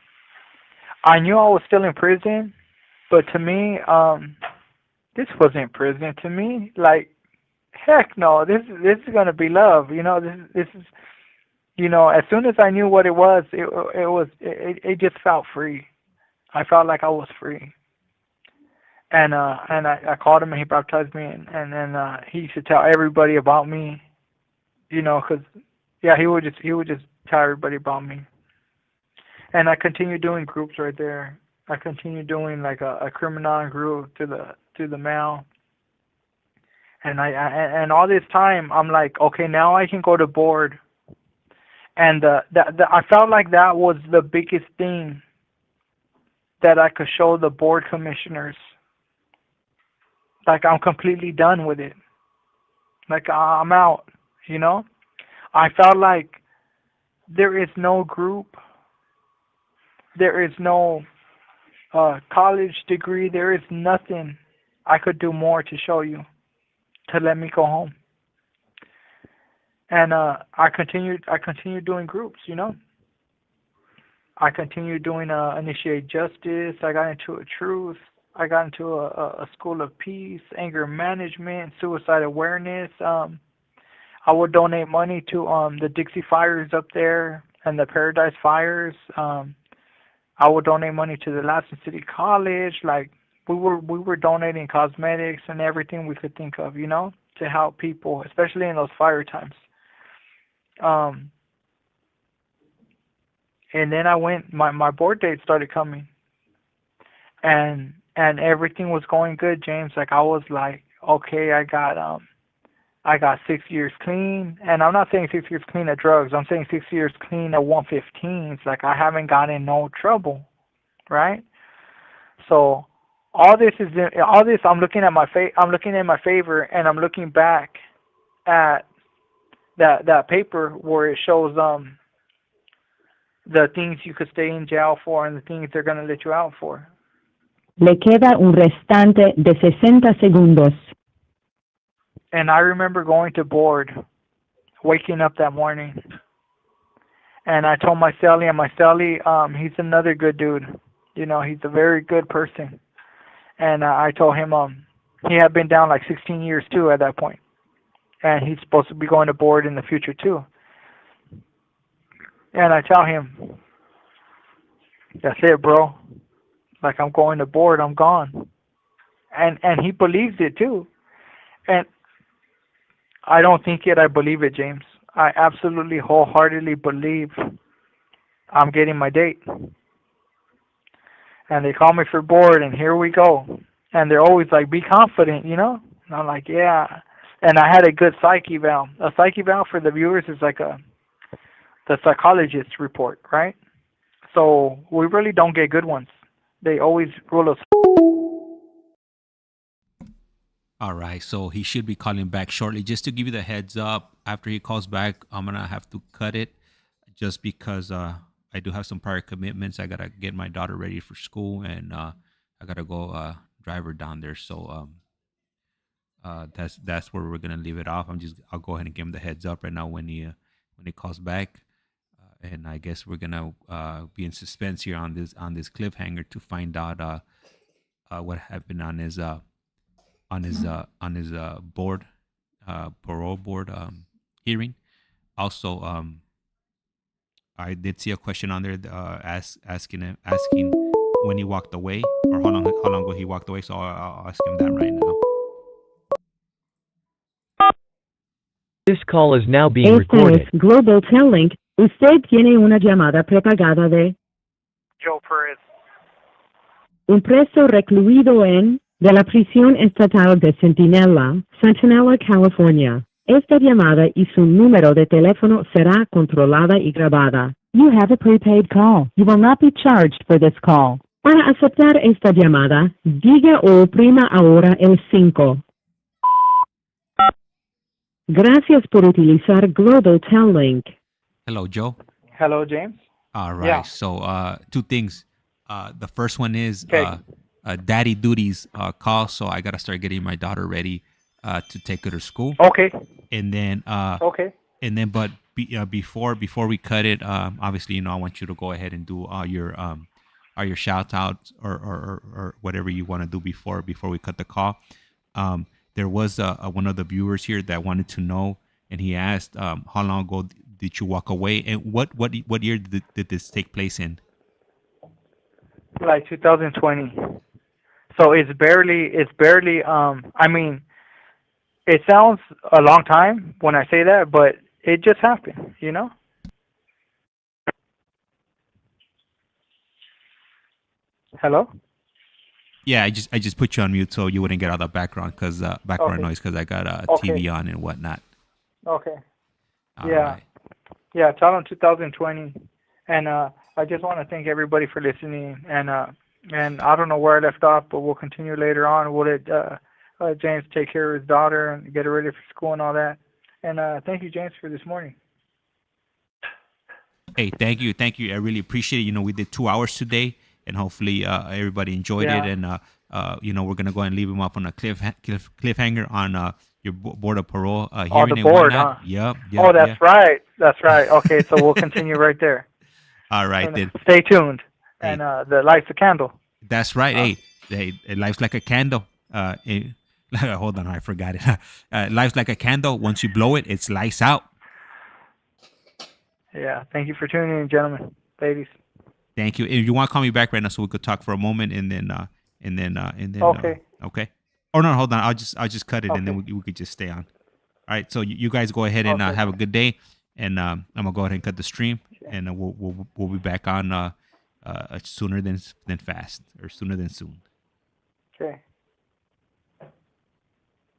I knew I was still in prison, but to me, this wasn't prison to me. Like, heck no, this is gonna be love, you know. This is, you know. As soon as I knew what it was, it just felt free. I felt like I was free. And I called him and he baptized me, and then he used to tell everybody about me, you know, 'cause yeah, he would just tell everybody about me. And I continued doing groups right there. I continued doing like a criminal group to the mail. And and all this time I'm like, okay, now I can go to board. And I felt like that was the biggest thing that I could show the board commissioners. Like, I'm completely done with it. Like, I'm out, you know? I felt like there is no group, there is no college degree, there is nothing I could do more to show you, to let me go home. And I continued doing groups, you know? I continued doing Initiate Justice. I got into a Truth. I got into a School of Peace, Anger Management, Suicide Awareness. I would donate money to the Dixie Fires up there and the Paradise Fires. I would donate money to the Lassen City College. Like, we were donating cosmetics and everything we could think of, you know, to help people, especially in those fire times. And then I went, my board date started coming. And everything was going good, James. Like, I was like, okay, I got 6 years clean. And I'm not saying 6 years clean of drugs. I'm saying 6 years clean of 115s. Like, I haven't gotten in no trouble, right? So all this I'm looking at my favor, and I'm looking back at that paper where it shows the things you could stay in jail for and the things they're going to let you out for. Le queda un restante de 60 segundos. And I remember going to board, waking up that morning, and I told my cellie, he's another good dude. You know, he's a very good person. And I told him he had been down like 16 years too at that point, and he's supposed to be going to board in the future too. And I tell him, that's it, bro. Like, I'm going to board, I'm gone. And he believes it too. And I don't think it, I believe it, James. I absolutely wholeheartedly believe I'm getting my date. And they call me for board, and here we go. And they're always like, be confident, you know? And I'm like, yeah. And I had a good psych eval. A psych eval for the viewers is like the psychologist's report, right? So we really don't get good ones. They always rule us. All right, so he should be calling back shortly. Just to give you the heads up, after he calls back, I'm gonna have to cut it, just because I do have some prior commitments. I gotta get my daughter ready for school, and I gotta go drive her down there. So that's where we're gonna leave it off. I'll go ahead and give him the heads up right now when he calls back, and I guess we're gonna be in suspense here on this cliffhanger to find out what happened on his board, parole board hearing. Also, I did see a question on there asking when he walked away, or how long ago he walked away. So I'll ask him that right now. This call is now being Esta recorded. es Global Telling. Usted tiene una llamada prepagada de Joe Perez. un preso recluido de la prisión estatal de Centinela, California. Esta llamada y su número de teléfono será controlada y grabada. You have a prepaid call. You will not be charged for this call. Para aceptar esta llamada, diga o oprima ahora el 5. Gracias por utilizar Global Telling. Hello, Joe. Hello, James. All right. Yeah. So two things. The first one is Okay. daddy duties call. So I gotta start getting my daughter ready to take her to school. Okay. And then Okay. but before we cut it, obviously, I want you to go ahead and do all your shout outs or whatever you want to do before we cut the call. There was one of the viewers here that wanted to know, and he asked, how long ago did you walk away, and what year did this take place in? Like 2020. So it's barely I mean, it sounds a long time when I say that, but it just happened, Hello? Yeah, I just put you on mute so you wouldn't get all the background Okay. noise, because I got Okay. TV on and whatnot. Okay. All Yeah. right. Yeah, it's out in 2020. And I just want to thank everybody for listening. And I don't know where I left off, but we'll continue later on. We'll let James take care of his daughter and get her ready for school and all that. And thank you, James, for this morning. Hey, thank you. I really appreciate it. We did 2 hours today, and hopefully everybody enjoyed Yeah. it. And we're gonna go ahead and leave them up on a cliffhanger on your board of parole hearing On the and board, whatnot. huh? Yep. Oh, that's right. That's right. Okay, so we'll continue right there. All right, And, then. stay tuned. Hey. And the light's a candle. That's right. Hey, life's like a candle. Hold on, I forgot it. Life's like a candle. Once you blow it, it's lights out. Yeah. Thank you for tuning in, gentlemen, ladies. Thank you. If you want to call me back right now, so we could talk for a moment, and then. Okay. Okay. Oh no, hold on. I'll just cut it, and then Okay. we could just stay on. All right. So you guys go ahead and Okay. have a good day, and I'm gonna go ahead and cut the stream, and we'll be back on sooner than fast, or sooner than soon. Okay.